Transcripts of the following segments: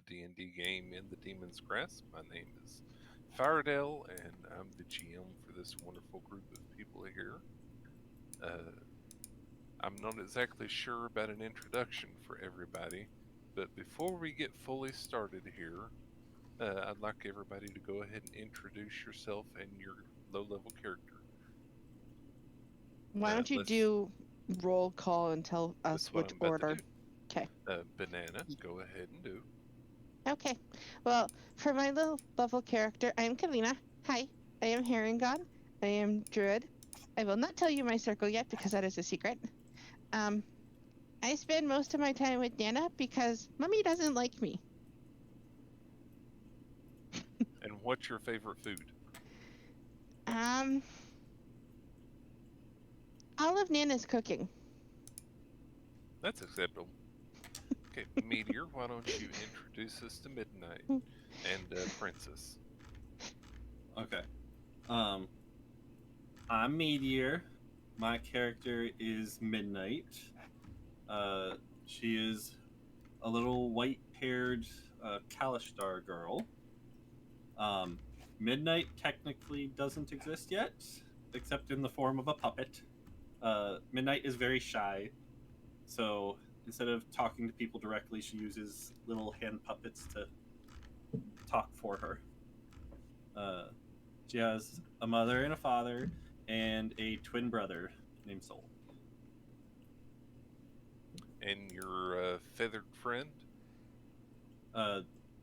D&D game in the Demon's Grasp. My name is Faradell, and I'm the GM for this wonderful group of people here. I'm not exactly sure about an introduction for everybody, but before we get fully started here, I'd like everybody to go ahead and introduce yourself and your low-level character. Why don't you Let's. do roll call and tell us That's what which I'm about to order? do. Okay. Banana, go ahead and do. Okay. Well, for my little level character, I am Kalina. Hi. I am Heron God. I am Druid. I will not tell you my circle yet because that is a secret. Um, I spend most of my time with Nana because Mummy doesn't like me. And what's your favorite food? Um, all of Nana's cooking. That's acceptable. Okay, Meteor, why don't you introduce us to Midnight and Princess? Okay. Um, I'm Meteor. My character is Midnight. Uh, she is a little white-haired Kalishtar girl. Um, Midnight technically doesn't exist yet, except in the form of a puppet. Midnight is very shy, so instead of talking to people directly, she uses little hand puppets to talk for her. Uh, she has a mother and a father, and a twin brother named Soul. And your feathered friend? Uh,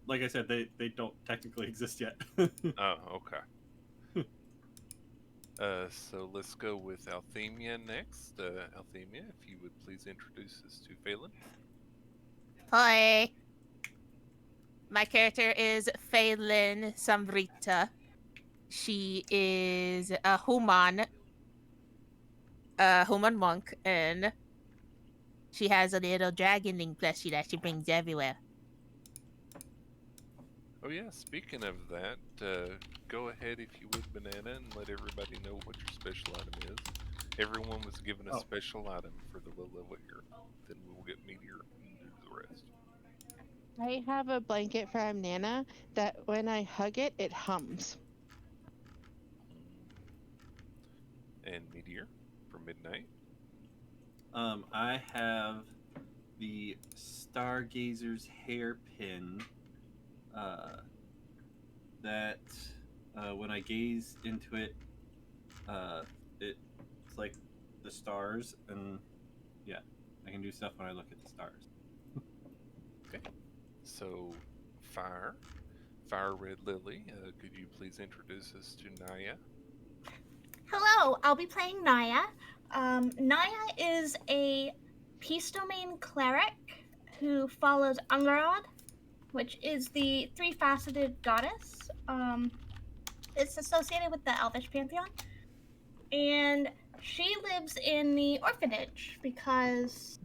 like I said, they don't technically exist yet. Oh, okay. So let's go with Althemia next. Althemia, if you would please introduce us to Phelan. Hi. My character is Phelan Samrita. She is a human monk, and she has a little dragoning plushie that she brings everywhere. Oh yeah, speaking of that, go ahead if you would, Banana, and let everybody know what your special item is. Everyone was given a Oh. special item for the low level here. Then we'll get Meteor and do the rest. I have a blanket from Nana that when I hug it, it hums. And Meteor for Midnight. I have the Stargazer's hairpin that when I gaze into it, it's like the stars, and yeah, I can do stuff when I look at the stars. Okay. So, Fire. Fire Red Lily, could you please introduce us to Naya? Hello, I'll be playing Naya. Naya is a peace domain cleric who follows Angarad, which is the three-faceted goddess. It's associated with the Elvish pantheon, and she lives in the orphanage because,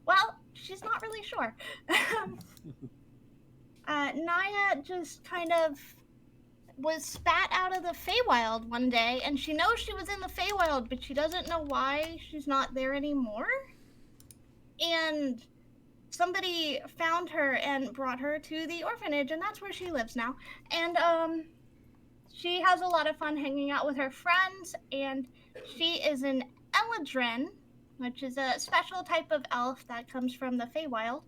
well, she's not really sure. Naya just kind of was spat out of the Feywild one day, and she knows she was in the Feywild, but she doesn't know why she's not there anymore. And somebody found her and brought her to the orphanage, and that's where she lives now. And she has a lot of fun hanging out with her friends, and she is an Eladrin, which is a special type of elf that comes from the Feywild.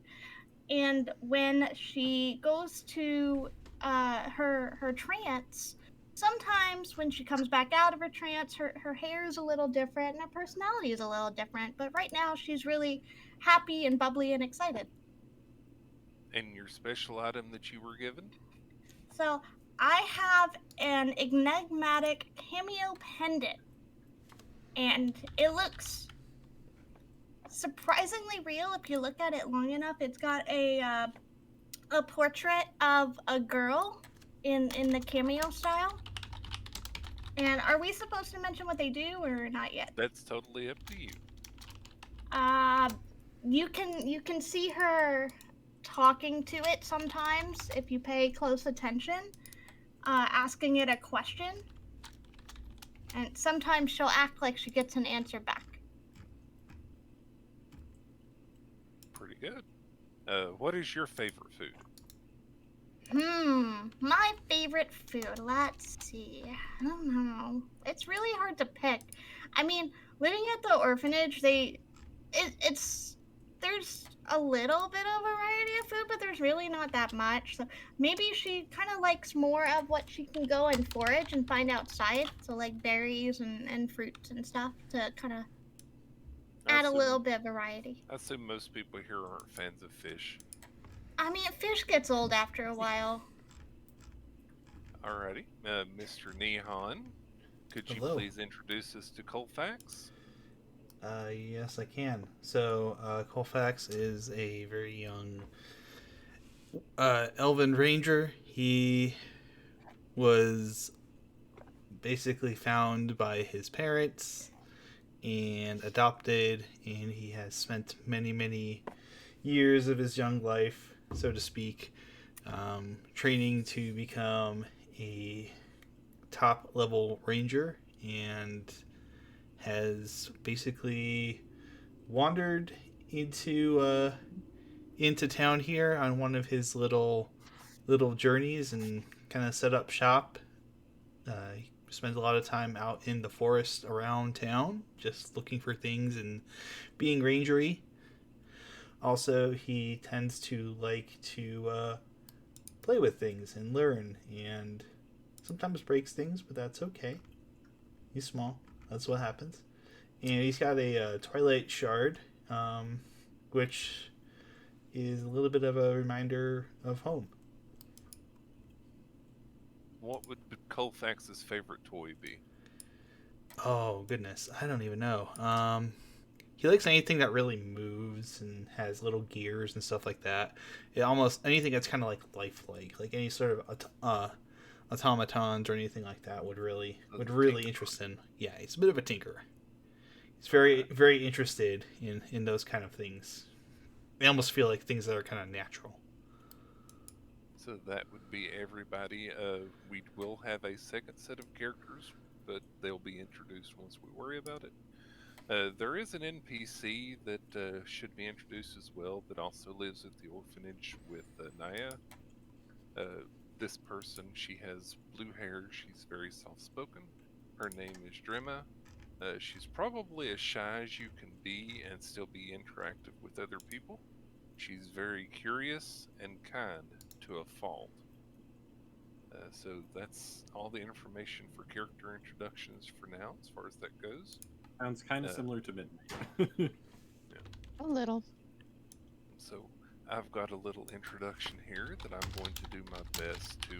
And when she goes to her trance, sometimes when she comes back out of her trance, her hair is a little different and her personality is a little different. But right now, she's really happy and bubbly and excited. And your special item that you were given? So I have an enigmatic cameo pendant, and it looks surprisingly real if you look at it long enough. It's got a portrait of a girl in the cameo style. And are we supposed to mention what they do or not yet? That's totally up to you. You can see her talking to it sometimes if you pay close attention, asking it a question, and sometimes she'll act like she gets an answer back. Pretty good. What is your favorite food? My favorite food. Let's see. I don't know. It's really hard to pick. I mean, living at the orphanage, it's there's a little bit of variety of food, but there's really not that much. So maybe she kind of likes more of what she can go and forage and find outside. So like berries and fruits and stuff to kind of add a little bit of variety. I assume most people here aren't fans of fish. I mean, fish gets old after a while. Alrighty. Mr. Nihon, could you Hello. please introduce us to Colfax? Yes, I can. So, Colfax is a very young elven ranger. He was basically found by his parents and adopted, and he has spent many, many years of his young life, so to speak, training to become a top level ranger, and has basically wandered into town here on one of his little journeys and kind of set up shop. He spends a lot of time out in the forest around town, just looking for things and being rangery. Also, he tends to like to play with things and learn, and sometimes breaks things, but that's okay. He's small. That's what happens. And he's got a Twilight Shard, which is a little bit of a reminder of home. What would Colfax's favorite toy be? Oh, goodness. I don't even know. He likes anything that really moves and has little gears and stuff like that. Almost anything that's kind of like lifelike, like any sort of automatons or anything like that would really interest him. Yeah, he's a bit of a tinker. He's very interested in those kind of things. They almost feel like things that are kind of natural. So that would be everybody. We will have a second set of characters, but they'll be introduced once we worry about it. There is an NPC that should be introduced as well that also lives at the orphanage with Naya. This person, she has blue hair, she's very soft-spoken. Her name is Drema. She's probably as shy as you can be and still be interactive with other people. She's very curious and kind to a fault. So that's all the information for character introductions for now, as far as that goes. Sounds kind of similar to Midnight. A little. So I've got a little introduction here that I'm going to do my best to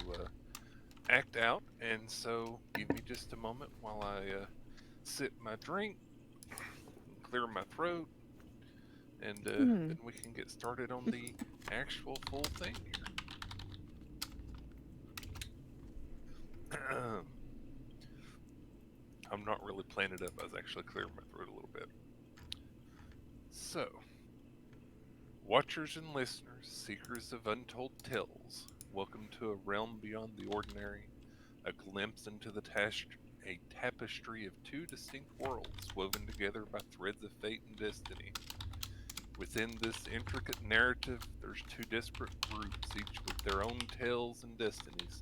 act out, and so give me just a moment while I sip my drink, clear my throat, and then we can get started on the actual full thing here. I'm not really playing it up, I was actually clearing my throat a little bit. So, watchers and listeners, seekers of untold tales, welcome to a realm beyond the ordinary, a glimpse into a tapestry of two distinct worlds woven together by threads of fate and destiny. Within this intricate narrative, there's two disparate groups, each with their own tales and destinies,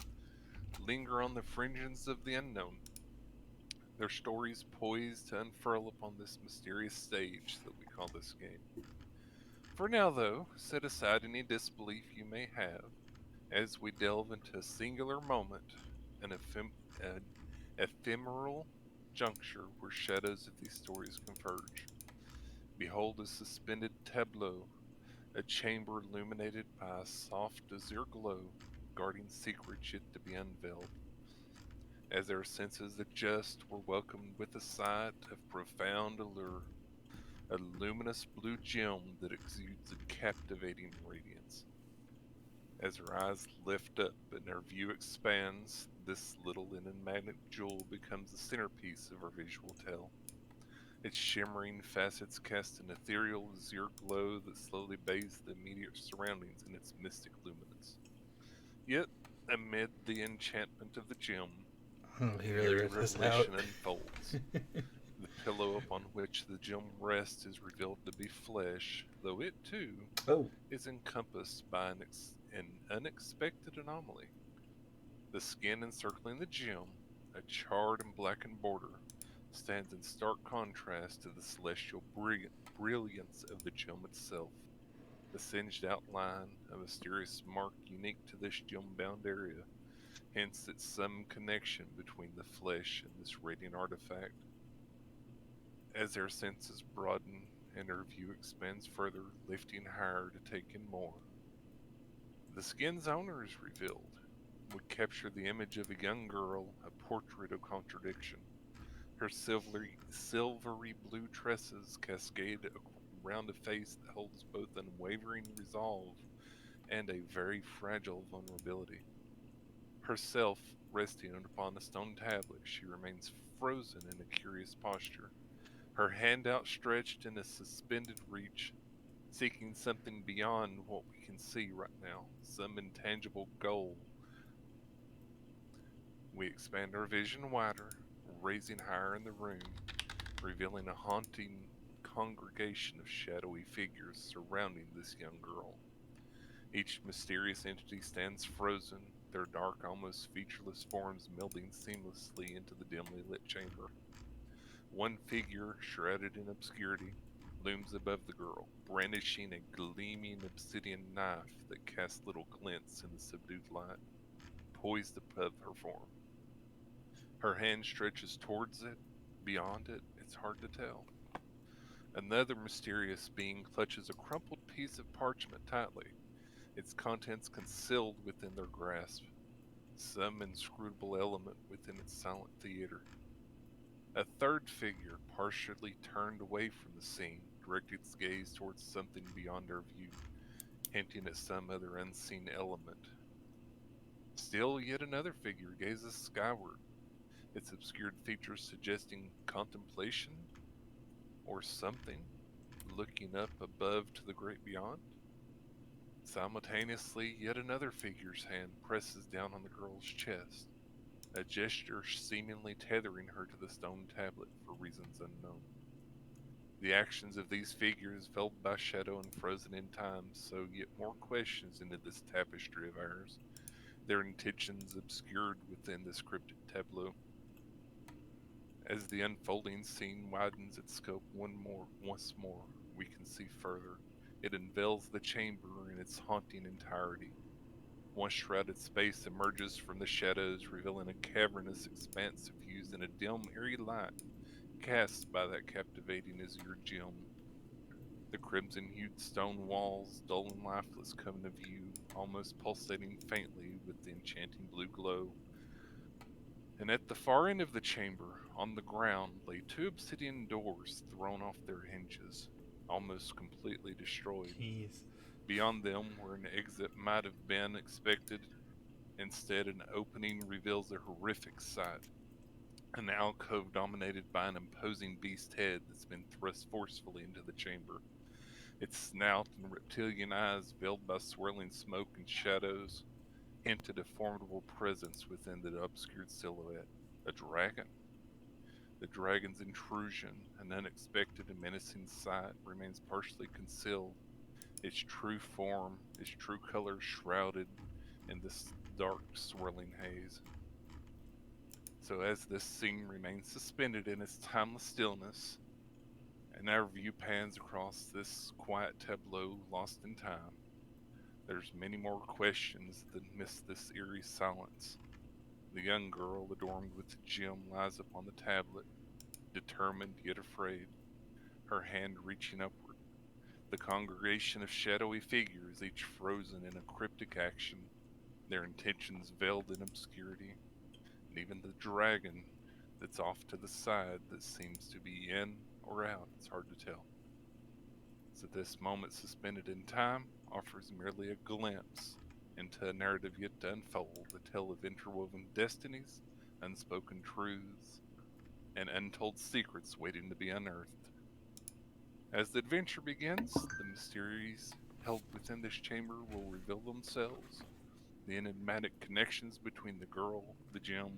linger on the fringes of the unknown. Their stories poised to unfurl upon this mysterious stage that we call this game. For now, though, set aside any disbelief you may have as we delve into a singular moment, an ephemeral juncture where shadows of these stories converge. Behold a suspended tableau, a chamber illuminated by a soft azure glow, guarding secrets yet to be unveiled. As our senses adjust, we're welcomed with a sight of profound allure, a luminous blue gem that exudes a captivating radiance. As our eyes lift up and our view expands, this little enigmatic jewel becomes the centerpiece of our visual tale. Its shimmering facets cast an ethereal azure glow that slowly bathes the immediate surroundings in its mystic luminance. Yet, amid the enchantment of the gem, Oh, he really ripped this out. revelation unfolds. pillow upon which the gem rests is revealed to be flesh, though it too Oh. is encompassed by an unexpected anomaly. The skin encircling the gem, a charred and blackened border, stands in stark contrast to the celestial brilliance of the gem itself. The singed outline, a mysterious mark unique to this gem-bound area, hints at some connection between the flesh and this radiant artifact. As their senses broaden and her view expands further, lifting higher to take in more, the skin's owner is revealed. We capture the image of a young girl, a portrait of contradiction. Her silvery blue tresses cascade around a face that holds both unwavering resolve and a very fragile vulnerability. Herself resting upon a stone tablet, she remains frozen in a curious posture, her hand outstretched in a suspended reach, seeking something beyond what we can see right now, some intangible goal. We expand our vision wider, raising higher in the room, revealing a haunting congregation of shadowy figures surrounding this young girl. Each mysterious entity stands frozen, their dark, almost featureless forms melding seamlessly into the dimly lit chamber. One figure, shrouded in obscurity, looms above the girl, brandishing a gleaming obsidian knife that casts little glints in the subdued light, poised above her form. Her hand stretches towards it, beyond it, it's hard to tell. Another mysterious being clutches a crumpled piece of parchment tightly, its contents concealed within their grasp, some inscrutable element within its silent theater. A third figure, partially turned away from the scene, directed its gaze towards something beyond our view, hinting at some other unseen element. Still, yet another figure gazes skyward, its obscured features suggesting contemplation or something, looking up above to the great beyond. Simultaneously, yet another figure's hand presses down on the girl's chest, a gesture seemingly tethering her to the stone tablet for reasons unknown. The actions of these figures, veiled by shadow and frozen in time, sow yet more questions into this tapestry of ours, their intentions obscured within this cryptic tableau. As the unfolding scene widens its scope once more, we can see further. It unveils the chamber in its haunting entirety. One shrouded space emerges from the shadows, revealing a cavernous expanse suffused in a dim, eerie light cast by that captivating azure gem. The crimson-hued stone walls, dull and lifeless, come into view, almost pulsating faintly with the enchanting blue glow. And at the far end of the chamber, on the ground, lay two obsidian doors thrown off their hinges, almost completely destroyed. Jeez. Beyond them, where an exit might have been expected, instead an opening reveals a horrific sight. An alcove dominated by an imposing beast head that's been thrust forcefully into the chamber. Its snout and reptilian eyes, veiled by swirling smoke and shadows, hinted a formidable presence within the obscured silhouette. A dragon? The dragon's intrusion, an unexpected and menacing sight, remains partially concealed, its true form, its true color shrouded in this dark, swirling haze. So as this scene remains suspended in its timeless stillness, and our view pans across this quiet tableau lost in time, there's many more questions that miss this eerie silence. The young girl, adorned with the gem, lies upon the tablet, determined yet afraid, her hand reaching upward. The congregation of shadowy figures, each frozen in a cryptic action, their intentions veiled in obscurity, and even the dragon that's off to the side that seems to be in or out, it's hard to tell. So this moment suspended in time offers merely a glimpse into a narrative yet to unfold, a tale of interwoven destinies, unspoken truths, and untold secrets waiting to be unearthed. As the adventure begins, the mysteries held within this chamber will reveal themselves. The enigmatic connections between the girl, the gem,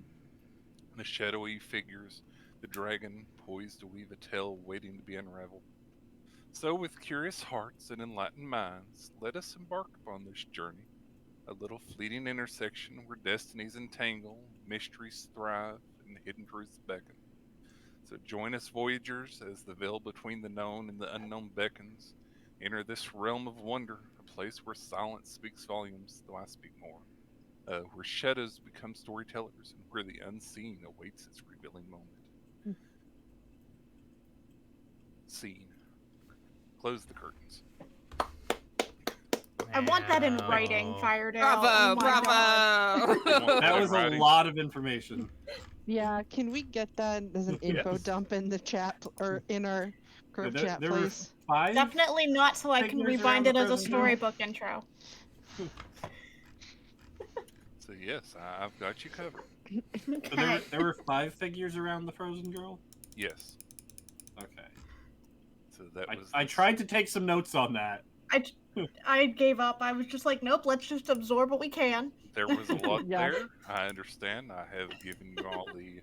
the shadowy figures, the dragon poised to weave a tale waiting to be unraveled. So, with curious hearts and enlightened minds, let us embark upon this journey, a little fleeting intersection where destinies entangle, mysteries thrive, and hidden truths beckon. So join us, voyagers, as the veil between the known and the unknown beckons. Enter this realm of wonder, a place where silence speaks volumes, though I speak more. Where shadows become storytellers, and where the unseen awaits its revealing moment. Scene. Close the curtains. I want that in Wow. writing, Firedale. Bravo, Oh my God. bravo. That was a Writing. lot of information. Yeah, can we get that as an info Yes. dump in the chat or in our group There- chat, there were please? 5 Definitely not so I can figures rebind around it the as a Frozen Girl? storybook intro. So yes, I've got you covered. So there were 5 figures around the Frozen Girl? Yes. Okay. So that was. I tried to take some notes on that. I gave up. I was just like, nope, let's just absorb what we can. There was a lot Yeah. there. I understand. I have given you all the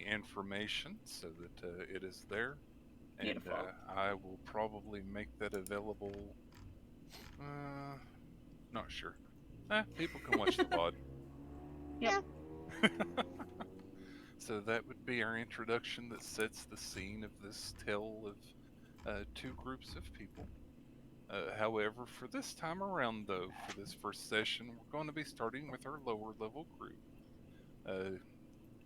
information so that it is there, and Beautiful. I will probably make that available. Not sure. People can watch the VOD. Yep. So that would be our introduction that sets the scene of this tale of 2 groups of people. However, for this time around, though, for this first session, we're going to be starting with our lower level group.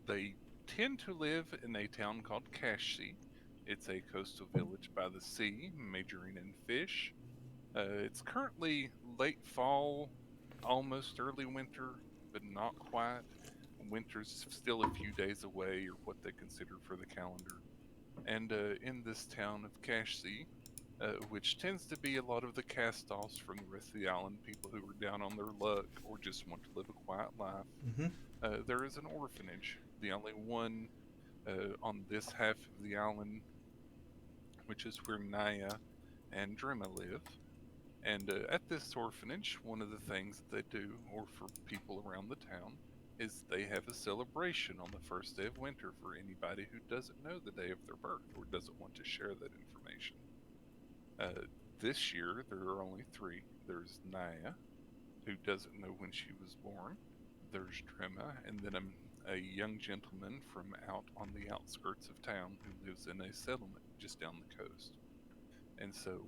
They tend to live in a town called Cashsea. It's a coastal village by the sea, majoring in fish. It's currently late fall, almost early winter, but not quite. Winter's still a few days away, or what they consider for the calendar. And in this town of Cashsea, which tends to be a lot of the cast-offs from the rest of the island, people who are down on their luck or just want to live a quiet life. Mm-hmm. There is an orphanage, the only one on this half of the island, which is where Naya and Drima live. And at this orphanage, one of the things that they do, or for people around the town, is they have a celebration on the first day of winter for anybody who doesn't know the day of their birth or doesn't want to share that information. This year, there are only 3. There's Naya, who doesn't know when she was born. There's Drema, and then a young gentleman from out on the outskirts of town who lives in a settlement just down the coast. And so,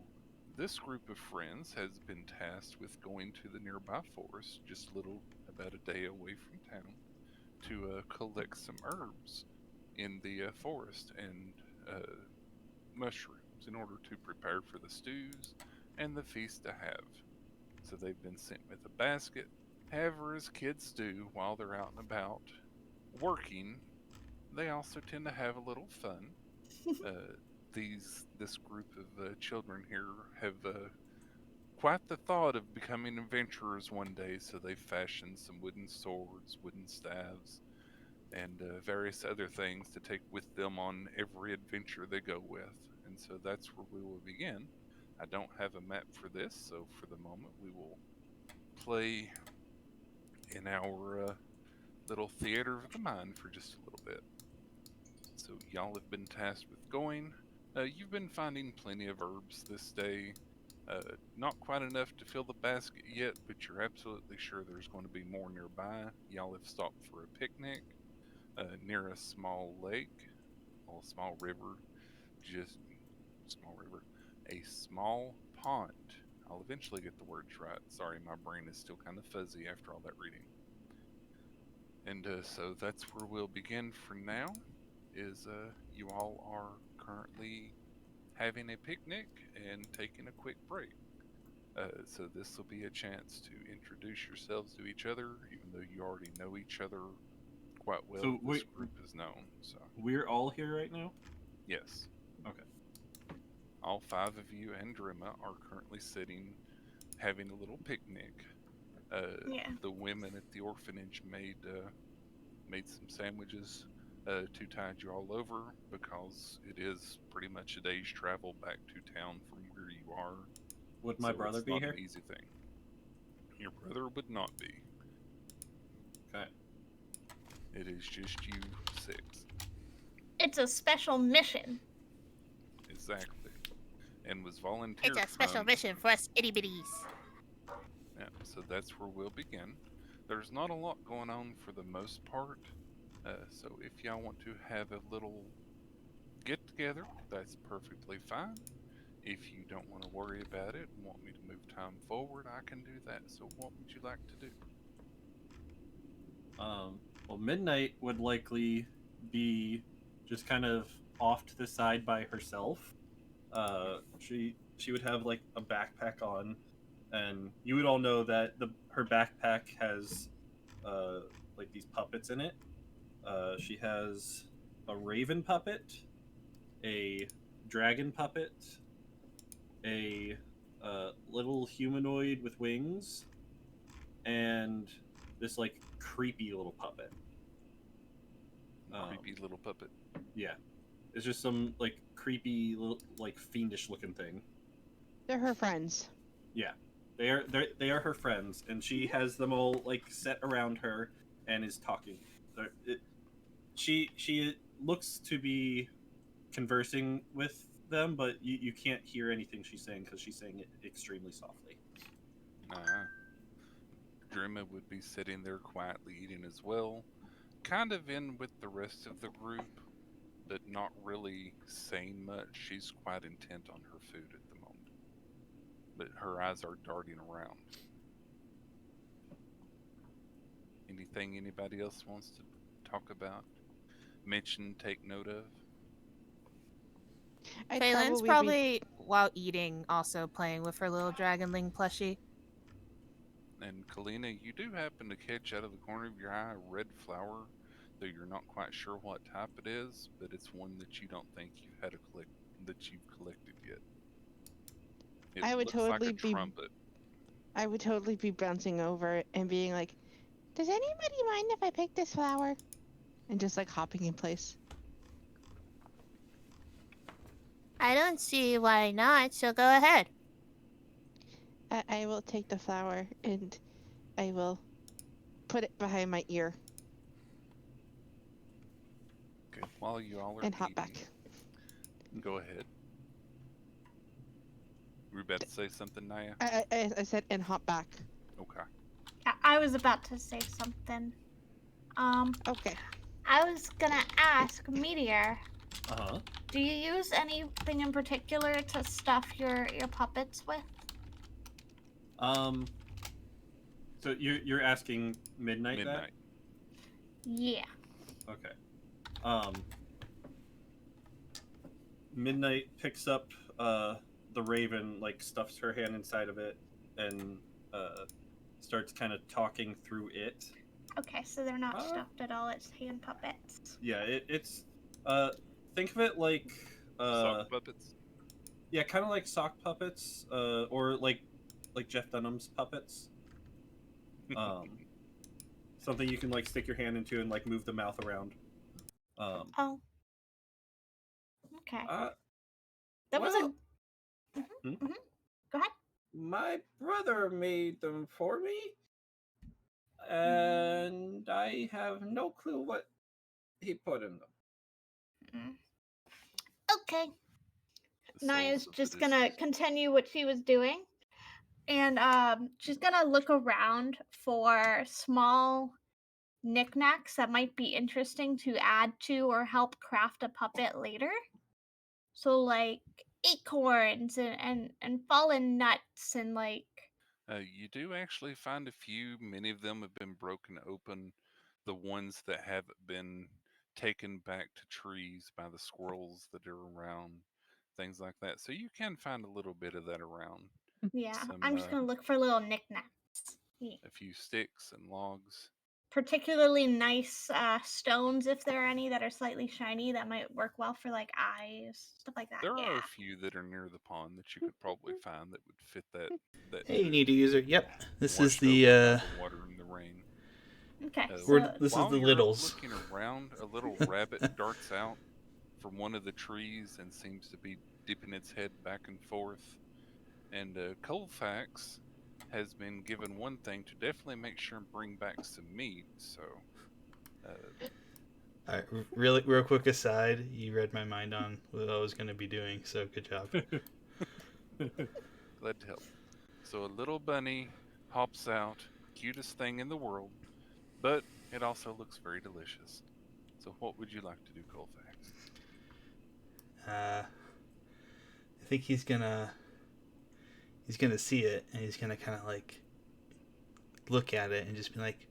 this group of friends has been tasked with going to the nearby forest, just about a day away from town, to collect some herbs in the forest and mushrooms in order to prepare for the stews and the feast to have. So they've been sent with a basket. However, as kids do while they're out and about working, they also tend to have a little fun. This group of children here have quite the thought of becoming adventurers one day, so they fashioned some wooden swords, wooden staves, and various other things to take with them on every adventure they go with. And so that's where we will begin. I don't have a map for this, so for the moment we will play in our little theater of the mind for just a little bit. So y'all have been tasked with going. You've been finding plenty of herbs this day. Not quite enough to fill the basket yet, but you're absolutely sure there's going to be more nearby. Y'all have stopped for a picnic near a small lake, or a small river, a small pond. I'll eventually get the words right. Sorry, my brain is still kind of fuzzy after all that reading. And so that's where we'll begin for now, is you all are currently having a picnic and taking a quick break. So this will be a chance to introduce yourselves to each other, even though you already know each other quite well. So this group is known. So We're all here right now? yes. Okay. All 5 of you and Drima are currently sitting, having a little picnic. Yeah. The women at the orphanage made some sandwiches to tide you all over, because it is pretty much a day's travel back to town from where you are. Would my So brother it's be not here? an easy thing. Your brother would not be. Okay. It is just you 6. it's a special mission. Exactly. And was volunteered It's a special from. mission for us itty bitties. Yeah, so that's where we'll begin. There's not a lot going on for the most part. So if y'all want to have a little get together, that's perfectly fine. If you don't want to worry about it and want me to move time forward, I can do that. So what would you like to do? Well, Midnight would likely be just kind of off to the side by herself. She would have like a backpack on, and you would all know that her backpack has like these puppets in it. She has a raven puppet, a dragon puppet, a little humanoid with wings, and this like creepy little puppet. Creepy little puppet. Yeah, it's just some like creepy little like fiendish looking thing. They're her friends. Yeah, they are her friends, and she has them all like set around her and is talking. She looks to be conversing with them, but you can't hear anything she's saying because she's saying it extremely softly. Drima would be sitting there quietly eating as well, kind of in with the rest of the group, but not really saying much. She's quite intent on her food at the moment, but her eyes are darting around. Anything anybody else wants to talk about? Mention, take note of? I'd Phelan's be- probably, while eating, also playing with her little dragonling plushie. And Kalina, you do happen to catch out of the corner of your eye a red flower, though you're not quite sure what type it is, but it's one that you don't think you've had that you've collected yet. It I would looks like totally a be- trumpet. I would totally be bouncing over and being like, "Does anybody mind if I pick this flower?" And just like hopping in place. I don't see why not, so go ahead. I will take the flower and I will put it behind my ear Okay, while you all are and hop eating, back. go ahead. You were about to say something, Naya? I said and hop back. Okay. I was about to say something. Okay. I was gonna ask Meteor, Uh-huh. do you use anything in particular to stuff your puppets with? So you're asking Midnight that? Midnight. Yeah. Okay. Midnight picks up the raven, like stuffs her hand inside of it, and starts kind of talking through it. Okay, so they're not stuffed at all. It's hand puppets. Yeah, it's think of it like Sock puppets? yeah, kind of like sock puppets, or like Jeff Dunham's puppets. Something you can like stick your hand into and like move the mouth around. Oh. Okay. That was well, a. Go ahead. My brother made them for me, and I have no clue what he put in them. Okay. The Naya's souls of just the gonna deceased. continue what she was doing, and she's gonna look around for small knickknacks that might be interesting to add to or help craft a puppet later. So like acorns and fallen nuts and like. You do actually find a few. Many of them have been broken open. The ones that haven't been taken back to trees by the squirrels that are around, things like that. So you can find a little bit of that around. Yeah, Some, I'm just gonna look for little knickknacks. Yeah. a few sticks and logs. Particularly nice stones, if there are any that are slightly shiny, that might work well for like eyes, stuff like that. There are Yeah. a few that are near the pond that you could probably find that would fit that. Hey, Needy User. Yep, this is washed the open by the water in the rain. Okay. This is While the you're littles. looking around, a little rabbit darts out from one of the trees and seems to be dipping its head back and forth. And Colfax has been given one thing to definitely make sure and bring back some meat. So All right, really, real quick aside, you read my mind on what I was going to be doing, so good job. Glad to help. So a little bunny hops out, cutest thing in the world, but it also looks very delicious. So what would you like to do, Colfax? I think he's gonna see it, and he's gonna kind of like look at it and just be like,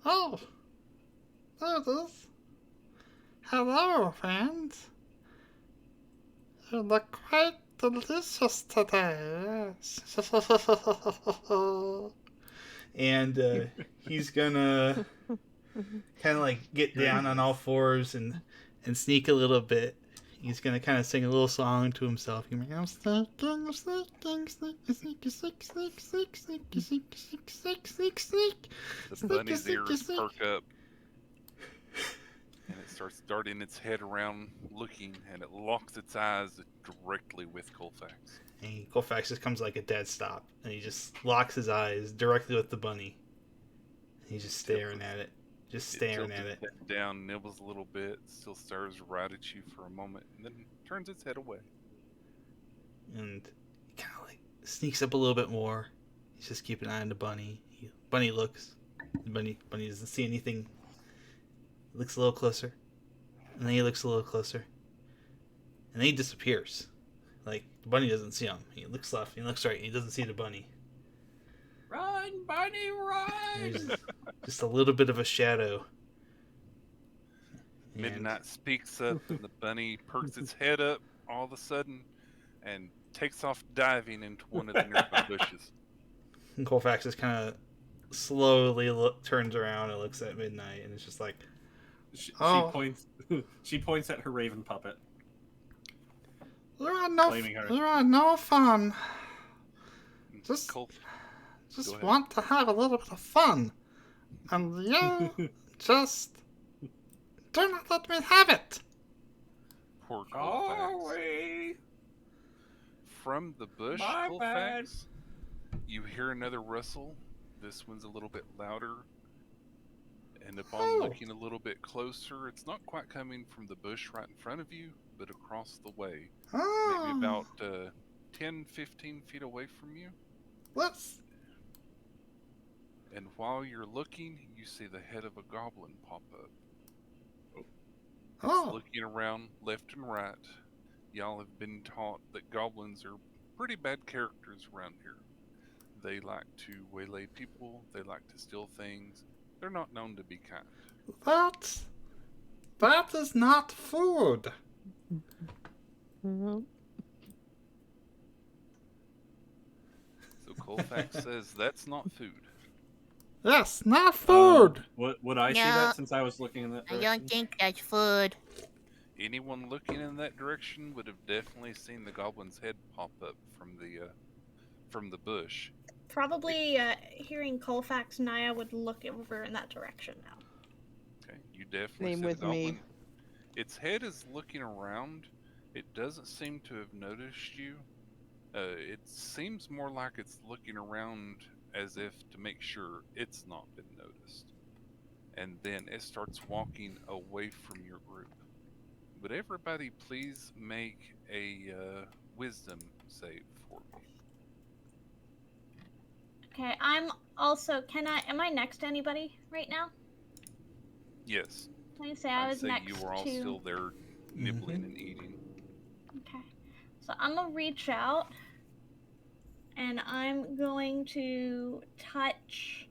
"Oh, there it is. Hello, friends. You look quite delicious today." And he's gonna kind of like get down on all fours and sneak a little bit. He's gonna kind of sing a little song to himself. He's like, I'm sneaking, sneaking, sneaking, sneaking, sneaking, sneaking, sneaking, sneaking, sneaking. The bunny's ears perk up, and it starts darting its head around, looking, and it locks its eyes directly with Colfax. And Colfax just comes like a dead stop, and he just locks his eyes directly with the bunny. And he's just staring at it, just staring at it. Down, nibbles a little bit, still stares right at you for a moment, and then turns its head away. And he kind of like sneaks up a little bit more. He's just keeping an eye on the bunny. Bunny looks. The bunny doesn't see anything. He looks a little closer, and then he looks a little closer, and then he disappears. Like the bunny doesn't see him. He looks left. He looks right. He doesn't see the bunny. Run, bunny, run! There's just a little bit of a shadow. And Midnight speaks up, and the bunny perks its head up all of a sudden and takes off diving into one of the nearby bushes. Colfax just kind of slowly turns around and looks at Midnight, and it's just like, She Oh. points. She points at her raven puppet. "You are Blaming her. no fun. Just Go ahead. want to have a little bit of fun, and you just do not let me have it." Poor Colfax. Away! From the bush, My Colfax, you hear another rustle. This one's a little bit louder. And upon Oh. looking a little bit closer, it's not quite coming from the bush right in front of you, but across the way. Oh, Maybe about 10, 15 feet away from you. let's. And while you're looking, you see the head of a goblin pop up. Oh, Looking around left and right, y'all have been taught that goblins are pretty bad characters around here. They like to waylay people, they like to steal things. They're not known to be kind. that is not food. So Colfax says that's not food. Yes, not food. Would I see No. that since I was looking in that I direction? don't think that's food. Anyone looking in that direction would have definitely seen the goblin's head pop up from the bush. Probably hearing Colfax, Naya would look over in that direction now. Okay, you definitely Same see with the me. goblin. Its head is looking around. It doesn't seem to have noticed you. It seems more like it's looking around as if to make sure it's not been noticed. And then it starts walking away from your group. Would everybody please make a wisdom save for me? Okay, I'm also. Am I next to anybody right now? Yes. Can I say I I'd was say next you were all to? still there nibbling and eating. Okay. So I'm gonna reach out and I'm going to touch,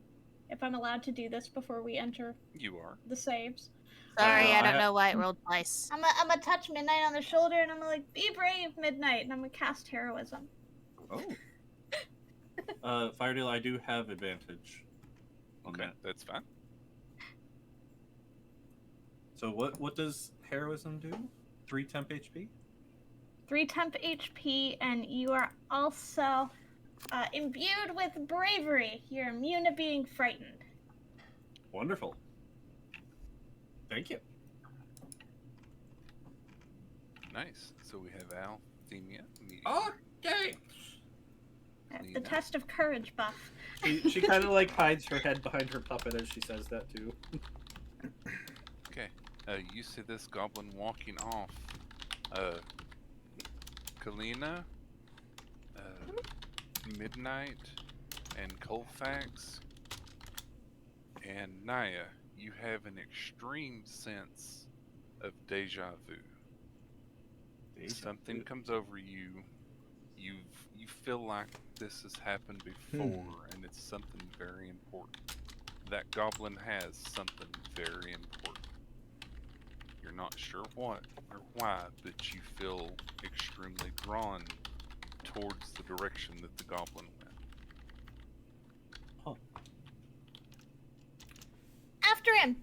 if I'm allowed to do this before we enter You are. the saves. Sorry, I I don't ha- know why it rolled twice. I'm gonna touch Midnight on the shoulder and I'm gonna like, be brave, Midnight, and I'm gonna cast heroism. Oh. Firedale, I do have advantage. On Okay, that. that's fine. So what does heroism do? 3 temp HP? 3 temp HP, and you are also imbued with bravery. You're immune to being frightened. Wonderful. Thank you. Nice. So we have Althemia. Okay. The Nina. test of courage buff. She kind of like hides her head behind her puppet as she says that too. Okay. You see this goblin walking off. Kalina, Midnight, and Colfax, and Naya, you have an extreme sense of deja vu. Something comes over you. You feel like this has happened before, and it's something very important. That goblin has something very important. You're not sure what or why, but you feel extremely drawn towards the direction that the goblin went. After him.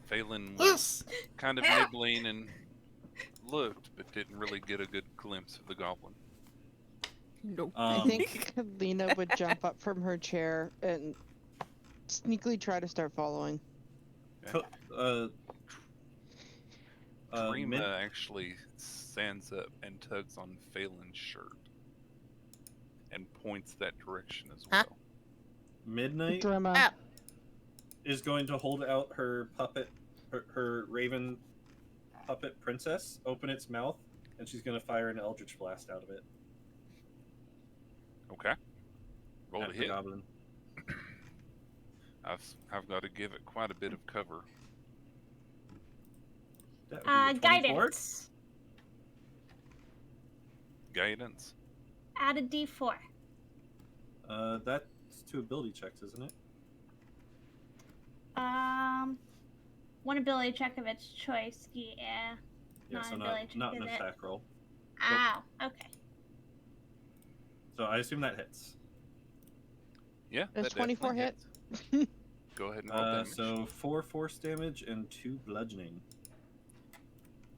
Phelan was kind of nibbling and looked, but didn't really get a good glimpse of the goblin. Nope. I think Kalina would jump up from her chair and sneakily try to start following. Trima actually stands up and tugs on Phelan's shirt and points that direction as Huh? well. Midnight Drama. is going to hold out her puppet, her raven puppet princess, open its mouth, and she's going to fire an eldritch blast out of it. Okay. Roll At to the hit. goblin. I've got to give it quite a bit of cover. That would be a 24. Guidance. Guidance. Add a d4. That's 2 ability checks, isn't it? One ability check of its choice. Yeah. Yeah, Not so an not, ability check, not an is it? attack roll. Ow. Okay. So I assume that hits. Yeah. Does that 24 definitely hit? hits. Go ahead and roll damage. So 4 force damage and 2 bludgeoning.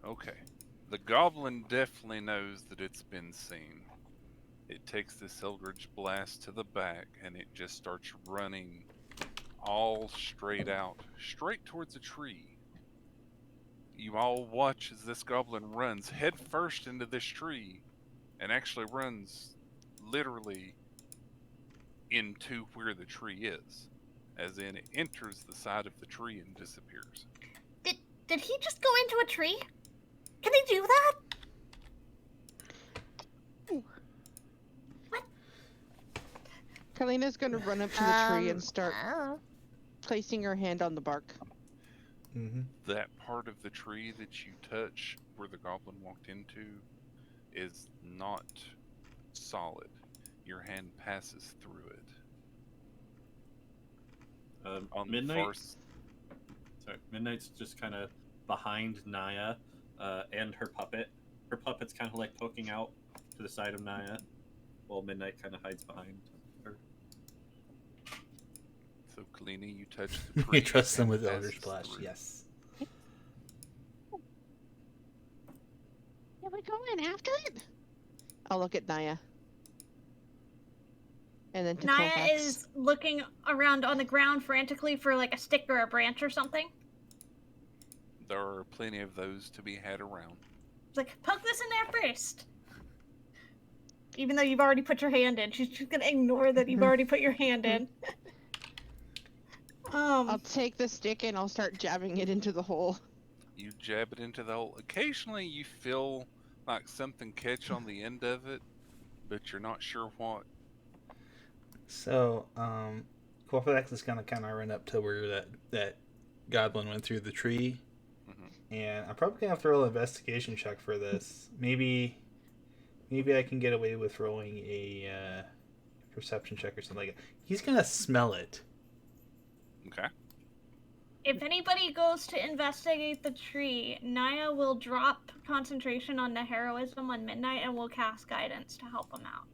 Okay. The goblin definitely knows that it's been seen. It takes this Eldritch Blast to the back and it just starts running all straight out, straight towards a tree. You all watch as this goblin runs head first into this tree and actually runs literally into where the tree is. As in, it enters the side of the tree and disappears. Did he just go into a tree? Can he do that? Kalina's going to run up to the tree and start I don't know. placing her hand on the bark. Mm-hmm. That part of the tree that you touch where the goblin walked into is not solid. Your hand passes through it. On Midnight. the far s- Sorry, Midnight's just kind of behind Naya and her puppet. Her puppet's kind of like poking out to the side of Naya, while Midnight kind of hides behind her. So, Kalina, you touch the tree. We trust them and with passes Eldritch Blast, through. yes. Yeah, we go in after it. I'll look at Naya. And then to Naya Colfax. is looking around on the ground frantically for like a stick or a branch or something. There are plenty of those to be had around. It's like, poke this in there first. Even though you've already put your hand in, she's just gonna ignore that you've already put your hand in. I'll take the stick and I'll start jabbing it into the hole. You jab it into the hole. Occasionally, you feel like something catch on the end of it, but you're not sure what. So, Colfax is gonna kind of run up to where that goblin went through the tree, and I'm probably gonna have to roll an investigation check for this. Maybe I can get away with rolling a perception check or something like that. He's gonna smell it. Okay. If anybody goes to investigate the tree, Naya will drop concentration on the heroism on Midnight and will cast guidance to help him out.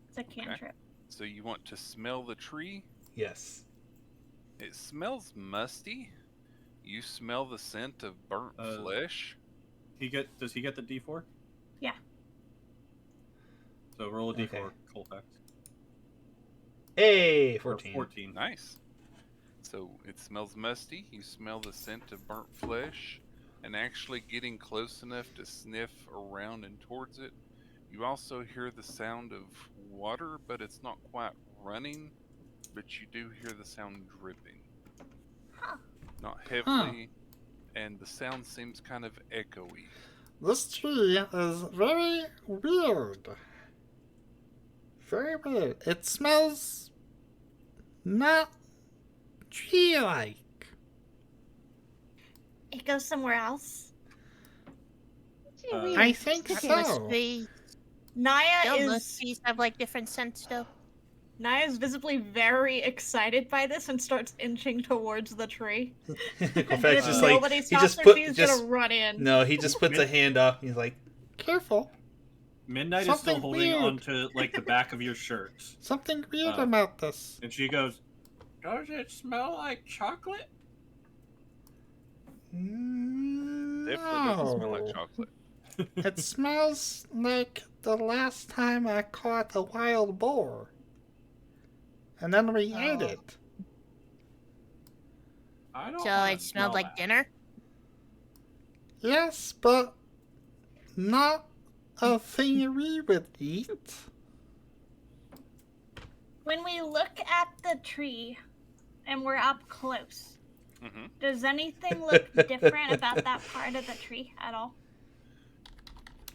It's a cantrip. So you want to smell the tree? Yes. It smells musty. You smell the scent of burnt flesh. Does he get the D4? Yeah. So roll a D4, Okay. Colfax. Hey, Or 14. 14. Nice. So it smells musty. You smell the scent of burnt flesh, and actually getting close enough to sniff around and towards it. You also hear the sound of water, but it's not quite running. But you do hear the sound dripping. Huh. Not heavily, and the sound seems kind of echoey. This tree is very weird. Very weird. It smells not tree-like. It goes somewhere else. I think Okay. Most so. trees, Naya don't most is trees have like different scents though? Naya's visibly very excited by this and starts inching towards the tree. Kofak's If just like nobody he stops just her, put she's just gonna run in. no, he just puts a hand up. He's like, Careful. Midnight is still Something holding weird. onto like the back of your shirt, Something weird Oh. about this. and she goes, "Does it smell like chocolate?" Definitely doesn't smell like No. chocolate. It smells like the last time I caught a wild boar. And then we ate Oh. it. I don't. So wanna it smelled smell like that. dinner? Yes, but not a thing we would eat. When we look at the tree and we're up close, Hmm. does anything look different about that part of the tree at all?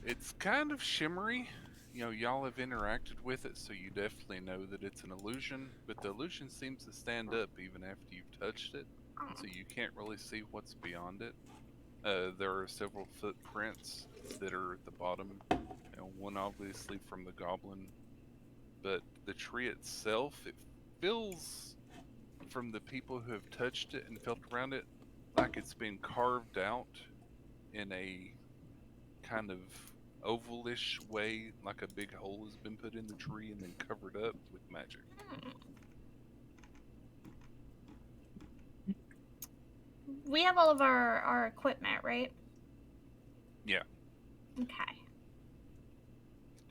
It's kind of shimmery. You know, y'all have interacted with it, so you definitely know that it's an illusion, but the illusion seems to stand up even after you've touched it, so you can't really see what's beyond it. There are several footprints that are at the bottom, you know, one obviously from the goblin, but the tree itself, it feels, from the people who have touched it and felt around it, like it's been carved out in a kind of ovalish way, like a big hole has been put in the tree and then covered up with magic. We have all of our equipment, right? Yeah. Okay.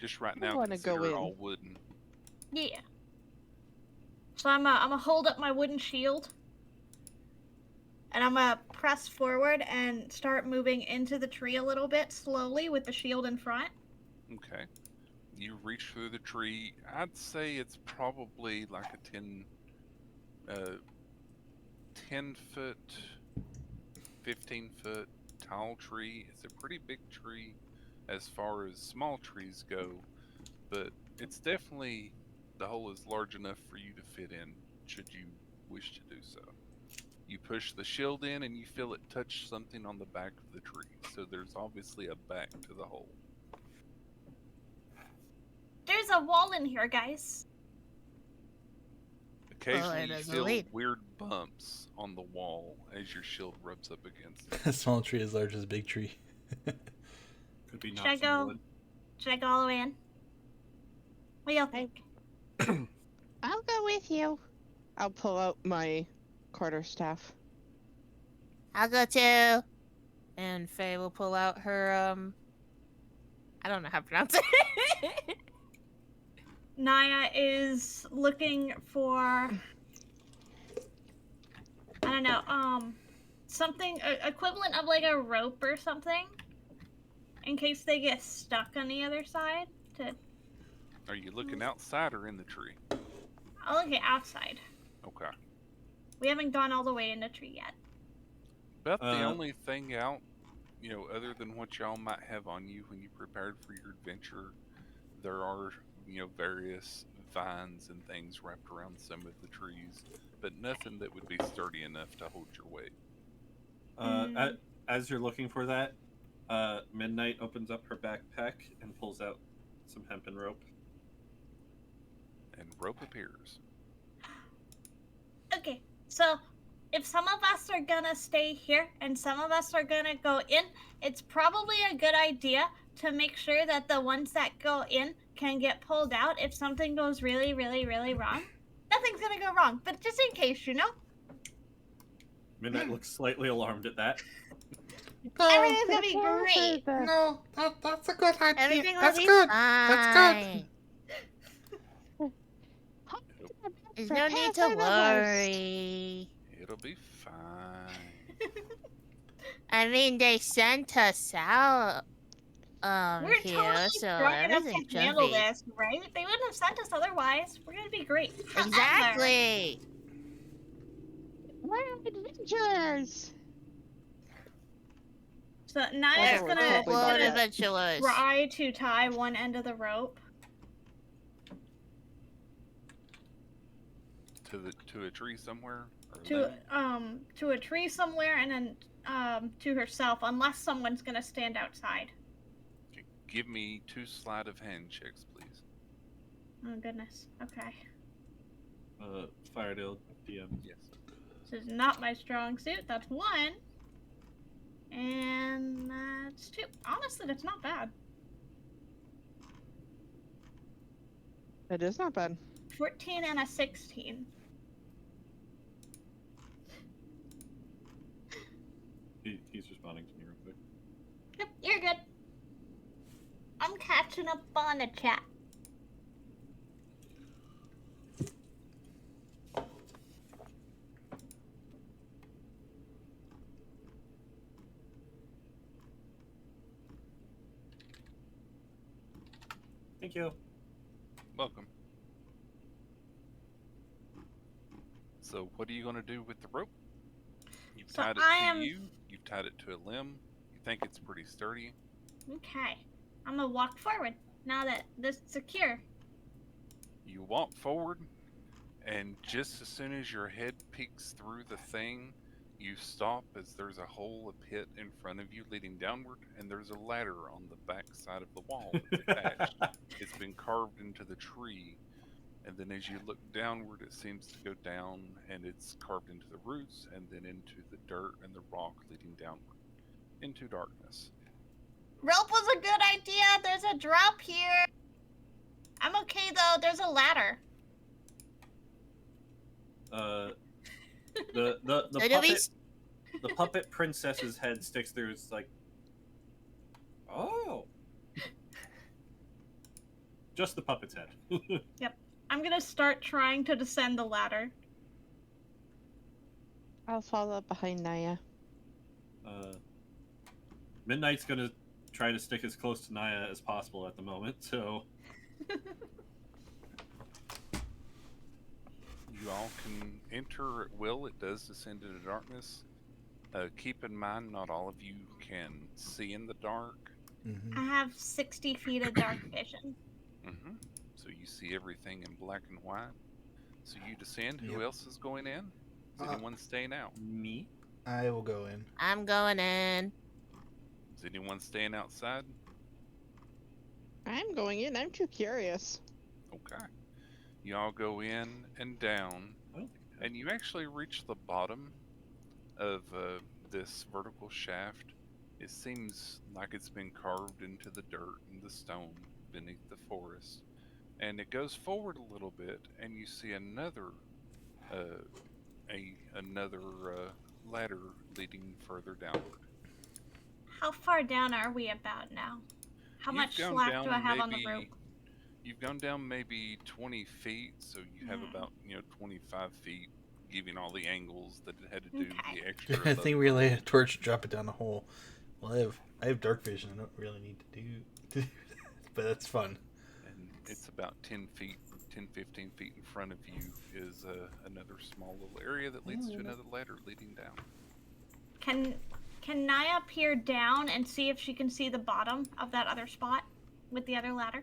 Just right I now, wanna go consider it in. all wooden. Yeah. So I'm gonna hold up my wooden shield, and I'm gonna press forward and start moving into the tree a little bit slowly with the shield in front. Okay. You reach through the tree. I'd say it's probably like a 10 foot, 15 foot tall tree. It's a pretty big tree as far as small trees go, but it's definitely, the hole is large enough for you to fit in should you wish to do so. You push the shield in and you feel it touch something on the back of the tree, so there's obviously a back to the hole. There's a wall in here, guys. Occasionally, it you is a feel lead. weird bumps on the wall as your shield rubs up against it. a small tree as large as a big tree. Could be Should I not go? some wood. Should I go all the way in? What do y'all think? I'll go with you. I'll pull out my quarterstaff. I'll go too. And Faye will pull out her I don't know how to pronounce it. Naya is looking for, I don't know, something equivalent of like a rope or something, in case they get stuck on the other side. Are you looking outside or in the tree? I'll look at outside. Okay. We haven't gone all the way in the tree yet. About the Uh, only thing out, you know, other than what y'all might have on you when you prepared for your adventure, there are, you know, various vines and things wrapped around some of the trees, but nothing that would be sturdy enough to hold your weight. As you're looking for that, Midnight opens up her backpack and pulls out some hempen rope. And rope appears. Okay, so if some of us are gonna stay here and some of us are gonna go in, it's probably a good idea to make sure that the ones that go in can get pulled out if something goes really, really, really wrong. Nothing's gonna go wrong, but just in case, you know? Midnight looks slightly alarmed at that. No, Everything's gonna be great. no, that's a good idea. Everything will That's be good. fine. That's good. There's no need to worry. It'll be fine. I mean, they sent us out We're here, totally so strong enough everything to handle should be. this, right? They wouldn't have sent us otherwise. We're gonna be great. However, Exactly. We're adventurers. So Naya's Oh, gonna, probably Blood better. adventurers. try to tie one end of the rope. To a tree somewhere? Or a to limb? to a tree somewhere, and then to herself, unless someone's gonna stand outside. Okay, give me 2 sleight of hand checks, please. Oh goodness. Okay. Firedale DM. Yes. This is not my strong suit. That's 1. And that's 2. Honestly, that's not bad. It is not bad. 14 and a 16. He's responding to me real quick. Yep, you're good. I'm catching up on the chat. Thank you. Welcome. So, what are you going to do with the rope? You've So tied it I to am- you. You've tied it to a limb. You think it's pretty sturdy. Okay. I'm gonna walk forward now that this is secure. You walk forward, and just as soon as your head peeks through the thing, you stop as there's a hole, a pit in front of you leading downward, and there's a ladder on the back side of the wall that's attached. It's been carved into the tree, and then as you look downward, it seems to go down, and it's carved into the roots, and then into the dirt and the rock leading downward into darkness. Rope was a good idea. There's a drop here. I'm okay though. There's a ladder. The At puppet, least the puppet princess's head sticks through. It's like, oh, just the puppet's head. I'm gonna start trying to descend the ladder. I'll follow up behind Naya. Midnight's gonna try to stick as close to Naya as possible at the moment. So You all can enter at will. It does descend into darkness. Keep in mind, not all of you can see in the dark. Mm-hmm. I have 60 feet of dark vision. So you see everything in black and white. So you descend. Who Yep. else is going in? Is anyone staying out? me. I will go in. I'm going in. Is anyone staying outside? I'm going in. I'm too curious. Okay. You all go in and down, I don't think it and you actually reach the bottom of this vertical shaft. It seems like it's been carved into the dirt and the stone beneath the forest. And it goes forward a little bit, and you see another ladder leading further downward. How far down are we about now? How You've much gone slack down do I have on the maybe- rope? You've gone down maybe 20 feet, so you have Mhm. about 25 feet, giving all the angles that it had to do Okay. the extra. I think we really had a torch and drop it down the hole. Well, I have dark vision. I don't really need to do that, but that's fun. And it's about 10 feet, 10, 15 feet in front of you is another small little area that leads to another ladder leading down. Can Naya peer down and see if she can see the bottom of that other spot with the other ladder?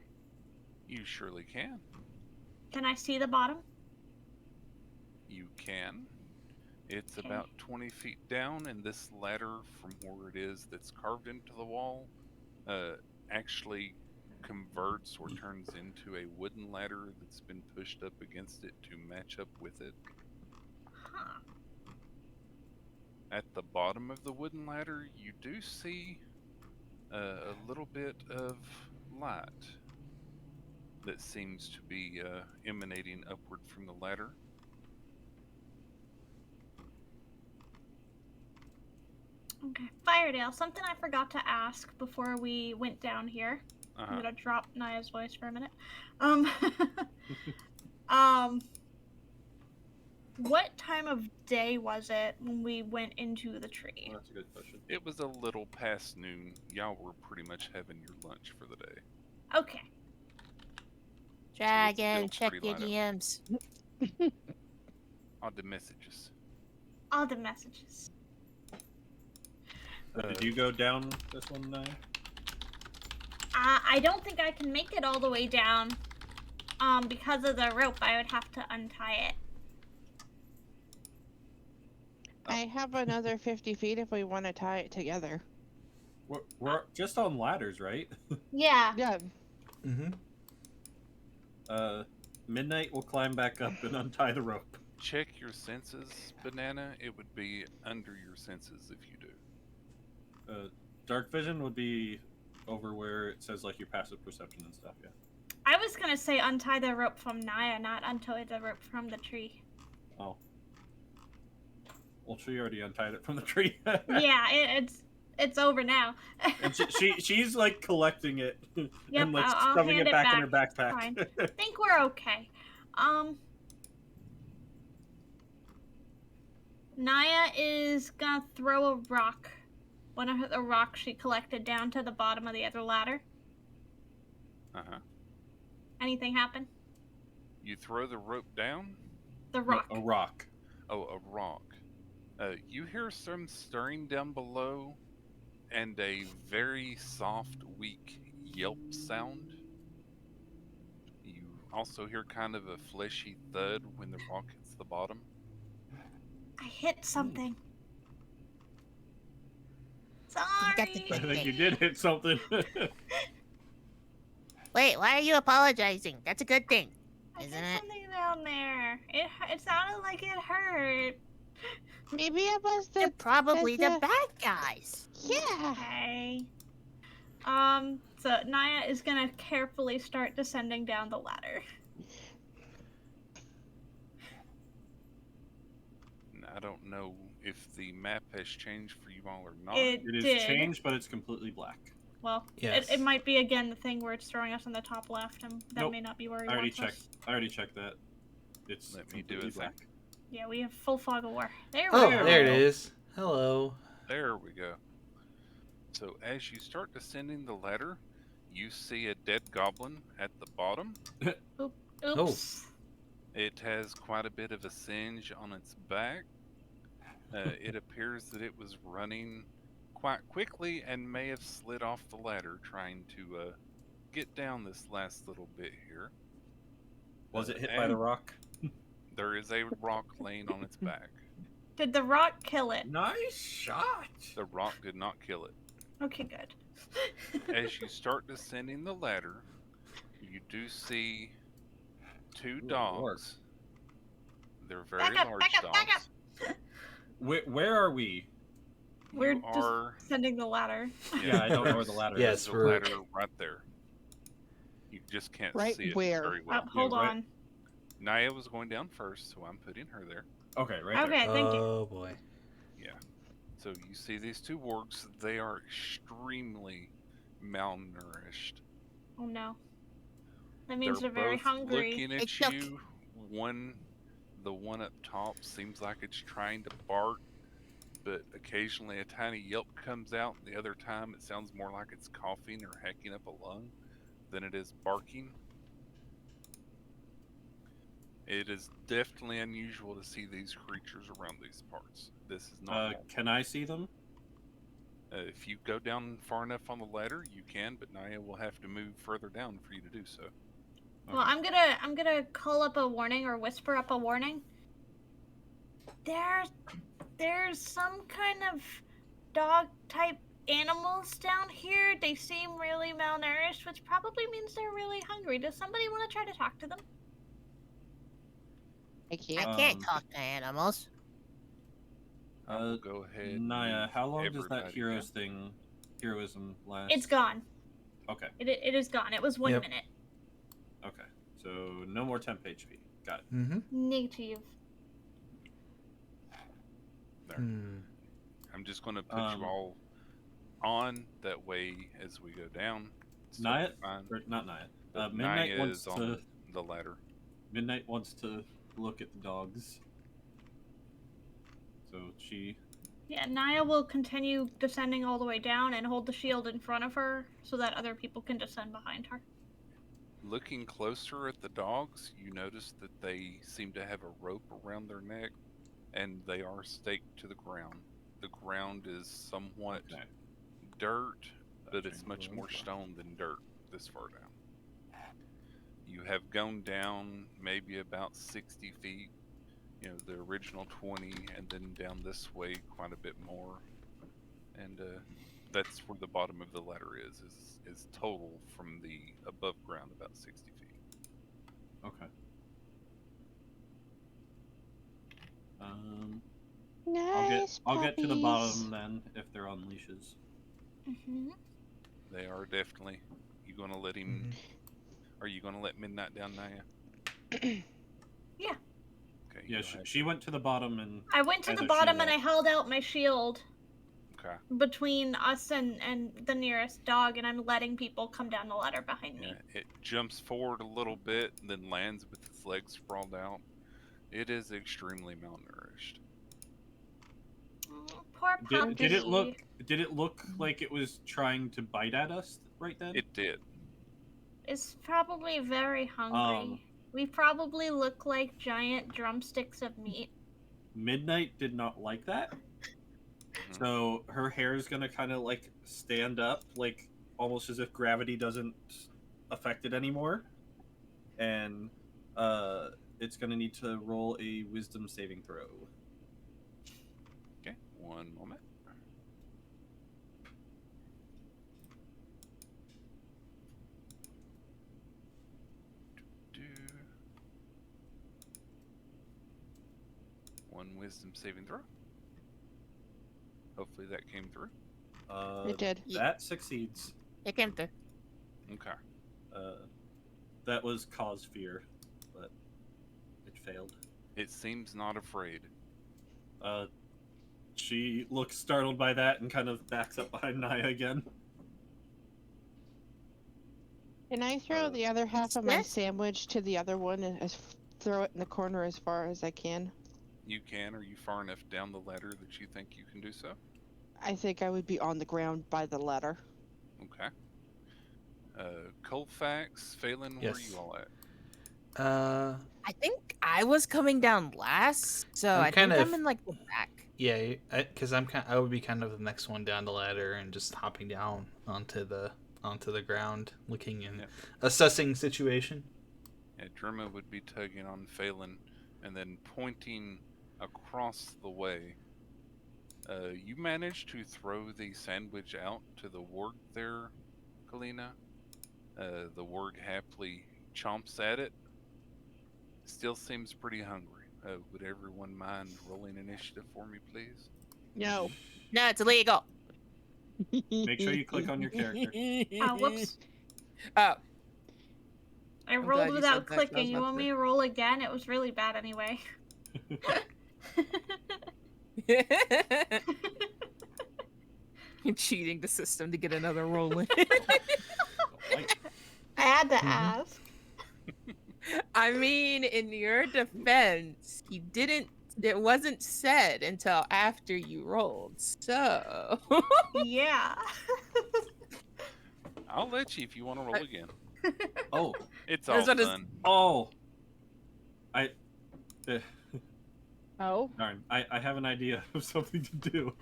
You surely can. Can I see the bottom? You can. It's Okay. about 20 feet down, and this ladder from where it is that's carved into the wall actually converts or turns into a wooden ladder that's been pushed up against it to match up with it. Huh. At the bottom of the wooden ladder, you do see a little bit of light that seems to be emanating upward from the ladder. Okay. Firedale, something I forgot to ask before we went down here. I'm Uh-huh. gonna drop Naya's voice for a minute. Um, what time of day was it when we went into the tree? Well, that's a good question. It was a little past noon. Y'all were pretty much having your lunch for the day. Okay. Dragon, still check pretty your light out. DMs. On the messages. All the messages. Did you go down this one, Naya? I don't think I can make it all the way down. Because of the rope, I would have to untie it. I have another 50 feet if we want to tie it together. We're just on ladders, right? Yeah. Yeah. Mm-hmm. Midnight will climb back up and untie the rope. Check your senses, Banana. It would be under your senses if you do. Dark vision would be over where it says like your passive perception and stuff. Yeah. I was gonna say untie the rope from Naya, not untie the rope from the tree. Oh. Well, she already untied it from the tree. Yeah, it's over now. And she's like collecting it Yep, and like I'll shoving hand it it back in her back. backpack. Fine. I think we're okay. Naya is gonna throw a rock. One of the rocks she collected down to the bottom of the other ladder. Uh-huh. Anything happen? You throw the rope down? The rock. A rock. Oh, a rock. You hear some stirring down below and a very soft, weak yelp sound. You also hear kind of a fleshy thud when the rock hits the bottom. I hit something. got the Sorry. I think you did hit something. Wait, why are you apologizing? That's a good thing, I isn't hit it? something down there. It sounded like it hurt. Maybe it was They're the. probably the the- bad guys. Yeah. Okay. So Naya is gonna carefully start descending down the ladder. I don't know if the map has changed for you all or not. It It is did. changed, but it's completely black. Well, Yes. it might be again the thing where it's throwing us on the top left, and that Nope. may not be where he I already wants checked. us. I already checked that. It's Let me do completely a thing. black. Yeah, we have full fog of war. There we Oh, go. there it is. Hello. There we go. So as you start descending the ladder, you see a dead goblin at the bottom. Oops. It has quite a bit of a singe on its back. It appears that it was running quite quickly and may have slid off the ladder trying to get down this last little bit here. Was it hit by the And rock? There is a rock laying on its back. Did the rock kill it? Nice shot. The rock did not kill it. Okay, good. As you start descending the ladder, you do see two Ooh, Lord. dogs. They're very Back up, large back up, dogs. back up. Where are we? We're You just are. sending the ladder. Yeah, I don't know where the ladder Yes, is. There's a we're- ladder right there. You just can't Right see it where? very well. Hold right. on. Naya was going down first, so I'm putting her there. Okay, right Okay, thank you. Oh boy. So you see these two wargs. They are extremely malnourished. Oh no. That means They're they're very both hungry. looking at It's milk. you. The one up top seems like it's trying to bark, but occasionally a tiny yelp comes out. The other time it sounds more like it's coughing or hacking up a lung than it is barking. It is definitely unusual to see these creatures around these parts. This is not normal. Can I see them? If you go down far enough on the ladder, you can, but Naya will have to move further down for you to do so. Well, I'm gonna call up a warning or whisper up a warning. There's some kind of dog type animals down here. They seem really malnourished, which probably means they're really hungry. Does somebody want to try to talk to them? I I can't. can't talk to animals. I will go ahead. and Naya, move how long does that everybody heroism last? It's gone. Okay, It is gone. It was 1 Yep. minute. okay. So no more temp HP. Got it. Mm-hmm. Negative. There. Hmm. I'm just going to put Um, you all on that way as we go down. So Naya, fine. or not Naya. But Midnight Naya wants is on to. the ladder. Midnight wants to look at the dogs. So she. Yeah, Naya will continue descending all the way down and hold the shield in front of her so that other people can descend behind her. Looking closer at the dogs, you notice that they seem to have a rope around their neck, and they are staked to the ground. the ground is somewhat Okay. dirt, but it's Gotcha. much more stone than dirt this far down. You have gone down maybe about 60 feet, the original 20, and then down this way quite a bit more. And that's where the bottom of the ladder is total from the above ground about 60 feet. Okay. Nice I'll get to the puppies. bottom then if they're on leashes. Mm-hmm. They are definitely. You gonna let him? Are you gonna let Midnight down, Naya? Yeah. Okay. Yeah, go ahead. she went to the bottom and I went to As the if she bottom and I left. held out my shield Okay. between us and the nearest dog, and I'm letting people come down the ladder behind Yeah. me. It jumps forward a little bit, and then lands with its legs sprawled out. It is extremely malnourished. Oh, poor puppy. did it look like it was trying to bite at us right then? It did. It's probably very hungry. We probably look like giant drumsticks of meat. Midnight did not like that. Mhm. So her hair is gonna kind of like stand up, like almost as if gravity doesn't affect it anymore, and it's gonna need to roll a wisdom saving throw. Okay. One moment. Do. One wisdom saving throw. Hopefully that came through. It did. That succeeds. It came through. Okay. That was cause fear, but it failed. It seems not afraid. She looks startled by that and kind of backs up behind Naya again. Can I throw the other half of my Yes. sandwich to the other one and throw it in the corner as far as I can? You can. Are you far enough down the ladder that you think you can do so? I think I would be on the ground by the ladder. Okay. Colfax, Phelan, where are Yes. you all at? I think I was coming down last, so I'm I think kind I'm of- in like the back. Yeah, because I would be kind of the next one down the ladder and just hopping down onto the ground, looking and Yeah. assessing situation. Yeah, Drima would be tugging on Phelan and then pointing across the way. You managed to throw the sandwich out to the warg there, Kalina. The warg happily chomps at it. Still seems pretty hungry. Would everyone mind rolling initiative for me, please? No. No, it's illegal. Make sure you click on your character. Whoops. Oh, I glad rolled you without said that, 'cause I was clicking. You about want to- me to roll again? It was really bad anyway. You're cheating the system to get another roll in. Like, I had to Mhm. ask. I mean, in your defense, he didn't. It wasn't said until after you rolled. So. Yeah. I'll let you if you want to roll again. oh, It's That's all what is- fun. oh. Oh? Darn. I have an idea of something to do.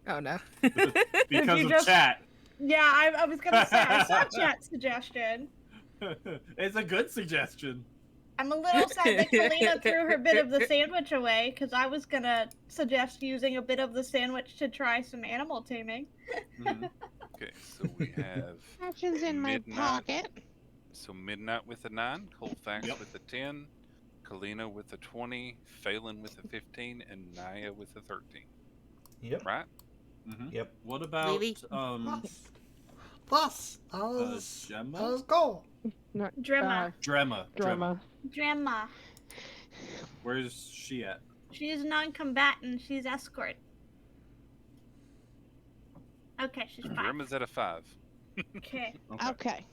Oh no. Because you of just- chat. Yeah, I was gonna say I saw chat suggestion. It's a good suggestion. I'm a little sad that Kalina threw her bit of the sandwich away because I was gonna suggest using a bit of the sandwich to try some animal taming. Mhm. Okay, so we have Action's in my Midnight. pocket. so Midnight with a 9, Colfax Yep. with a 10, Kalina with a 20, Phelan with a 15, and Naya with a 13. Yep. Right? Mhm. Yep. What about Lily? Plus, let's Gemma? go. Drema. Drema. Drama. Drema. Where's she at? She's non-combatant. She's escort. Okay, she's fine. Drema's at a 5. Okay. Okay.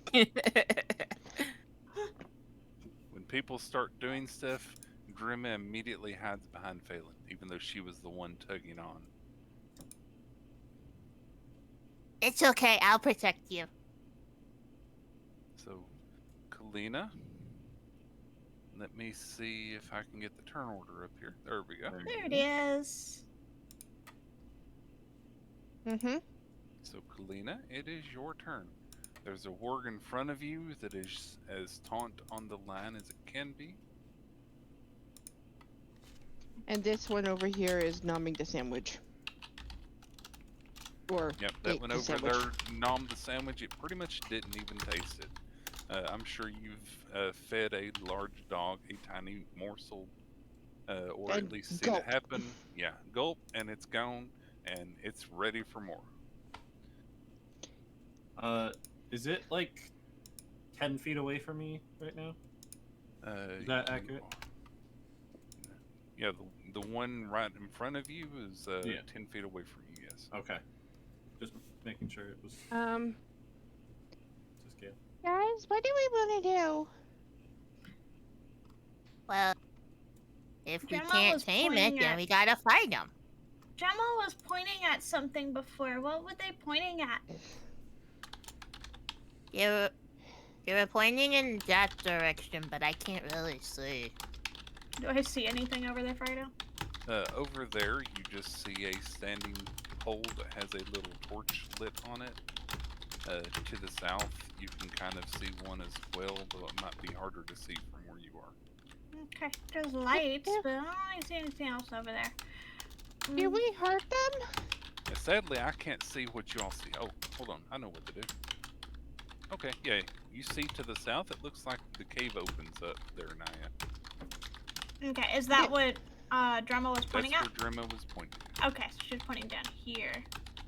When people start doing stuff, Drema immediately hides behind Phelan, even though she was the one tugging on. It's okay. I'll protect you. So, Kalina, let me see if I can get the turn order up here. There we go. There it is. Mm-hmm. So, Kalina, it is your turn. There's a warg in front of you that is as taunt on the line as it can be. And this one over here is nomming the sandwich. Or Yep, that ate one the over sandwich. there nommed the sandwich. It pretty much didn't even taste it. I'm sure you've fed a large dog a tiny morsel, or And at least seen gulp. it happen. Yeah, gulp, and it's gone, and it's ready for more. Is it like 10 feet away from me right now? Is that you accurate? are- Yeah, the one right in front of you is Yeah. 10 feet away from you, yes. Okay. Just making sure it was to scale. Guys, what do we want to do? Well, if we Gemma can't was tame it, pointing then at- we gotta fight them. Gemma was pointing at something before. What were they pointing at? You were pointing in that direction, but I can't really see. Do I see anything over there, Fido? Over there, you just see a standing pole that has a little torch lit on it. To the south, you can kind of see one as well, though it might be harder to see from where you are. Okay, there's lights, but I don't really see anything else over there. Did we hurt them? Yeah, sadly, I can't see what you all see. Oh, hold on, I know what to do. Okay, yeah, you see to the south, it looks like the cave opens up there, Naya. Okay, is that what Dremel was That's pointing where at? Drema was pointing at. Okay, so she was pointing down here.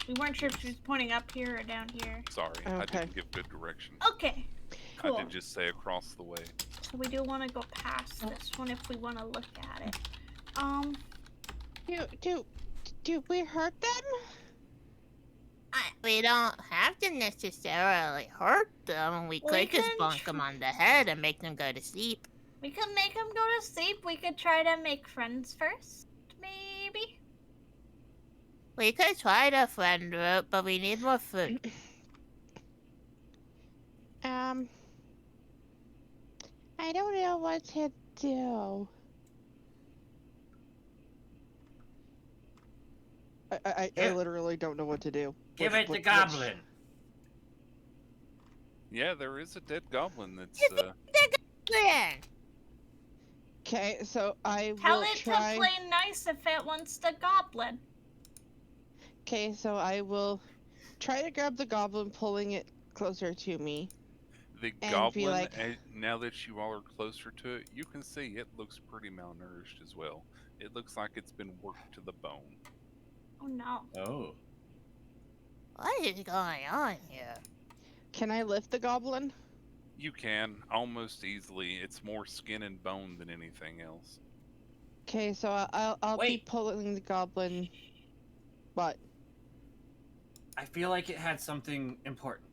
We weren't sure if she was pointing up here or down here. Sorry, I Okay. didn't give good direction. Okay, cool. I did just say across the way. So we do want to go past this one if we want to look at it. Do we hurt them? We don't have to necessarily hurt them. We We could just can bonk them on the head and make them go to sleep. We could make them go to sleep. We could try to make friends first, maybe. We could try the friend route, but we need more food. I don't know what to do. I Yeah. literally don't know what to do. Give What- it the what- goblin. Yeah, there is a dead goblin that's Yeah. Okay, so I Tell will it try. to play nice if it wants the goblin. Okay, so I will try to grab the goblin, pulling it closer to me. the And be goblin. like- Now that you all are closer to it, you can see it looks pretty malnourished as well. It looks like it's been worked to the bone. Oh no. Oh. What is going on here? Can I lift the goblin? You can almost easily. It's more skin and bone than anything else. Okay, so I'll be Wait. pulling the goblin. What? I feel like it had something important.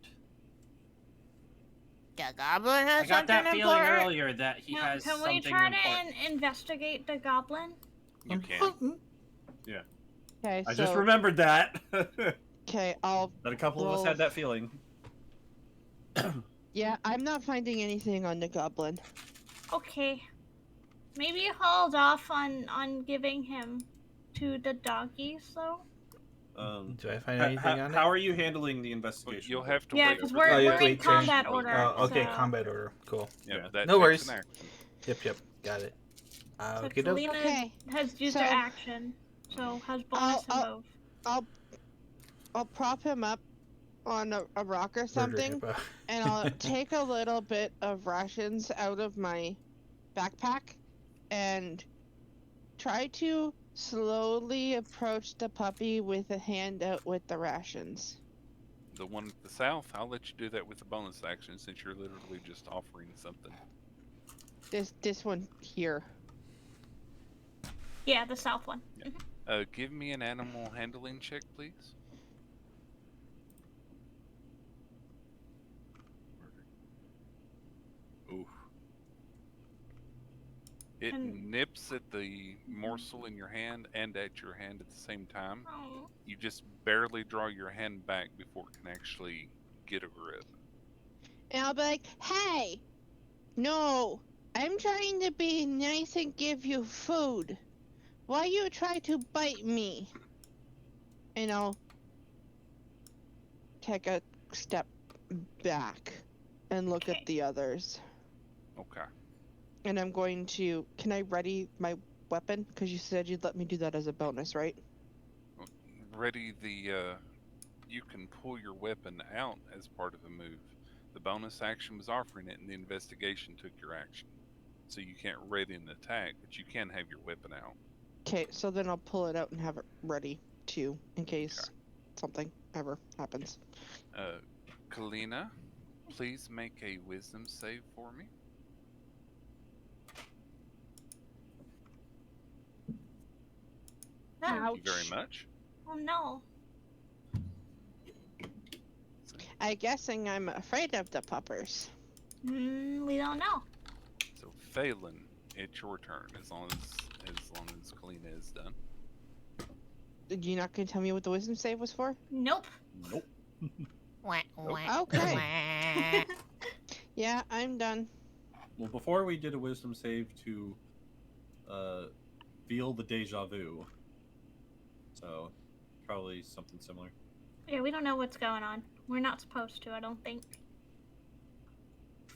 The goblin has I got something that feeling important? earlier that he has Can we something try important. to investigate the goblin? You can. Okay, I so just remembered that. okay, I'll. That a couple of us Roll. had that feeling. Yeah, I'm not finding anything on the goblin. Okay. Maybe hold off on giving him to the doggies, though. Do I find anything on it? How are you handling the But investigation? you'll have to Yeah, wait. because for we're, Oh, the you we're have in to wait, combat change. order. Oh, okay, so. combat order. Cool. Yeah, Yeah. that No takes worries. an action. Yep, got it. So Okay, doke. Kalina Okay, has used so- her action, so has bonus to I'll- move. I'll prop him up on a rock or something, and I'll take a little bit of rations out of my backpack and try to slowly approach the puppy with a hand out with the rations. The one at the south, I'll let you do that with a bonus action since you're literally just offering something. This one here. Yeah, the south one. Give me an animal handling check, please. Oof. It And- nips at the morsel in your hand and at your hand at the same time. Oh. You just barely draw your hand back before it can actually get a grip. And I'll be like, hey, no, I'm trying to be nice and give you food. Why you try to bite me? And I'll take a step back and look Okay. at the others. Okay. And I'm going to. Can I ready my weapon? Because you said you'd let me do that as a bonus, right? Ready the. You can pull your weapon out as part of a move. The bonus action was offering it, and the investigation took your action. So you can't ready an attack, but you can have your weapon out. Okay, so then I'll pull it out and have it ready too, in case something ever happens. Kalina, please make a wisdom save for me. Thank you very much. Oh no. I'm guessing I'm afraid of the puppers. We don't know. So Phelan, it's your turn. As long as Kalina is done. You're not going to tell me what the wisdom save was for? Nope. Nope. Wah, wah, Okay. wah. Yeah, I'm done. Well, before we did a wisdom save to feel the deja vu. So, probably something similar. Yeah, we don't know what's going on. We're not supposed to, I don't think.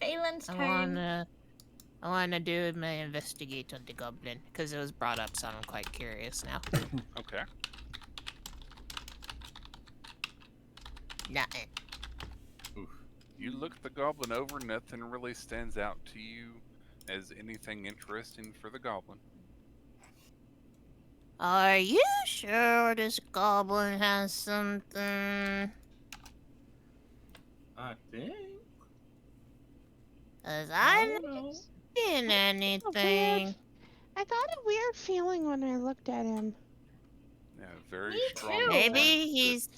Phelan's turn. I wanna do my investigate on the goblin because it was brought up, so I'm quite curious now. Okay. Nothing. Oof. You look the goblin over, nothing really stands out to you as anything interesting for the goblin. Are you sure this goblin has something? I think. Cause I I'm don't not know. seeing anything. I got a weird feeling when I looked at him. Yeah, very Me strong. too. Maybe sense he's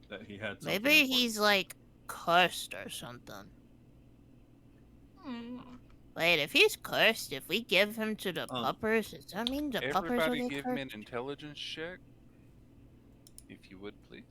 That he had something maybe important. he's like cursed or something. Hmm. Wait, if he's cursed, if we give him to the puppers, does that mean the puppers will Everybody get give cursed? me an intelligence check, if you would, please.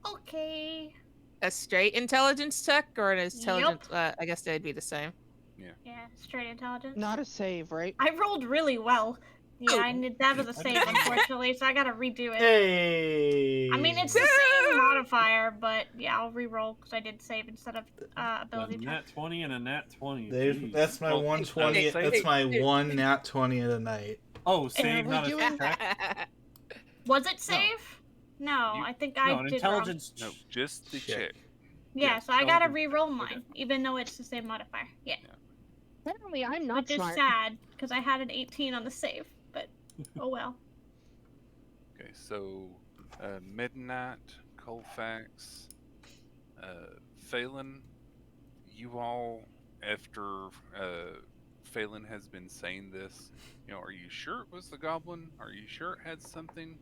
Okay. A straight intelligence check or an intelligence? I guess they'd be the same. Yeah, straight intelligence. Not a save, right? I rolled really well. Yeah, Oh. I need that as a save, unfortunately, so I gotta redo it. Hey. I mean, it's the same modifier, but yeah, I'll re-roll because I did save instead of A ability check. nat 20 and a nat 20. There- Jeez. that's my Oh, 120. save. That's my one nat 20 of the night. Oh, save, we not a doing- check. Was it save? No, You- I think No, I an did intelligence. No, just the Check. check. wrong. Yeah, yeah, so I gotta intelligence. re-roll mine, even though it's the same modifier. Yeah, Apparently, I'm not which is smart. sad because I had an 18 on the save, but oh well. Okay, so Midnight, Colfax, Phelan, you all, after Phelan has been saying this, are you sure it was the goblin? Are you sure it had something?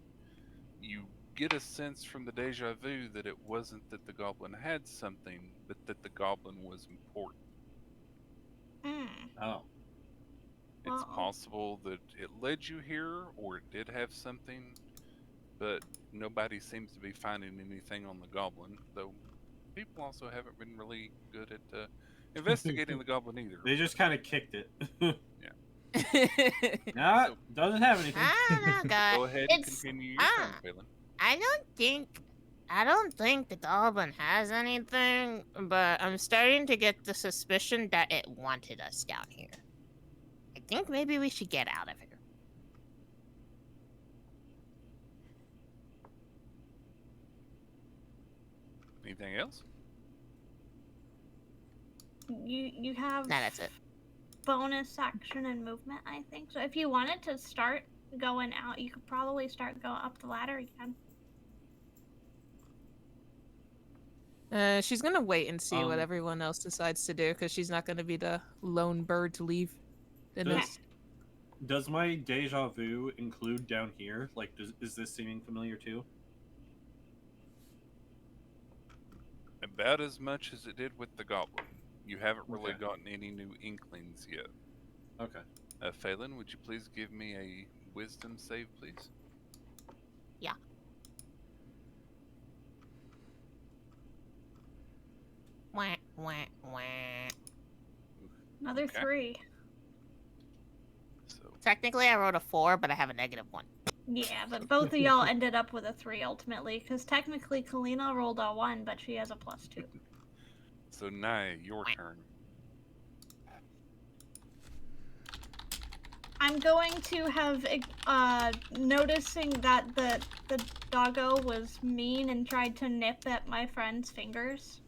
You get a sense from the deja vu that it wasn't that the goblin had something, but that the goblin was important. Mm. Oh. It's Uh-oh. possible that it led you here, or it did have something, but nobody seems to be finding anything on the goblin, though people also haven't been really good at investigating the goblin either. They just kind of kicked it. Yeah. Nah, doesn't have anything. I don't know, guys. Go ahead and It's- continue your turn, Phelan. I don't think the goblin has anything, but I'm starting to get the suspicion that it wanted us down here. I think maybe we should get out of here. Anything else? You have No, that's it. bonus action and movement, I think. So if you wanted to start going out, you could probably start going up the ladder again. She's gonna wait and see what Um, everyone else decides to do because she's not gonna be the lone bird to leave. in Does, this. does my deja vu include down here? Like, is this seeming familiar too? About as much as it did with the goblin. You haven't really Okay. gotten any new inklings yet. Okay. Phelan, would you please give me a wisdom save, please? Wah, wah, wah. Another Okay. 3. So, Technically, I wrote a 4, but I have a -1. Yeah, but both of y'all ended up with a 3 ultimately, because technically Kalina rolled a 1, but she has a +2. So Naya, your turn. I'm going to have noticing that the doggo was mean and tried to nip at my friend's fingers.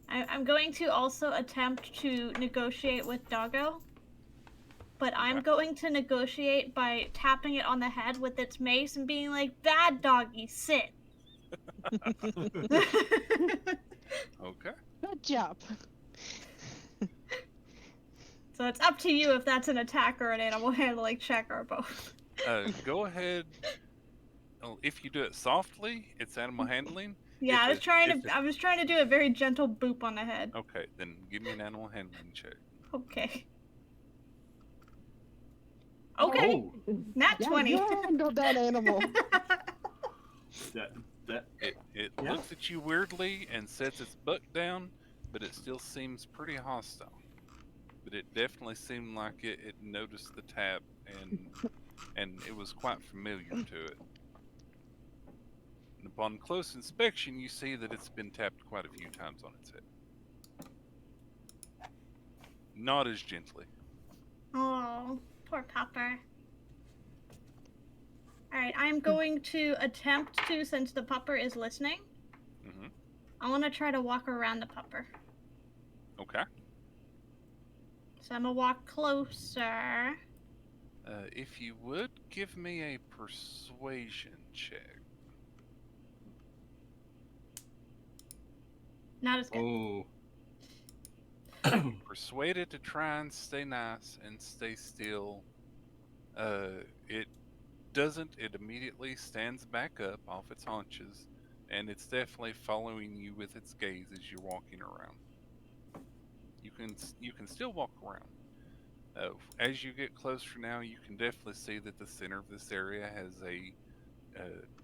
I'm going to also attempt to negotiate with doggo, but I'm going to negotiate by tapping it on the head with its mace and being like, "Bad doggy, sit." Okay. Good job. So it's up to you if that's an attack or an animal handling check or both. Go ahead. Oh, if you do it softly, it's animal handling. Yeah, If I was it- trying if to. it- I was trying to do a very gentle boop on the head. Okay, then give me an animal handling check. Okay. Okay. Oh, Nat Yeah, 20. you handled that animal. that It Yeah. looks at you weirdly and sets its butt down, but it still seems pretty hostile. But it definitely seemed like it noticed the tap and it was quite familiar to it. And upon close inspection, you see that it's been tapped quite a few times on its head. Not as gently. Oh, poor pupper. Alright, I'm going to attempt to, since the pupper is listening, Hmm. I want to try to walk around the pupper. Okay. So I'm gonna walk closer. If you would, give me a persuasion check. Not as good. Oh. Persuade it to try and stay nice and stay still. It doesn't. It immediately stands back up off its haunches, and it's definitely following you with its gaze as you're walking around. You can still walk around. As you get closer now, you can definitely see that the center of this area has a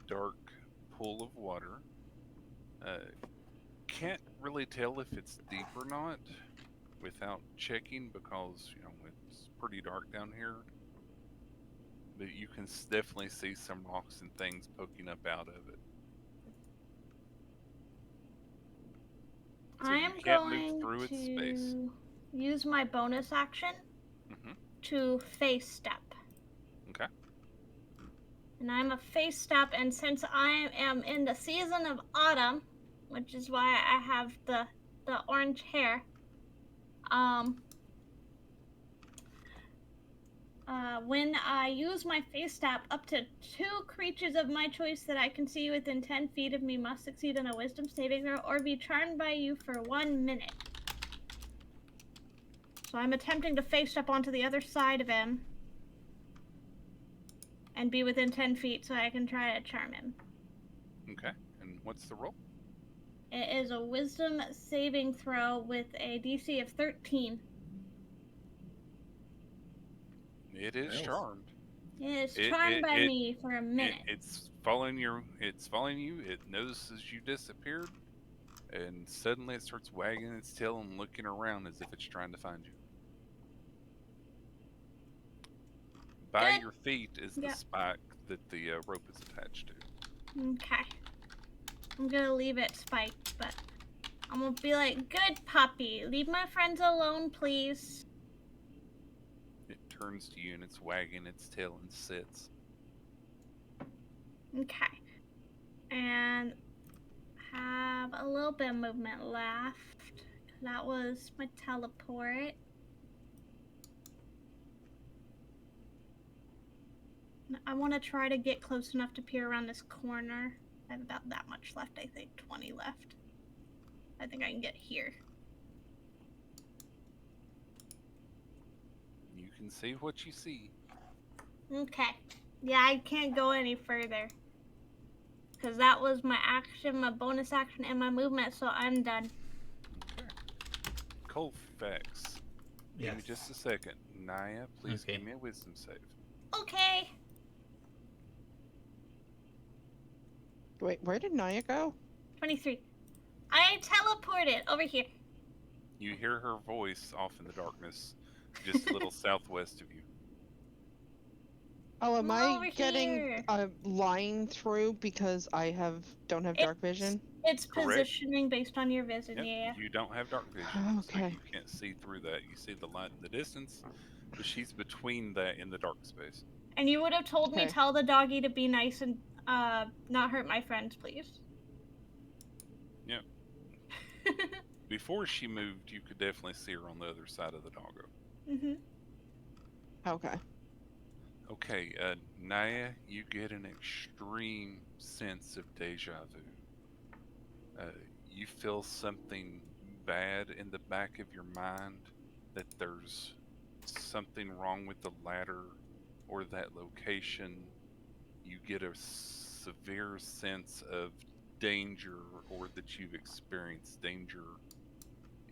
dark pool of water. Can't really tell if it's deep or not without checking because it's pretty dark down here. But you can definitely see some rocks and things poking up out of it. So I you am can't move going through its space. to use my bonus action Hmm. to face step. Okay. And I'm a face step, and since I am in the season of autumn, which is why I have the orange hair, when I use my face step, up to 2 creatures of my choice that I can see within 10 feet of me must succeed on a wisdom saving throw or be charmed by you for 1 minute. So I'm attempting to face step onto the other side of him and be within 10 feet so I can try to charm him. Okay. And what's the roll? It is a wisdom saving throw with a DC of 13. It is Nice. charmed. It is charmed by me for a minute. It's following you. It notices you disappeared, and suddenly it starts wagging its tail and looking around as if it's trying to find you. By Good. your feet is the Yep. spike that the rope is attached to. Okay. I'm gonna leave it spiked, but I'm gonna be like, good puppy, leave my friends alone, please. It turns to you and it's wagging its tail and sits. Okay. And have a little bit of movement left. That was my teleport. I want to try to get close enough to peer around this corner. I have about that much left, I think. 20 left. I think I can get here. You can see what you see. Okay. Yeah, I can't go any further. Because that was my action, my bonus action, and my movement, so I'm done. Okay. Colfax. Give me Yes. just a second. Naya, please Okay. give me a wisdom save. Okay. Wait, where did Naya go? 23. I teleported over here. You hear her voice off in the darkness, just a little southwest of you. Oh, am Come I over getting here. a line through because I don't have dark vision? It's Correct. positioning based on your vision, Yep, yeah. you don't have dark vision, so Okay. you can't see through that. You see the light in the distance, but she's between that in the dark space. And you would have told me, Okay. tell the doggy to be nice and not hurt my friends, please. Yep. Before she moved, you could definitely see her on the other side of the doggo. Mm-hmm. Okay. Okay, Naya, you get an extreme sense of deja vu. You feel something bad in the back of your mind, that there's something wrong with the ladder or that location. You get a severe sense of danger, or that you've experienced danger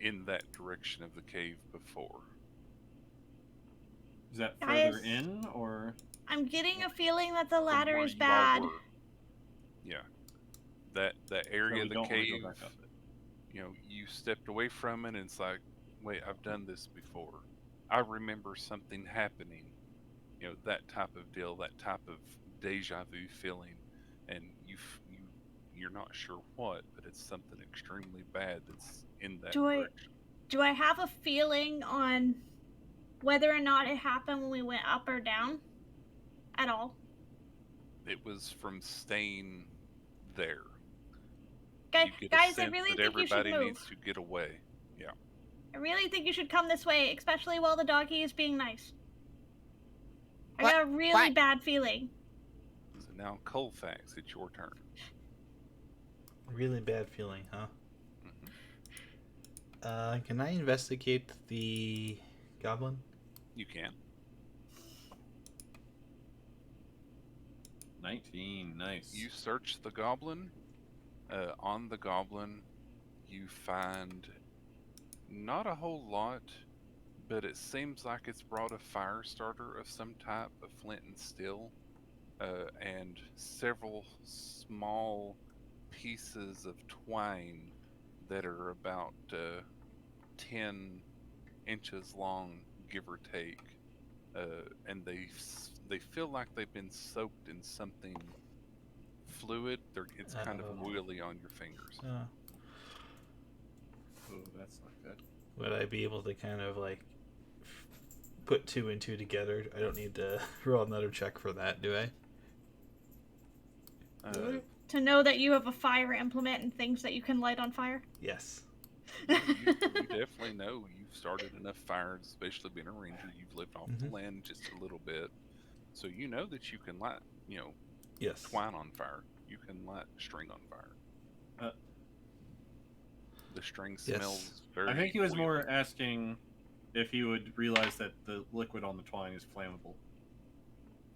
in that direction of the cave before. Is that Guys, further in or? I'm getting a feeling that the From ladder where is you all bad. were. Yeah. That So area we of the don't want to cave, go back up it. you know, you stepped away from it and it's like, wait, I've done this before. I remember something happening. You know, that type of deal, that type of deja vu feeling, and you're not sure what, but it's something extremely bad that's in that direction. Do I have a feeling on whether or not it happened when we went up or down? At all? It was from staying there. Guys, You get a I sense really that think you should everybody move. needs to get away. Yeah. I really think you should come this way, especially while the doggy is being nice. I What? got a really What? bad feeling. So now, Colfax, it's your turn. Really bad feeling, huh? Mhm. Can I investigate the goblin? You can. 19, nice. You search the goblin. On the goblin, you find not a whole lot, but it seems like it's brought a fire starter of some type, of flint and steel, and several small pieces of twine that are about 10 inches long, give or take, and they feel like they've been soaked in something fluid. It's kind of Uh-oh. oily on your fingers. Oh, that's not good. Would I be able to kind of like put two and two together? I don't need to roll another check for that, do I? To know that you have a fire implement and things that you can light on fire. Yes. You definitely know you've started enough fires, especially being a ranger. You've lived off the land just a little bit, so you know that you can light, Yes. twine on fire. You can light string on fire. The string smells very. I think he was oily. more asking if he would realize that the liquid on the twine is flammable.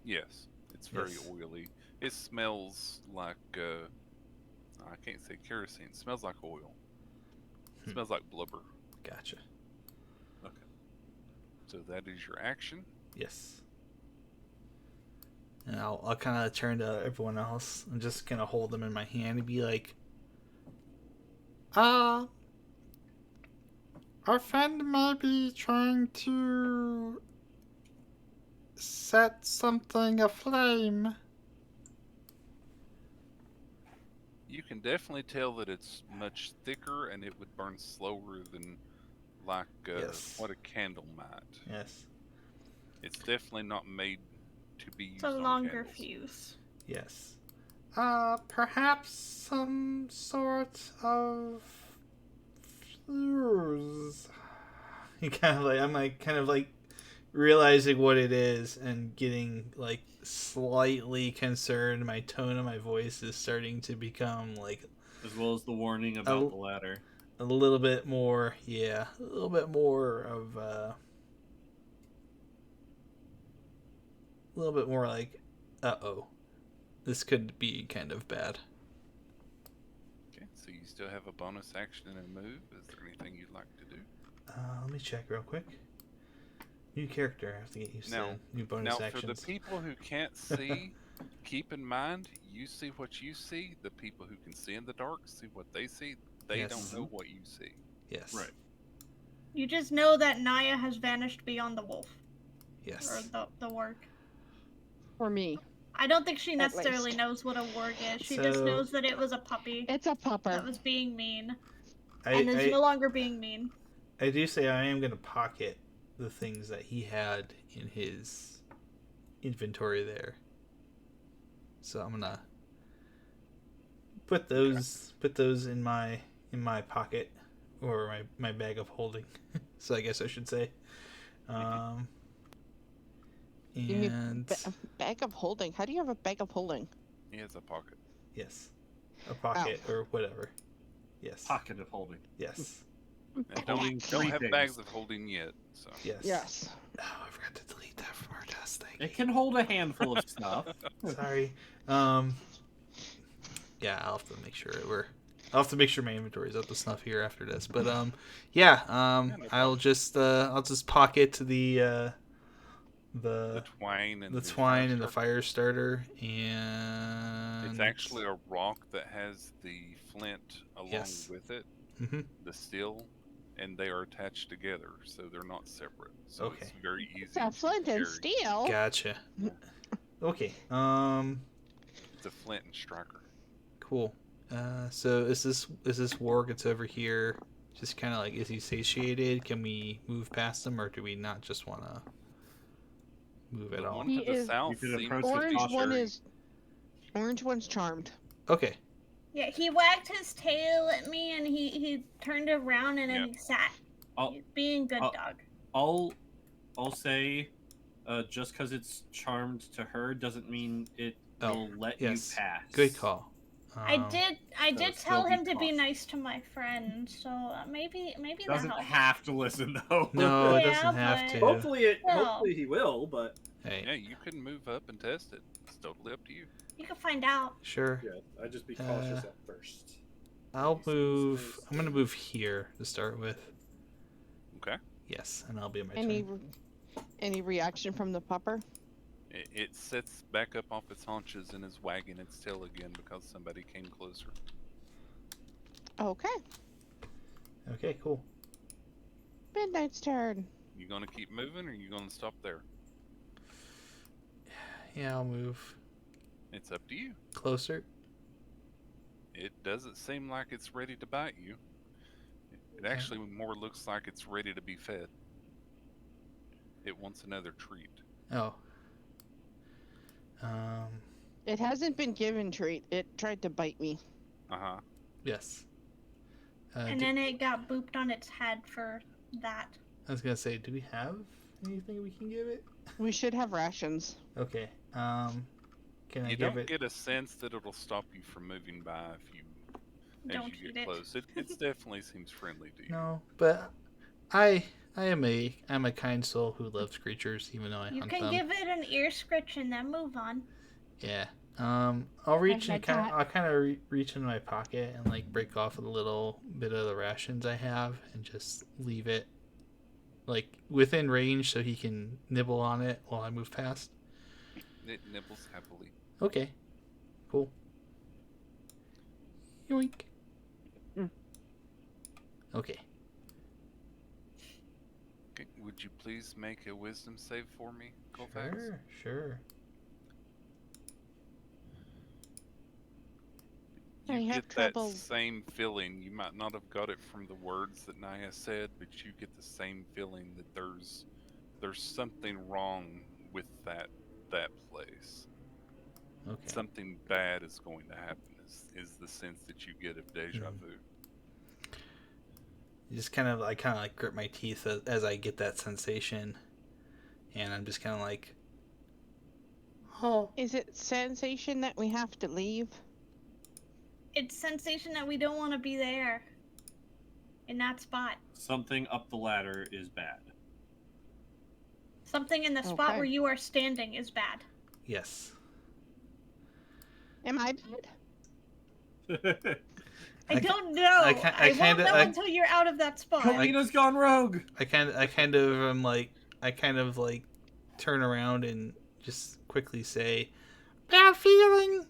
Yes, it's very Yes. oily. It smells like I can't say kerosene. It smells like oil. It smells like blubber. Gotcha. Okay. So that is your action. Yes. And I'll kind of turn to everyone else and just kind of hold them in my hand and be like, Our friend may be trying to set something aflame. You can definitely tell that it's much thicker and it would burn slower than like Yes. what a candle might. yes, It's definitely not made to be used It's a on longer candles. fuse. yes. Perhaps some sort of fuse. You I'm like kind of like realizing what it is and getting like slightly concerned. My tone of my voice is starting to become like As well as the warning about the ladder. a little bit more, a little bit more of a little bit more like, uh-oh, this could be kind of bad. Okay, so you still have a bonus action and a move. Is there anything you'd like to do? Let me check real quick. New character. I have to get used to new bonus Now, actions. for the people who can't see, keep in mind, you see what you see. The people who can see in the dark see what they see. They Yes. don't know what you see. Yes. Right. You just know that Naya has vanished beyond the wolf. Yes. Or the work. For me. I don't think she At necessarily least. knows what a warg is. She just So- knows that it was a puppy It's a pupper. that was being mean and is no longer being mean. I do say I am going to pocket the things that he had in his inventory there. So I'm gonna put those in my pocket, or my bag of holding. So I guess I should say. You mean And bag of holding? How do you have a bag of holding? He has a pocket. yes, a pocket or whatever. Yes. Pocket of holding. Yes. And Holding don't three have things. bags of holding yet. So Yes. Yes. Oh, I forgot to delete that from our test thing. It can hold a handful of stuff. Sorry. Yeah, I'll have to make sure my inventory's up to snuff here after this. But I'll just pocket the twine and twine and the fire fire starter, and It's actually a rock that has the flint along Yes. with it, Mhm. the steel, and they are attached together, so they're not separate. So it's Okay. very easy. It's a to flint and carry. steel. Gotcha. Okay. It's a flint and striker. Cool. So is this warg that's over here just kind of like, is he satiated? Can we move past him, or do we not just want to move at The all? one He to the is- south You could seems approach to with be Orange caution. one's charmed. Okay. Yeah, he wagged his tail at me and he turned around and then Yeah. he sat. I'll, He's being good I'll- dog. I'll say, just because it's charmed to her doesn't mean it will let yes. you pass. Good call. I did so tell still him be to be cautious. nice to my friend, so maybe that Doesn't helps. have to listen though. No, it Yeah, doesn't have but- to. Hopefully he will, but Hey, Yeah, you can move up and test it. It's totally up to you. You can find out. sure. Yeah, I'd just be cautious cautious at first. I'll move. I'm gonna move here to start with. Okay. Yes, and I'll be at my Any turn. any reaction from the pupper? It sits back up off its haunches and is wagging its tail again because somebody came closer. Okay. Okay, cool. Midnight's turn. You gonna keep moving, or you gonna stop there? Yeah, I'll move It's up to you. closer. It doesn't seem like it's ready to bite you. It actually more looks like it's ready to be fed. It wants another treat. Oh. It hasn't been given treat. It tried to bite me. Uh-huh. Yes. And then it got booped on its head for that. I was gonna say, do we have anything we can give it? We should have rations. Okay. Can I You give don't it? get a sense that it'll stop you from moving by if you Don't as you eat get it. close. It definitely seems friendly to you. No, but I'm a kind soul who loves creatures, even though I You hunt can them. give it an ear scratch and then move on. Yeah. I'll reach my and I'll kind of reach in my pocket and like break off a little bit of the rations I have and just leave it like within range so he can nibble on it while I move past. It nibbles happily. Okay. Cool. Yoink. Okay. Okay, would you please make a wisdom save for me, Colfax? Sure. I You have get that trouble- same feeling. You might not have got it from the words that Naya said, but you get the same feeling that there's something wrong with that place. Okay. Something bad is going to happen. Is the sense that you get of deja Mhm. vu. I kind of like grip my teeth as I get that sensation, and I'm just kind of like, oh. Is it sensation that we have to leave? It's sensation that we don't want to be there. In that spot. something up the ladder is bad. Something in the spot Okay. where you are standing is bad. Yes. Am I bad? I I don't know. I I, ki- I won't kinda- know I- until you're out of that spot. Kalina's gone rogue. I kind of am like, I kind of like turn around and just quickly say, bad feeling.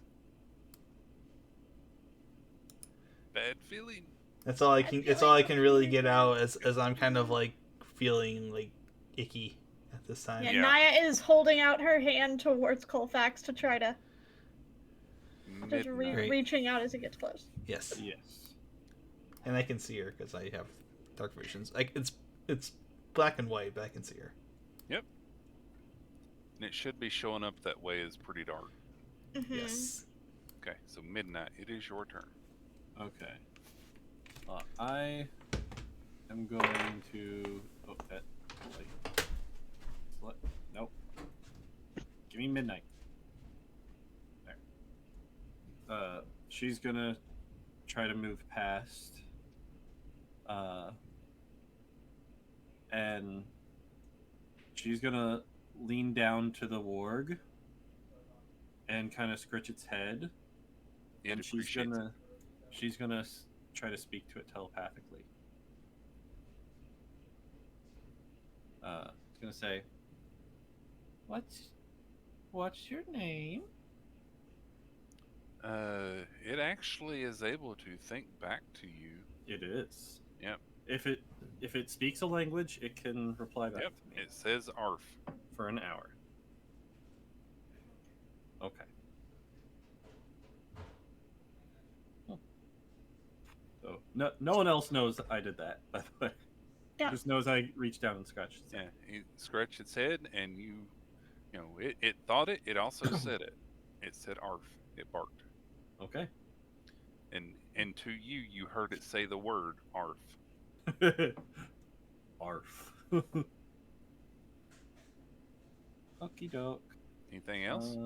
Bad feeling. That's all I can really get out as I'm kind of like feeling like icky at this time. Yeah, Yeah. Naya is holding out her hand towards Colfax to try to just Midnight. Great. reaching out as it gets close. Yes, Yes. and I can see her because I have dark visions. Like it's black and white, but I can see her. And it should be showing up that way as pretty dark. Mhm. Yes. Okay, so Midnight, it is your turn. Okay. I am going to. Oh, that. Nope. Give me Midnight. There. She's gonna try to move past. And she's gonna lean down to the warg and kind of scratch its head. It And appreciates it. she's gonna try to speak to it telepathically. It's gonna say, "What's your name?" It actually is able to think back to you. It is. Yep. If it speaks a language, it can reply back Yep. to me It says ARF. for an hour. Okay. So no one else knows I did that, by the way. Yeah. Just knows I reached down and scratched its Yeah, head. he scratched its head, and you know, it thought it. It also said it. It said ARF. It barked, Okay. and to you, you heard it say the word ARF. Arf. Okie doke. Anything else?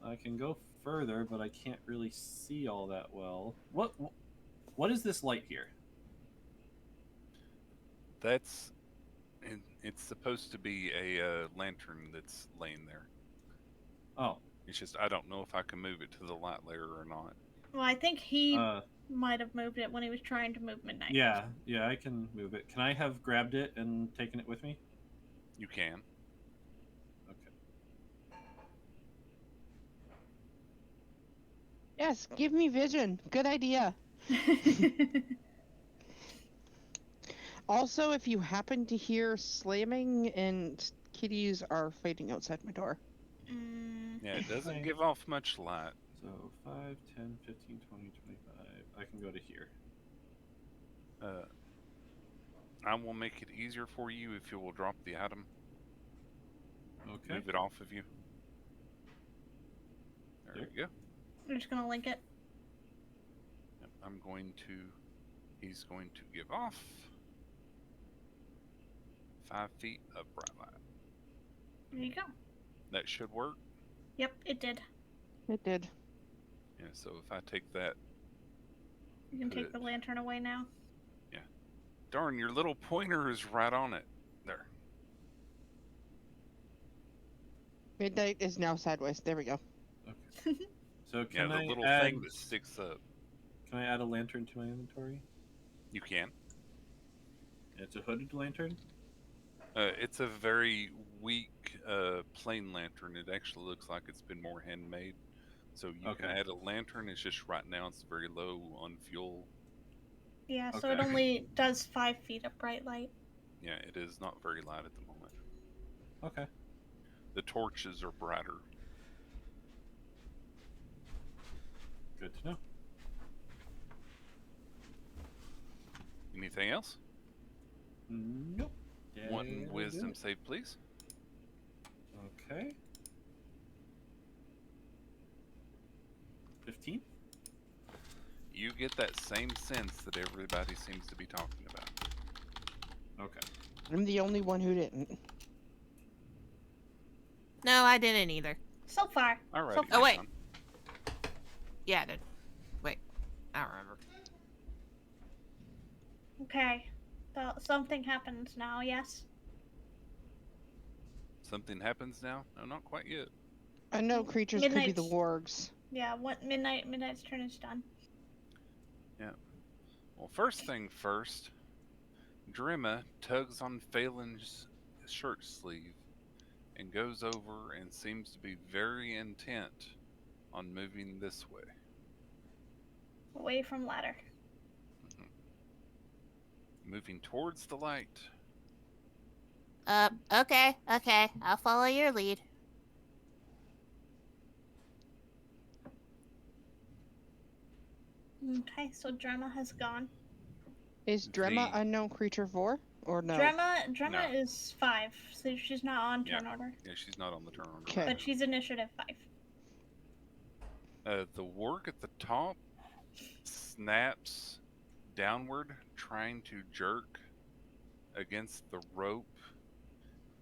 I can go further, but I can't really see all that well. What is this light here? It's supposed to be a lantern that's laying there. Oh, It's just I don't know if I can move it to the light layer or not. Well, I think he uh, might have moved it when he was trying to move Midnight. yeah, I can move it. Can I have grabbed it and taken it with me? You can. Okay. Yes, give me vision. Good idea. Also, if you happen to hear slamming and kitties are fighting outside my door. Yeah, it doesn't Okay. give off much light. So 5, 10, 15, 20, 25. I can go to here. I will make it easier for you if you will drop the item. Okay. Move it off of you. There Yep. you go. I'm just gonna link it. Yep, he's going to give off 5 feet of bright light. There you go. That should work. Yep, it did. It did. Yeah, so if I take that, You can Put take it- the lantern away now. darn, your little pointer is right on it. There. Midnight is now sideways. There we go. Okay. So Yeah, can the I little add? thing that sticks up. Can I add a lantern to my inventory? You can. It's a hooded lantern. It's a very weak plain lantern. It actually looks like it's been more handmade. So you can Okay. add a lantern. It's just right now it's very low on fuel. Yeah, so it Okay. only does 5 feet of bright light. Yeah, it is not very light at the moment. Okay. The torches are brighter. Good to know. Anything else? Nope. One That'll wisdom do it. save, please. Okay. 15. You get that same sense that everybody seems to be talking about. Okay. I'm the only one who didn't. No, I didn't either. So far. All right. So Oh, wait. John. Yeah, I did. Wait, I don't remember. Okay. So something happens now, yes? Something happens now? No, not quite yet. Unknown creatures could be the Midnight's- wargs. Yeah, what Midnight's turn is done. Well, first thing first, Drimma tugs on Phelan's shirt sleeve and goes over and seems to be very intent on moving this way. Away from ladder. Moving towards the light. Okay. I'll follow your lead. Okay, so Drema has gone. Is Drema The- unknown creature 4 or no? Drema No. is 5, so she's not on Yeah. turn order. Yeah, she's not on the turn order. Okay. right But she's initiative 5. now. The warg at the top snaps downward, trying to jerk against the rope.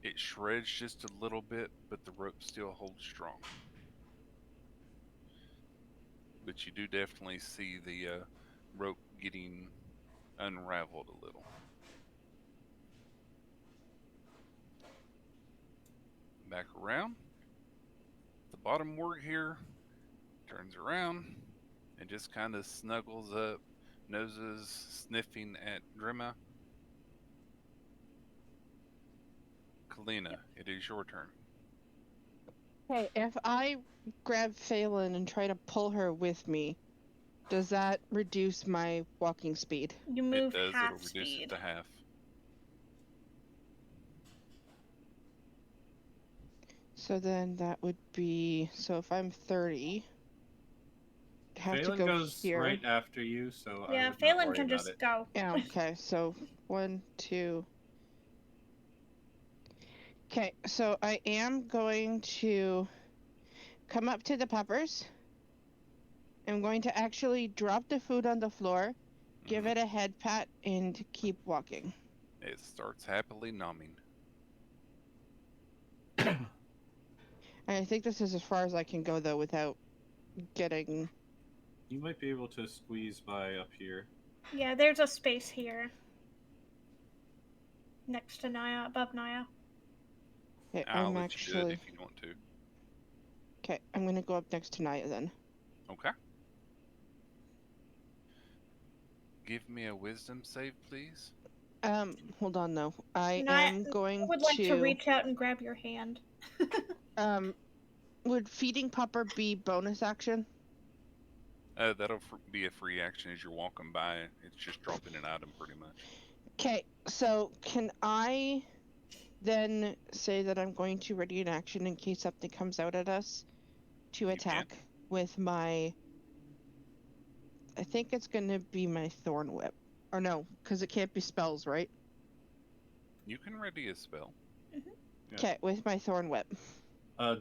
It shreds just a little bit, but the rope still holds strong. But you do definitely see the rope getting unraveled a little. Back around. The bottom warg here turns around and just kind of snuggles up, noses sniffing at Drema. Kalina, it is your turn. Okay, if I grab Phelan and try to pull her with me, does that reduce my walking speed? You move it does, half it'll reduce speed. it to half. So then that would be, so if I'm 30, I have Phelan to go goes here. right after you, so I Yeah, would not Phelan worry can about just it. go. Yeah, okay, so 1, 2. Okay, so I am going to come up to the peppers. I'm going to actually drop the food on the floor, give Mhm. it a head pat, and keep walking. It starts happily nomming. I think this is as far as I can go, though, without getting... You might be able to squeeze by up here. Yeah, there's a space here. Next to Naya, above Naya. Okay, I'll I'm let you do it actually... if you want to. Okay, I'm going to go up next to Naya, then. Okay. Give me a wisdom save, please. Hold on, though. I Naya am going would like to reach out and grab your hand. Would feeding Pupper be bonus action? That'll be a free action as you're walking by. It's just dropping an item, pretty much. Okay, so can I then say that I'm going to ready an action in case something comes out at us to You attack with my... I think it's going to be my Thorn Whip. Or no, because it can't be spells, right? You can ready a spell. Yeah. Okay, with my Thorn Whip.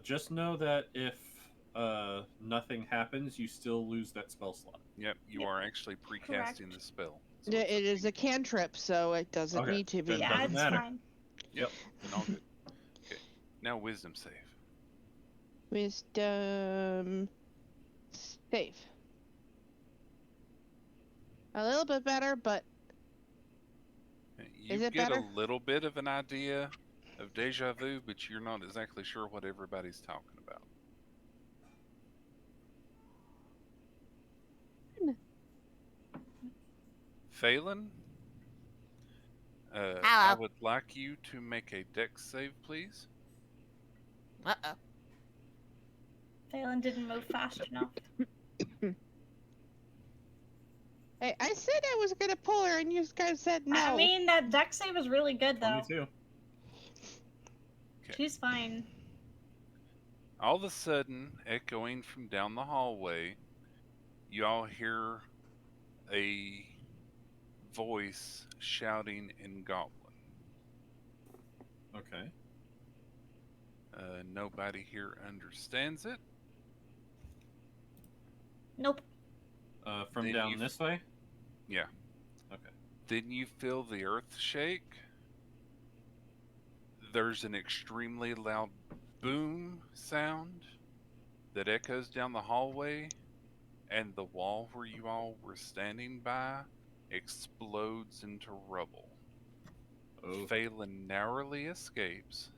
Just know that if nothing happens, you still lose that spell slot. Yep, you Yep. are actually precasting the spell. So Yeah, it's it up to is you. a cantrip, so it doesn't Okay, need to be. then Yeah, doesn't it's matter. fine. Yep, then all good. Okay, now wisdom save. Wisdom save. A little bit better, but You Is it get better? a little bit of an idea of deja vu, but you're not exactly sure what everybody's talking about. Phelan, I Hello. would like you to make a dex save, please. Uh-oh. Phelan didn't move fast enough. hey, I said I was gonna pull her, and you guys said no. I mean, that deck save is really good, though. 22. Okay. She's fine. All of a sudden, echoing from down the hallway, you all hear a voice shouting in Goblin. Okay. Nobody here understands it. Nope. From Then down you- this way? Yeah. Okay. Then you feel the earth shake. There's an extremely loud boom sound that echoes down the hallway, and the wall where you all were standing by explodes into rubble. Oh. Phelan narrowly escapes,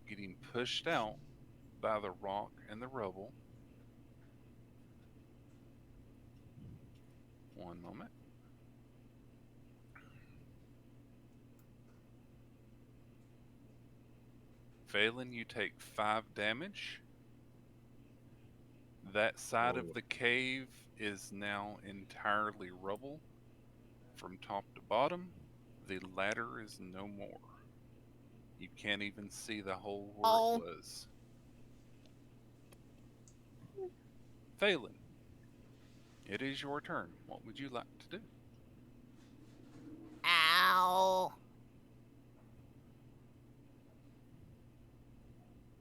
getting pushed out by the rock and the rubble. One moment. Phelan, you take 5 damage. That side Whoa. of the cave is now entirely rubble from top to bottom. The ladder is no more. You can't even see the hole where Oh. it was. Phelan, it is your turn. What would you like to do? Ow.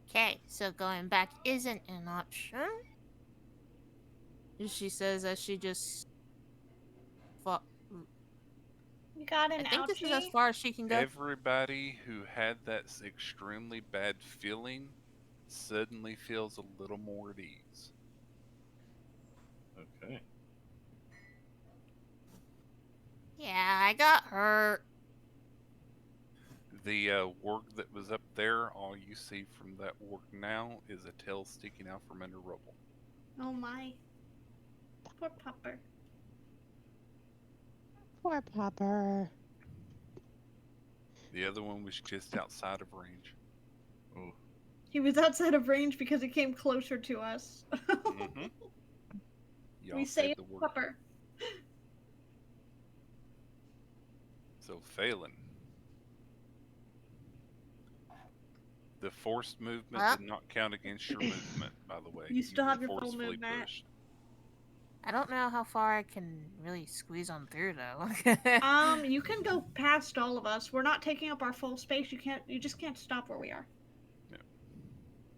Okay, so going back isn't an option. She says as she just. Fa- You got an I think this is as ouchie? far as she can go. Everybody who had that extremely bad feeling suddenly feels a little more at ease. Okay. Yeah, I got hurt. The warg that was up there, all you see from that warg now is a tail sticking out from under rubble. Oh my. Poor pupper. Poor Popper. The other one was just outside of range. Oh. He was outside of range because he came closer to us. Mm-hmm. Y'all We saved saved the warg. pupper. So Phelan. The forced movement Huh? did not count against your movement, by the way. You still were have your full forcefully movement. pushed. I don't know how far I can really squeeze on through though. You can go past all of us. We're not taking up our full space. You just can't stop where we are.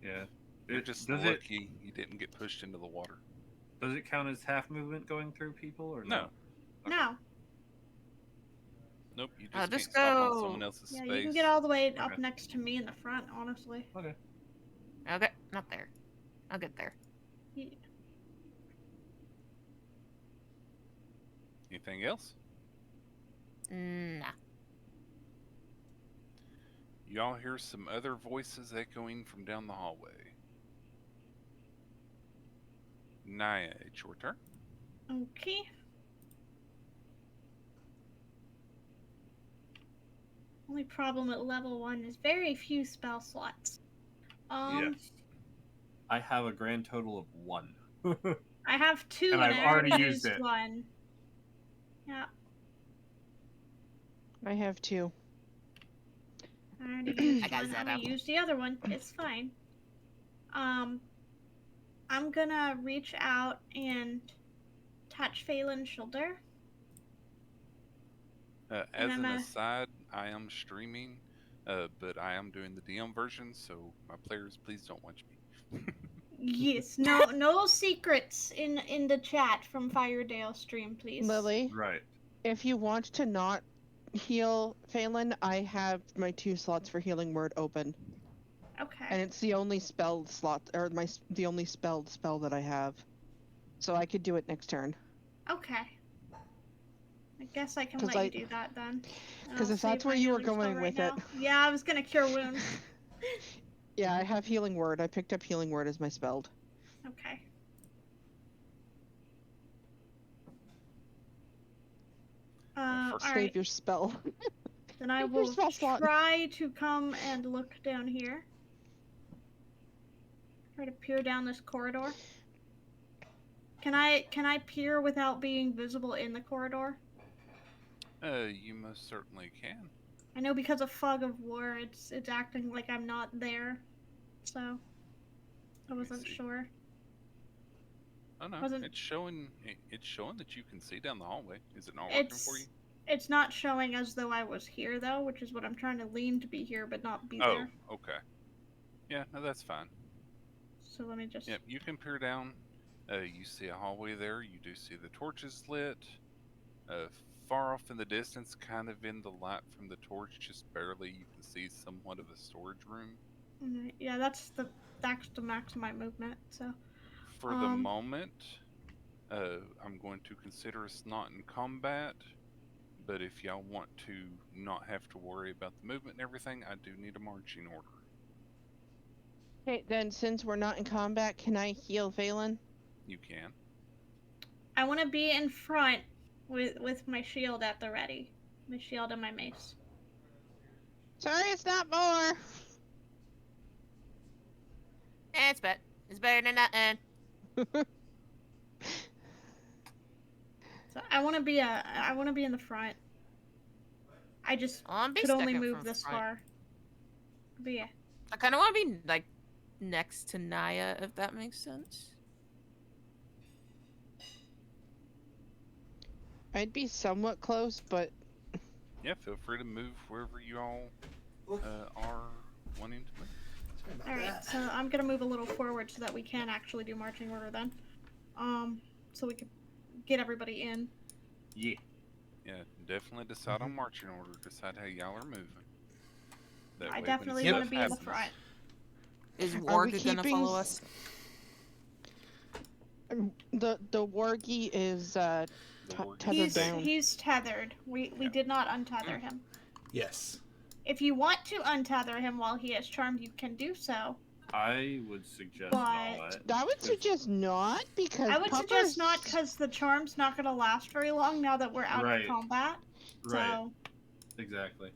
Yeah. You're just does lucky you didn't get pushed into the water. Does it count as half movement going through people or No. Okay. No. Nope, you Oh, just just can't stop on go. someone else's Yeah, space. you can get all the way up Okay. next to me in the front, honestly. Okay. Okay, not there. I'll get there. Yeah. Anything else? Nah. Y'all hear some other voices echoing from down the hallway. Naya, it's your turn. Okay. Only problem at level 1 is very few spell slots. Yes. I have a grand total of 1. I have 2 And and I've I already used it. 1. Yeah, I have 2. I already used I got one. I'm Zeta. gonna use the other one. It's fine. I'm gonna reach out and touch Phelan's shoulder. As And an I'm aside, I am streaming, but I am doing the DM version, so my players, please don't watch me. Yes, no secrets in the chat from Firedale stream, please. Lily, Right. if you want to not heal Phelan, I have my 2 slots for healing word open. Okay. And it's the only spelled slot, or the only spelled spell that I have. So I could do it next turn. Okay. I guess I can 'Cause let you do that then. And 'cause I'll if that's save where my you were healing spell going with it. now. Yeah, I was gonna cure wounds. Yeah, I have healing word. I picked up healing word as my spelled. Okay. First Save Alright. your spell. Then I your will spell slot. try to come and look down here. Try to peer down this corridor. Can I peer without being visible in the corridor? You most certainly can. I know because of Fog of War, it's acting like I'm not there, so I wasn't see. sure. Oh no, Wasn't- it's showing that you can see down the hallway. Is it not working for you? It's not showing as though I was here though, which is what I'm trying to lean to be here, but not be Oh, there. okay. Yeah, no, that's fine. So let me just. Yep, you can peer down. You see a hallway there. You do see the torches lit. Far off in the distance, kind of in the light from the torch, just barely, you can see somewhat of a storage room. Alright, yeah, that's the max of my movement. So. For the moment, I'm going to consider us not in combat. But if y'all want to not have to worry about the movement and everything, I do need a marching order. Okay, then since we're not in combat, can I heal Phelan? You can. I want to be in front with my shield at the ready. My shield and my mace. Sorry, it's not more. It's better than nothing. So I want to be in the front. I just I'll be could only second move from this front. far. But yeah. I kind of want to be like next to Naya, if that makes sense. I'd be somewhat close, but Yeah, feel free to move wherever you all are wanting to move. Sorry about Alright, that. so I'm gonna move a little forward so that we can actually do marching order then. So we can get everybody in. Yeah. Yeah, definitely decide on marching order. Decide how y'all are moving. That I way when definitely stuff want to be in the happens- front. Is Are we Warga gonna keeping- follow us? the wargie is The tethered wargie's safe. down. He's tethered. We Yeah. did not untether him. Yes. If you want to untether him while he is charmed, you can do so. I would suggest But- not. I would suggest not because I would suggest not Pupper's- because the charm's not going to last very long now that we're out Right. of combat. Right. So, Exactly.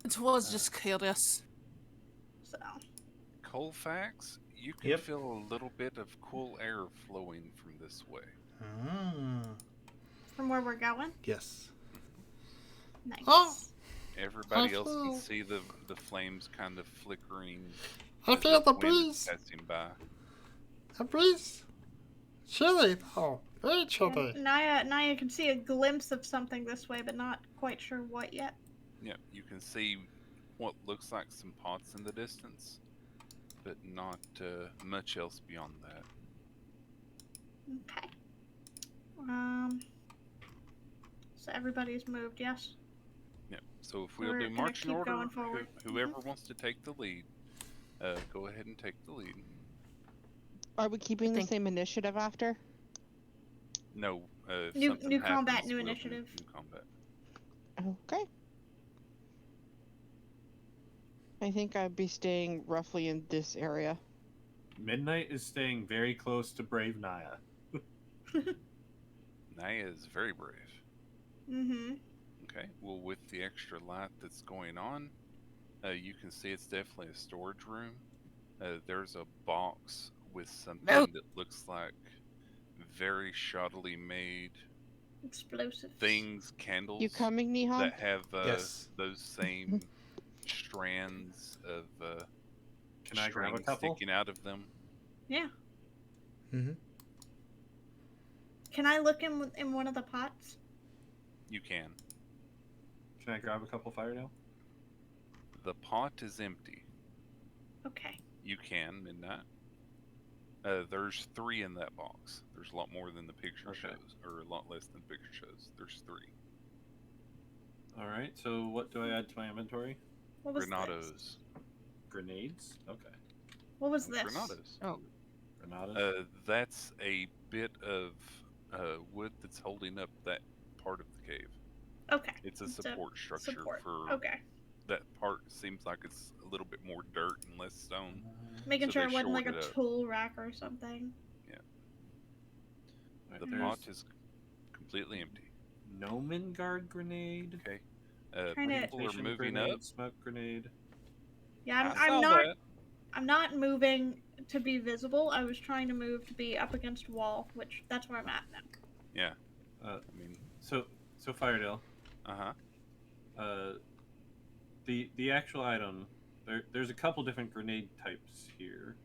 It was just curious. so. Colfax, you can Yep. feel a little bit of cool air flowing from this way. Ah. From where we're going? Yes. Nice. Oh. Everybody else feel- can see the flames kind of flickering. I as feel the wind is breeze. passing by. A breeze. Chilly, though. Very chilly. Naya can see a glimpse of something this way, but not quite sure what yet. Yeah, you can see what looks like some pots in the distance, but not much else beyond that. Okay. So everybody's moved, yes? Yeah. So if we'll We're do gonna marching keep order, going forward. whoever wants to take the lead, go ahead and take the lead. Are we keeping the think- same initiative after? No. If New- something new combat, happens, new we'll do initiative. New combat. Okay. I think I'd be staying roughly in this area. Midnight is staying very close to Brave Naya. Naya is very brave. Mm-hmm. Okay. Well, with the extra light that's going on, you can see it's definitely a storage room. There's a box with something No. that looks like very shoddily made Explosives. things, candles You coming, Nihon? that have Yes. those same strands of Can I grab a string couple? sticking out of them. Yeah. Mm-hmm. Can I look in one of the pots? You can. Can I grab a couple Firedale? The pot is empty. Okay. You can, Midnight. There's 3 in that box. There's a lot more than the picture Okay. shows, or a lot less than the picture shows. There's 3. All right. So what do I add to my inventory? What was this? Granados. Grenades. Okay. What was this? Granados. Oh. Granadas. That's a bit of wood that's holding up that part of the cave. Okay. It's a It's a support structure Support. for Okay. that part. Seems like it's a little bit more dirt and less stone. Making So sure they it wasn't like a shored it up. tool rack or something. Right, The there's pot is completely empty. Nomen grenade. Okay. Kinda- People are Station moving grenade, up. Smoke grenade. Yeah, I saw I'm not. that. I'm not moving to be visible. I was trying to move to be up against a wall, which that's where I'm at now. Yeah. Uh, I mean, So Firedale. uh huh. The actual item. There's a couple different grenade types here.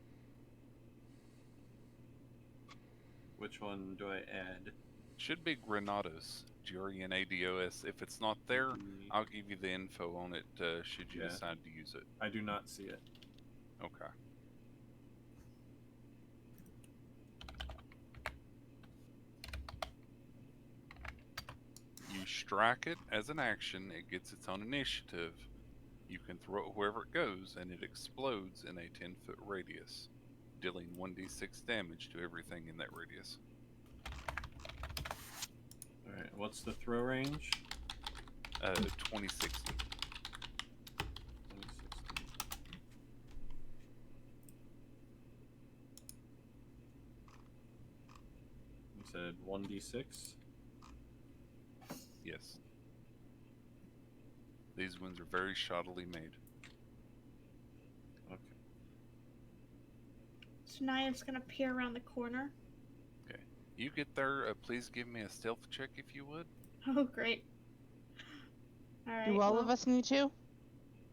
Which one do I add? Should be Granados. Grenados. If it's not there, I'll give you the info on it. Should you Yeah. decide to use it? I do not see it. Okay. You strike it as an action, it gets its own initiative. You can throw it wherever it goes, and it explodes in a 10-foot radius, dealing 1d6 damage to everything in that radius. All right. What's the throw range? 2060. 2060. You said 1d6. Yes. These ones are very shoddily made. Okay. So Naya's gonna peer around the corner. You get there, please give me a stealth check if you would. Oh, great. All right. Do all well, of us need to?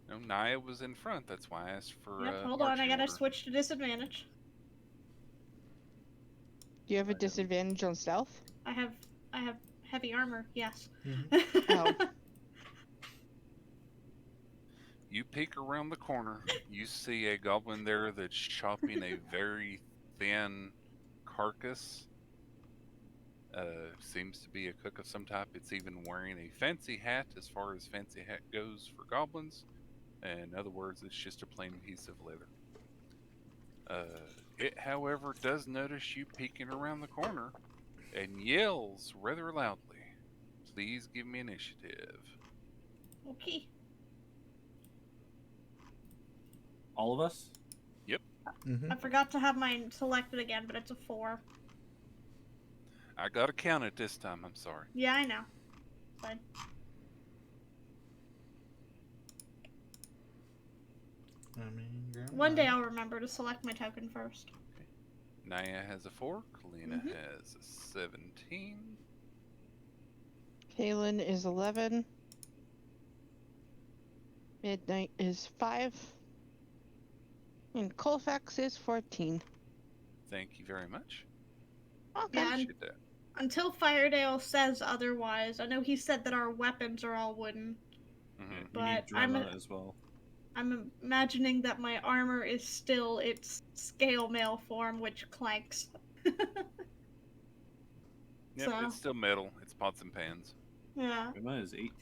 No, Naya was in front. That's why I asked for. Yep, hold on. I marching gotta order. switch to disadvantage. Do you have a I didn't. disadvantage on stealth? I have heavy armor. Yes. Oh. You peek around the corner. You see a goblin there that's chopping a very thin carcass. Seems to be a cook of some type. It's even wearing a fancy hat, as far as fancy hat goes for goblins. In other words, it's just a plain piece of leather. It, however, does notice you peeking around the corner and yells rather loudly. Please give me initiative. Okay. All of us? Mm-hmm. I forgot to have mine selected again, but it's a 4. I gotta count it this time, I'm sorry. Yeah, I know. Fine. One day I'll remember to select my token first. Naya has a 4, Kalina has a 17. Kaylin is 11. Midnight is 5. And Colfax is 14. Thank you very much. Okay. Yeah, Appreciate that. Until Firedale says otherwise. I know he said that our weapons are all wooden, Mhm. You but need Drema as well. I'm imagining that my armor is still its scale mail form, which clanks. Yep, So- it's still metal. It's pots and pans. Yeah. Drema is 18.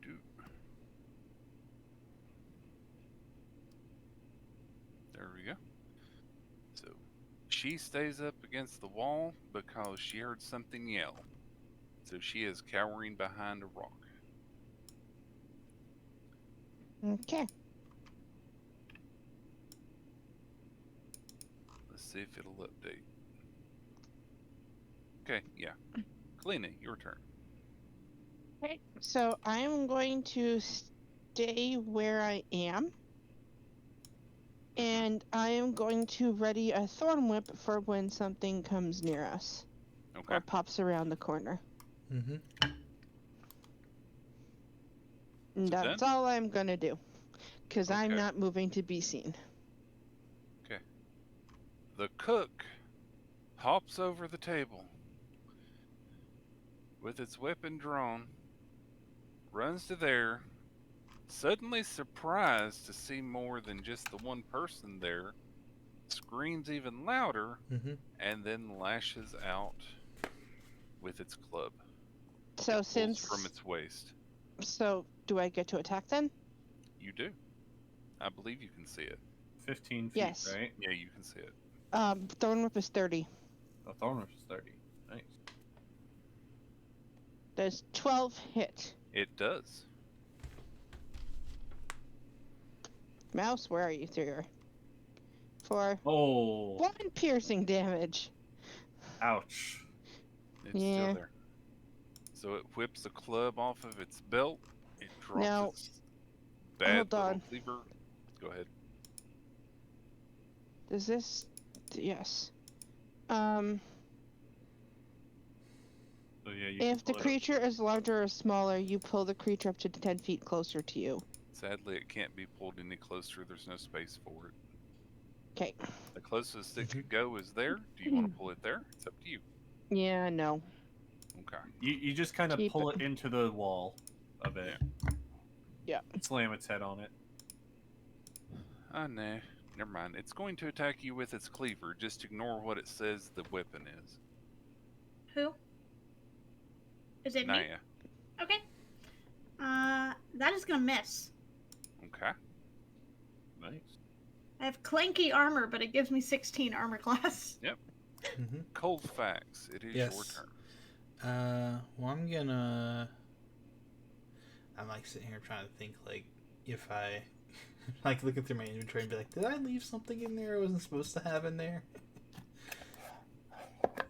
Do. There we go. So she stays up against the wall because she heard something yell. So she is cowering behind a rock. Okay. Let's see if it'll update. Okay, yeah. Kalina, your turn. Okay. So I am going to stay where I am. And I am going to ready a thorn whip for when something comes near us. Okay. Or pops around the corner. Mm-hmm. And So that's done? all I'm gonna do. Because I'm Okay. not moving to be seen. The cook hops over the table with its weapon drawn, runs to there, suddenly surprised to see more than just the one person there, screams even louder, Mm-hmm. and then lashes out with its club. So Pulls since from its waist. so do I get to attack then? You do. I believe you can see it. 15 feet, Yes. right? Yeah, you can see it. Thorn whip is 30. The thorn whip is 30. Nice. Does 12 hit? It does. Mouse, where are you, sir? For Oh, 1 piercing damage. ouch. It's Yeah. still there. So it whips the club off of its belt. It drops Now, its bad hold little on. cleaver. Go ahead. Does this? Yes. So yeah, you If the can pull it up. creature is larger or smaller, you pull the creature up to 10 feet closer to you. Sadly, it can't be pulled any closer. There's no space for it. Okay. The closest it could go is there. Do you want to pull it there? It's up to you. Yeah, no. Okay. You just kind of Keep pull it. it into the wall of it. Yeah. Slam its head on it. Ah, nah. Never mind. It's going to attack you with its cleaver. Just ignore what it says the weapon is. Who? Is it me? Naya. Okay. That is gonna miss. Okay. Nice. I have clanky armor, but it gives me 16 armor class. Mm-hmm. Colfax, it is your Yes. turn. Well, I'm like sitting here trying to think, like, if I, like, looking through my inventory and be like, did I leave something in there I wasn't supposed to have in there?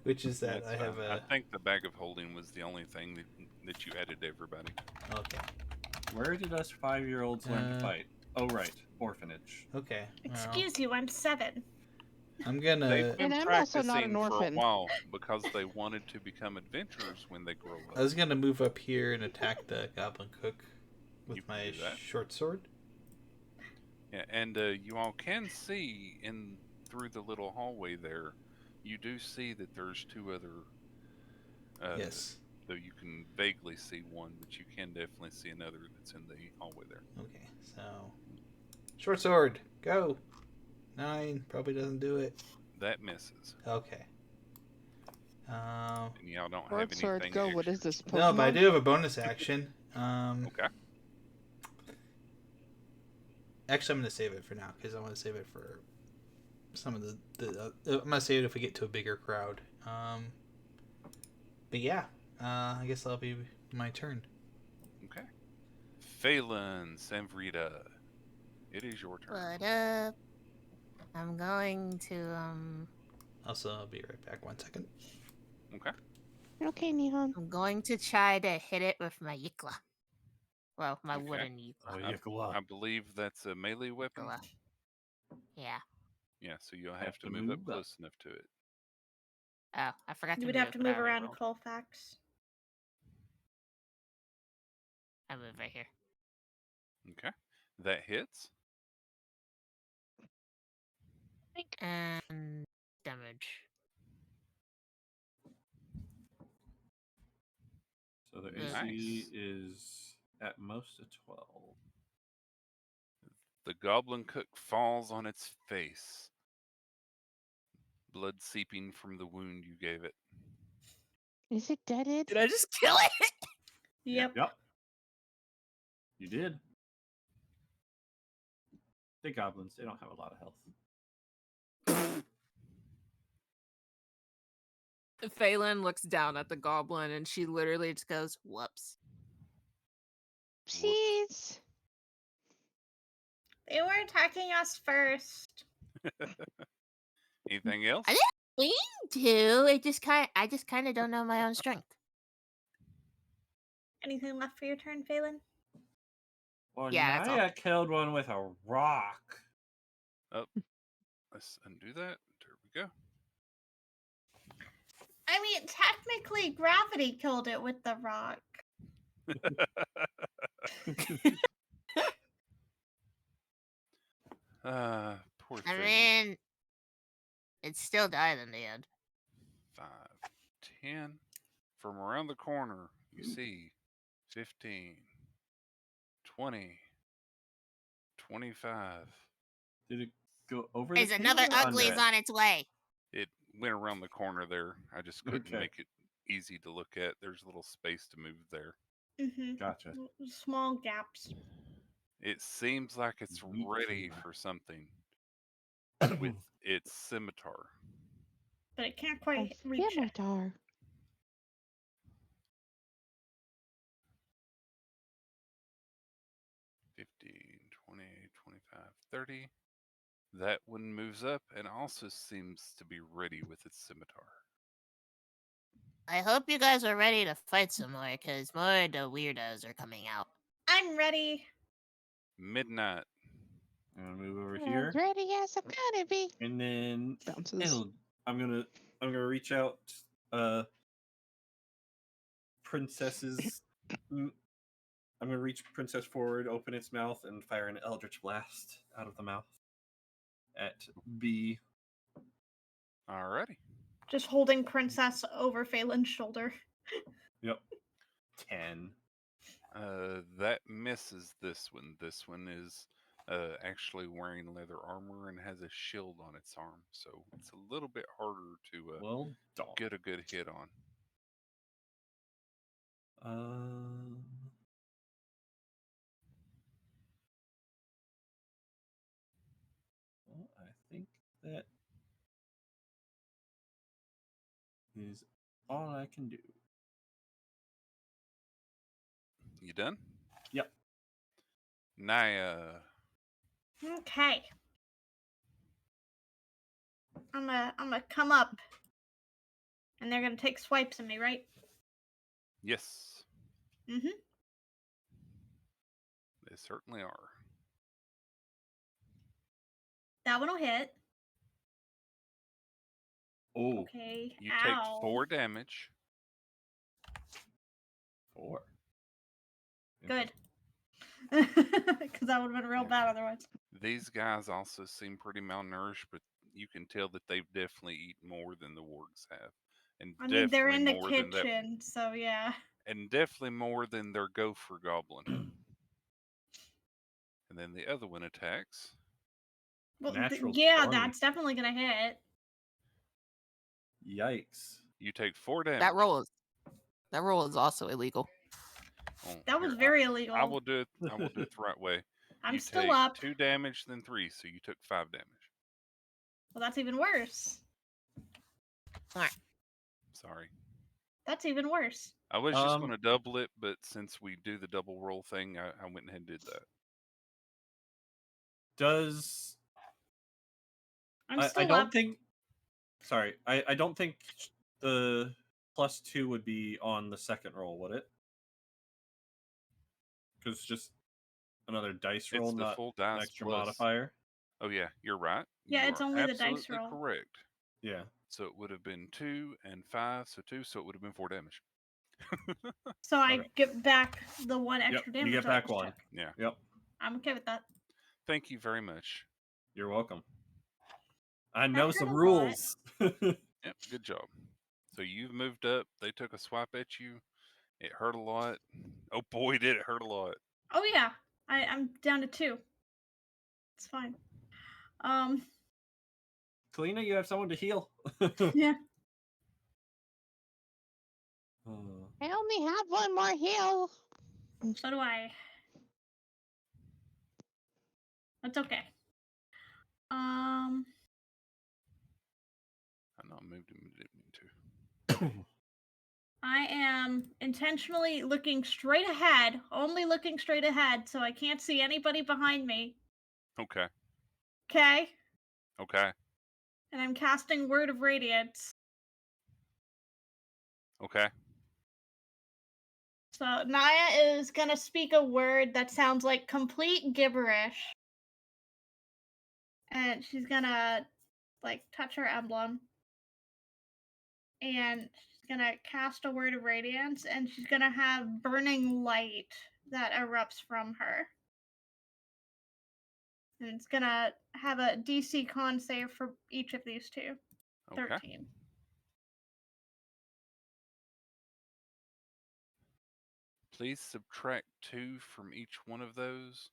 Which is that That's I have fine. a. I think the bag of holding was the only thing that you added to everybody. Okay. Where did us 5-year-olds learn to Uh, fight? Oh, right. Orphanage. Okay. Well, Excuse you, I'm 7. I'm They've gonna. been And I'm also not practicing an for a orphan. while because they wanted to become adventurers when they grow I up. was gonna move up here and attack the goblin cook with You can my do that. short sword. Yeah, and you all can see in through the little hallway there. You do see that there's two other. Yes. Though you can vaguely see one, but you can definitely see another that's in the hallway there. Okay, so short sword, go. 9 probably doesn't do it. That misses. Okay. And y'all don't have Sword, anything sword, go. What extra. is this? Pokemon? No, but I do have a bonus action. Okay. Actually, I'm gonna save it for now because I want to save it for some of the. I'm gonna save it if we get to a bigger crowd. But yeah, I guess that'll be my turn. Okay. Phelan, Samvrita, it is your turn. What up? I'm going to Also, I'll be right back. 1 second. Okay. Okay, Nihon. I'm going to try to hit it with my Yikla. Well, my Okay. wooden Yikla. Oh, I believe that's a melee weapon. Yikla. Yeah. Yeah, so you'll have to move up close enough to it. Oh, I forgot to You would move have to but move I already around rolled. Colfax. I move right here. Okay. That hits. And damage. So the Nice. AC is at most a 12. The goblin cook falls on its face. Blood seeping from the wound you gave it. Is it deaded? Did I just kill it? Yep. Yep. You did. The goblins, they don't have a lot of health. Phelan looks down at the goblin and she literally just goes, "Whoops." Please. They were attacking us first. Anything else? I didn't mean to. I just kind of don't know my own strength. Anything left for your turn, Phelan? Well, Yeah, that's all. Naya killed one with a rock. Let's undo that. There we go. I mean, technically, gravity killed it with the rock. Poor I thing. mean, it still died in the end. 5, 10. From around the corner, you see 15, 20, 25. Did it go over There's the another field or Uglies under it? on its way. It went around the corner there. I just couldn't Okay. make it easy to look at. There's a little space to move there. Mm-hmm. Gotcha. Small gaps. It seems like it's Sweet ready Kayla. for something with its scimitar. But it can't quite reach it. Scimitar. $15, $20, $25, $30. That one moves up and also seems to be ready with its scimitar. I hope you guys are ready to fight some more, because more of the weirdos are coming out. I'm ready. Midnight. I'm gonna move over As here, ready as I'm gonna be. and then Bounces. I'm gonna reach out. Princess's. I'm gonna reach Princess forward, open its mouth, and fire an Eldritch Blast out of the mouth at B. Alrighty. Just holding Princess over Phelan's shoulder. Yep. 10. That misses this one. This one is actually wearing leather armor and has a shield on its arm, so it's a little bit harder to Well done. get a good hit on. Well, I think that is all I can do. You done? Yep. Naya. Okay. I'm gonna come up. And they're gonna take swipes at me, right? Yes, Mm-hmm. they certainly are. That one will hit. Oh, Okay. You Ow. take 4 damage. 4. Good. Because that would have been real Yeah. bad otherwise. These guys also seem pretty malnourished, but you can tell that they've definitely eaten more than the wargs have, and I mean, they're in the more than that, kitchen, so yeah. and definitely more than their gopher goblin. And then the other one attacks. Well, Natural yeah, 20. that's definitely gonna hit. Yikes. You take 4 damage. That roll is also illegal. Oh, That was here, very illegal. I will do it. I will do it the right way. I'm You still take up. 2 damage, then 3, so you took 5 damage. Well, that's even worse. Sorry. That's even worse. I was just going to double it, but since we do the double roll thing, I went ahead and did that. Does I'm I still don't up. think. Sorry, I don't think the +2 would be on the second roll, would it? Because it's just another dice roll, It's the not full an dice extra plus. modifier. Oh yeah, you're right. Yeah, You it's are only the dice absolutely roll. correct. Yeah. So it would have been 2 and 5, so 2, so it would have been 4 damage. So I Okay. get back the one Yep, extra you damage. get that I back just 1. took. Yeah. Yep. I'm okay with that. Thank you very much. You're welcome. I know heard some a lot. rules. Yep, good job. So you've moved up. They took a swipe at you. It hurt a lot. Oh boy, did it hurt a lot. Oh yeah, I'm down to 2. It's fine. Kalina, you have someone to heal. Yeah. I only have one more heal. So do I. That's okay. I know I moved him. Didn't mean to. I am intentionally looking straight ahead, only looking straight ahead, so I can't see anybody behind me. Okay. Okay? Okay. And I'm casting Word of Radiance. Okay. So Naya is gonna speak a word that sounds like complete gibberish. And she's gonna like touch her emblem. And she's gonna cast a Word of Radiance, and she's gonna have burning light that erupts from her. And it's gonna have a DC con save for each of these two. Okay. 13. Please subtract 2 from each one of those.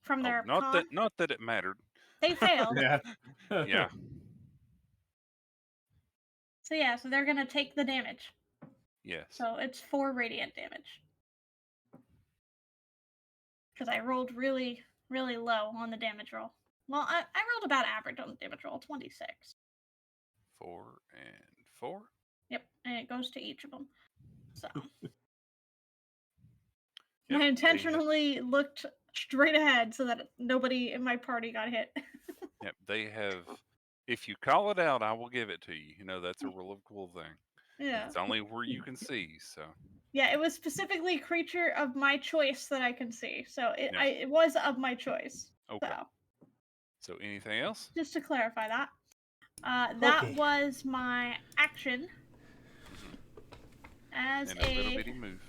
From their not con. not that it mattered. They failed. Yeah. Yeah. So yeah, so they're gonna take the damage. Yes. So it's 4 radiant damage. Because I rolled really, really low on the damage roll. Well, I rolled about average on the damage roll, 26. 4 and 4. Yep, and it goes to each of them. So Yep, I intentionally looked straight ahead so that nobody in my party got hit. Yep, they have. If you call it out, I will give it to you. You know, that's a real cool thing. Yeah. It's only where you can see, so. Yeah, it was specifically creature of my choice that I can see. So it Yeah. it was of my choice. Okay. So So anything else? just to clarify that. That Okay. was my action. As And a little bitty move.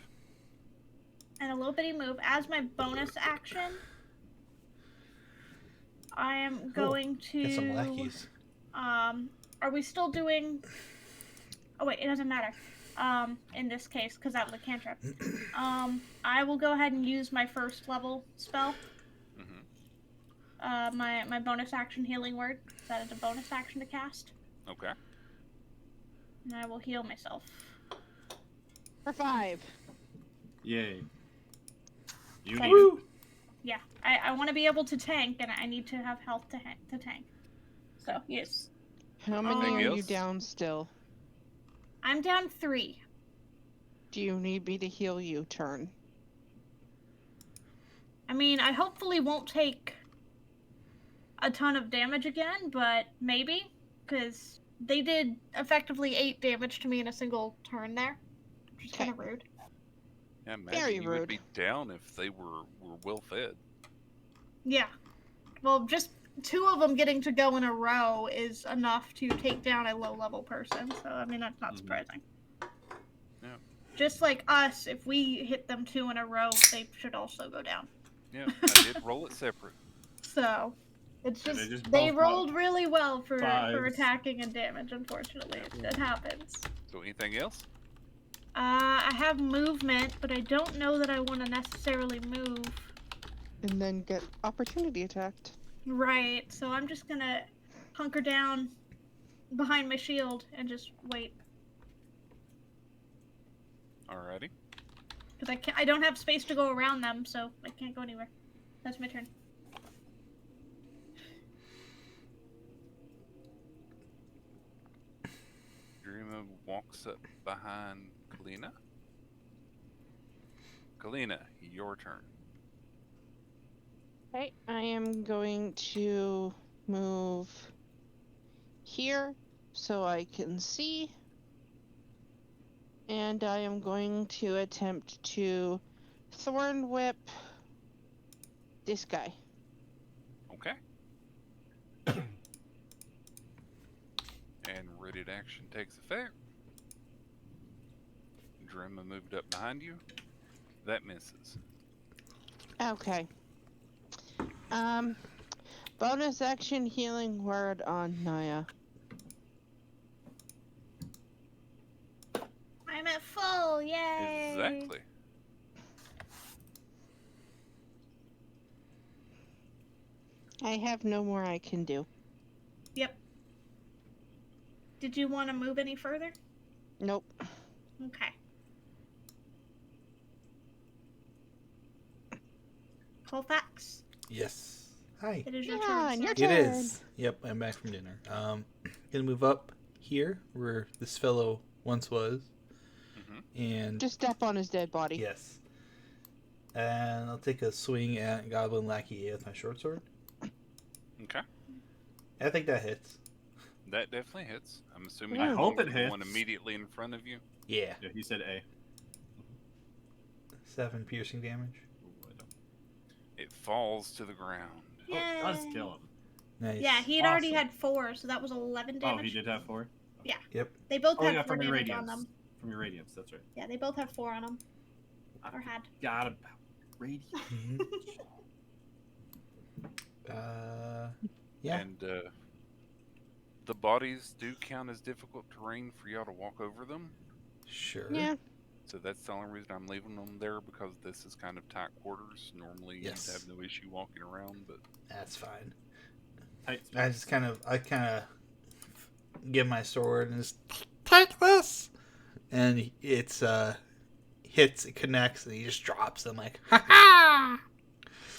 and a little bitty move. As my bonus action, I am going to. Get some lackeys. Are we still doing? Oh wait, it doesn't matter. In this case, because that was a cantrip. I will go ahead and use my first level spell. Mm-hmm. My bonus action healing word. That is a bonus action to cast. Okay. And I will heal myself. For 5. Yay. You Thank need you. it. Yeah, I want to be able to tank, and I need to have health to tank. So yes, How many Anything are you else? down still? I'm down 3. Do you need me to heal you, turn? I mean, I hopefully won't take a ton of damage again, but maybe, because they did effectively 8 damage to me in a single turn there, which is kind of rude. Yeah, imagine Very you would rude. be down if they were well fed. Yeah. Well, just two of them getting to go in a row is enough to take down a low-level person. So I mean, that's not surprising. Yeah. Just like us, if we hit them 2 in a row, they should also go down. Yeah, I did roll it separate. So it's Yeah, just they they both rolled really well for fives. attacking and damage. Unfortunately, it happens. So anything else? I have movement, but I don't know that I want to necessarily move. And then get opportunity attacked. Right. So I'm just gonna hunker down behind my shield and just wait. Alrighty. Because I don't have space to go around them, so I can't go anywhere. That's my turn. Dreama walks up behind Kalina. Kalina, your turn. Okay, I am going to move here so I can see. And I am going to attempt to Thorn Whip this guy. Okay. And ready to action takes effect. Dreama moved up behind you. That misses. Okay. Bonus action healing word on Naya. I'm at full, yay! Exactly. I have no more I can do. Yep. Did you want to move any further? Nope. Okay. Colfax, Yes. Hi. it is your Yeah, turn. and your sir. It turn. is. Yep, I'm back from dinner. Gonna move up here where this fellow once was, and Just step on his dead body. yes, and I'll take a swing at Goblin Lackey with my short sword. Okay. I think that hits. That definitely hits. I'm assuming I you hope don't it the one hits. immediately in front of you. Yeah, Yeah, he said A. 7 piercing damage. Ooh, I don't- It falls to the ground. Oh, it does Yay. kill him. Nice. Yeah, he had already Awesome. had 4, so that was 11 Oh, damage. he did have 4? Yep. They both Oh, had yeah, 4 from your damage on radiance. them. From your radiance, that's right. Yeah, they both have 4 on them. I Or had. forgot about radiance. Mhm. Yeah. And the bodies do count as difficult terrain for y'all to walk over them. Sure. Yeah. So that's the only reason I'm leaving them there, because this is kind of tight quarters. Normally Yes. you'd have no issue walking around, but That's fine. Tight I space. kind of give my sword and just take this, and it's hits, it connects, and he just drops. I'm like, ha ha!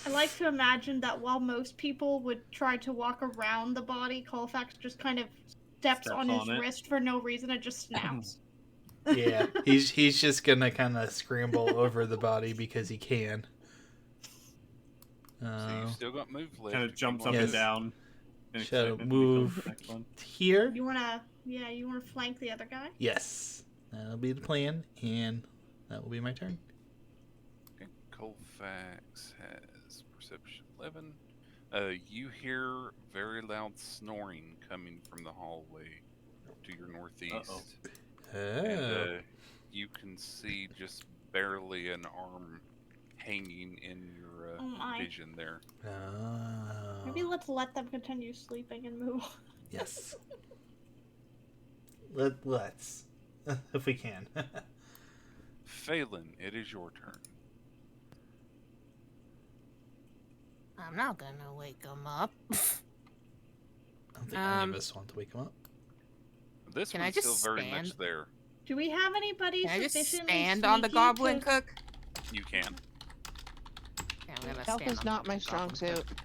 I like to imagine that while most people would try to walk around the body, Colfax just kind of steps on his on it. wrist for no reason and just snaps. Yeah, he's just gonna kind of scramble over the body because he can. so you still got move left. Kind if of you jumps want up to. and down. in Shadow excitement to become move the next one. here. You wanna flank the other guy? Yes, that'll be the plan, and that will be my turn. Okay. Colfax has perception 11. You hear very loud snoring coming from the hallway to your northeast. And you can see just barely an arm hanging in your Oh my. vision there. Oh. Maybe let's let them continue sleeping and move on. Yes. Let's. If we can. Phelan, it is your turn. I'm not gonna wake him up. I don't think any of us want to wake him up. This Can I one's just still very much stand? there. Do we have anybody Can I just sufficiently stand on the sneaky goblin to... cook? You can. Yeah, I'm gonna Stealth stand is on not the my strong goblin suit. cook.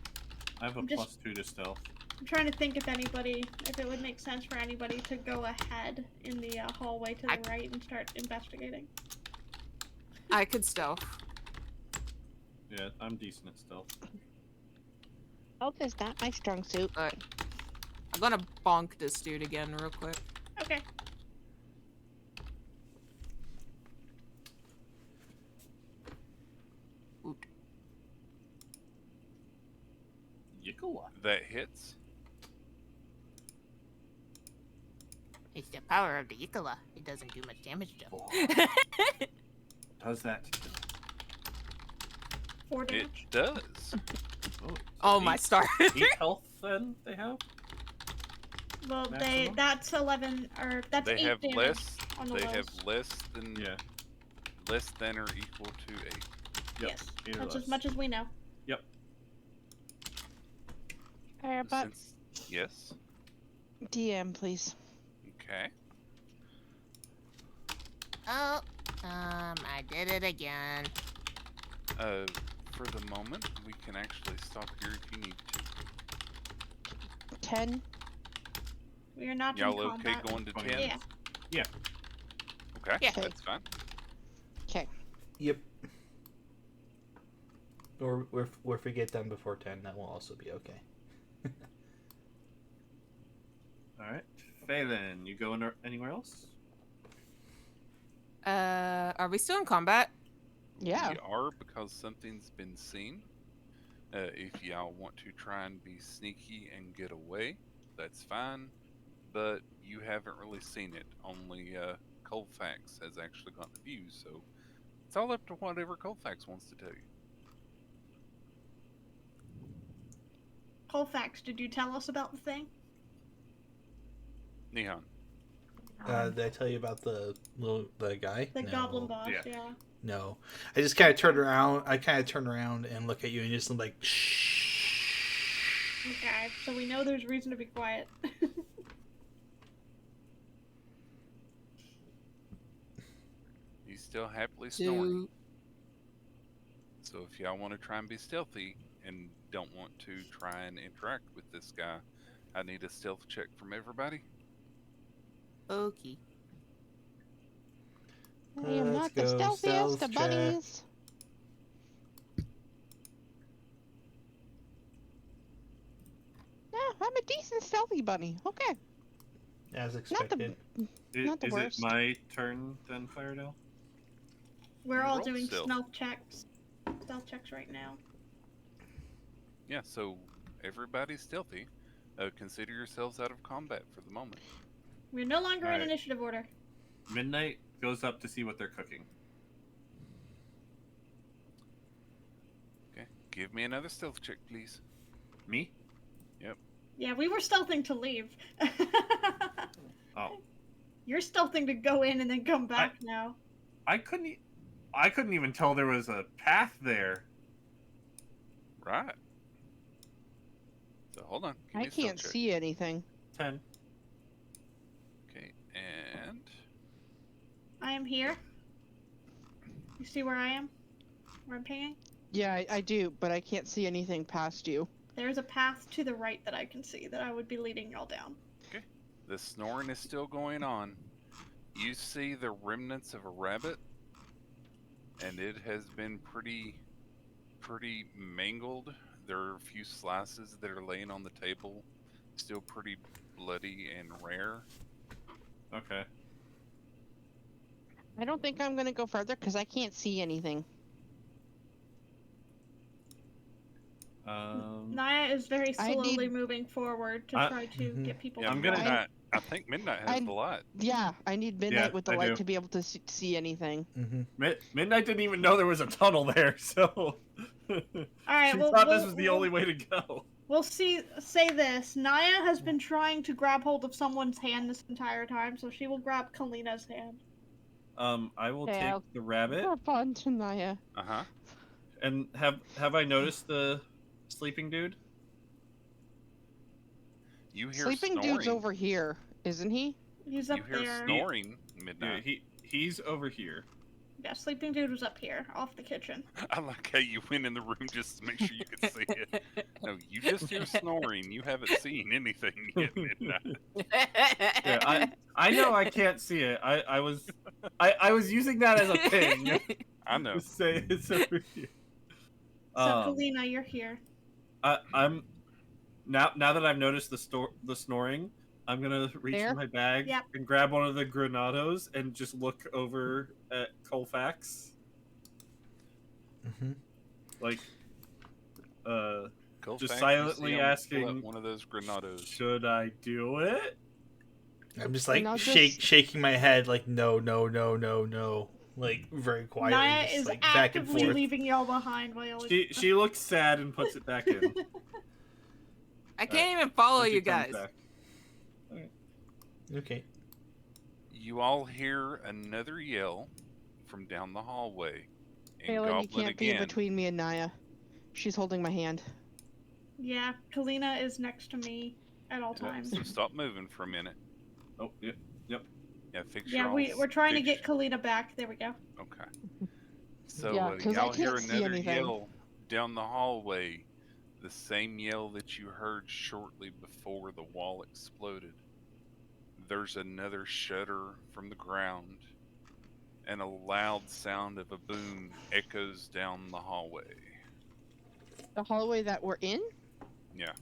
I have a I'm just- +2 to stealth. I'm trying to think if it would make sense for anybody to go ahead in the hallway to the right and start investigating. I could stealth. Yeah, I'm decent at stealth. Stealth is not my strong suit. But I'm gonna bonk this dude again real quick. Okay. Yikola. That hits. It's the power of the Ikola. It doesn't do much damage though. Does that? 4 It damage. does. Oh my eight- star. 8 health then they have? Well, Maximum? that's 11 or that's They 8 have damage less. on the They lows. have less than Yeah. less than or equal to 8. Yep. Yes, 8 or that's less. as much as we know. Yep. But Since, yes. DM, please. Okay. Oh, I did it again. For the moment, we can actually stop here if you need to. 10. We are not Y'all in okay combat. going to 10? Yeah. Okay, Yeah. that's fine. Okay. Yep. Or if we get done before 10, that will also be okay. All right. Phelan, you going anywhere else? Are we still in combat? Yeah. We are because something's been seen. If y'all want to try and be sneaky and get away, that's fine. But you haven't really seen it. Only Colfax has actually gotten the view, so it's all up to whatever Colfax wants to tell you. Colfax, did you tell us about the thing? Nihon. Did I tell you about the guy? The No. goblin boss, Yeah. yeah. No. I just kind of turned around. I kind of turned around and look at you and just like, shh. Okay, so we know there's reason to be quiet. He's still happily snoring. Do So if y'all want to try and be stealthy and don't want to try and interact with this guy, I need a stealth check from everybody. Okay. I am Let's not the go stealthiest stealth of check. bunnies. Yeah, I'm a decent stealthy bunny. Okay. As Not expected. the Not the Is worst. it my turn then, Firedale? We're You all roll doing stealth. stealth checks right now. Yeah, so everybody's stealthy. Consider yourselves out of combat for the moment. We're no longer in Alright. initiative order. Midnight goes up to see what they're cooking. Okay, give me another stealth check, please. Me? Yeah, we were stealthing to leave. Oh, You're stealthing to go in and then come back now. I couldn't even tell there was a path there. Right. So hold on. Give me I a stealth can't check. see anything. 10. Okay, and I am here. You see where I am? Where I'm pinging? Yeah, I do, but I can't see anything past you. There's a path to the right that I can see that I would be leading y'all down. the snoring is still going on. You see the remnants of a rabbit, and it has been pretty mangled. There are a few slices that are laying on the table, still pretty bloody and rare. Okay. I don't think I'm gonna go further because I can't see anything. Naya is very I slowly need- moving forward to I- try to Mhm. get people Yeah, to I'm gonna- run. Midnight. I think Midnight has I- the light. Yeah, I need midnight Yeah, with the I light do. to be able to see anything. Mm-hmm. Midnight didn't even know there was a tunnel there, so All right, she well, thought this was the only way to go. We'll say this. Naya has been trying to grab hold of someone's hand this entire time, so she will grab Kalina's hand. I will Okay, take I'll- the rabbit. For fun to Naya. Uh huh. And have I noticed the sleeping dude? You hear Sleeping snoring. dude's over here, isn't he? He's You up hear there. snoring, Yeah, Midnight. he's over here. Yeah, sleeping dude was up here, off the kitchen. I like how you went in the room just to make sure you could see it. No, you just hear snoring. You haven't seen anything yet, Midnight. Yeah, I know I can't see it. I was using that as a ping. I know. To say it's over here. So, Kalina, you're here. I'm now that I've noticed the snoring, I'm gonna reach There? in my bag Yep. and grab one of the granados and just look over at Colfax. Mm-hmm. Like, Go Just back, silently you see 'em pull out asking, one of those Granados. should I do it? I'm just And like I'll just- shaking my head like no, like very quietly, Naya just is like back and actively forth. leaving y'all behind while y'all. She looks sad and puts it back in. I can't even follow When she you comes guys. back. Okay. You all hear another yell from down the hallway. And Phelan, you Goblin can't be in again. between me and Naya. She's holding my hand. Yeah, Kalina is next to me at all times. So stop moving for a minute. Oh, yep. Yeah, fix Yeah, your we're trying to fix- get Kalina back. There we go. Okay. So Yeah, 'cause I y'all hear can't see another anything. yell down the hallway. The same yell that you heard shortly before the wall exploded. There's another shudder from the ground, and a loud sound of a boom echoes down the hallway. The hallway that we're in? Yeah,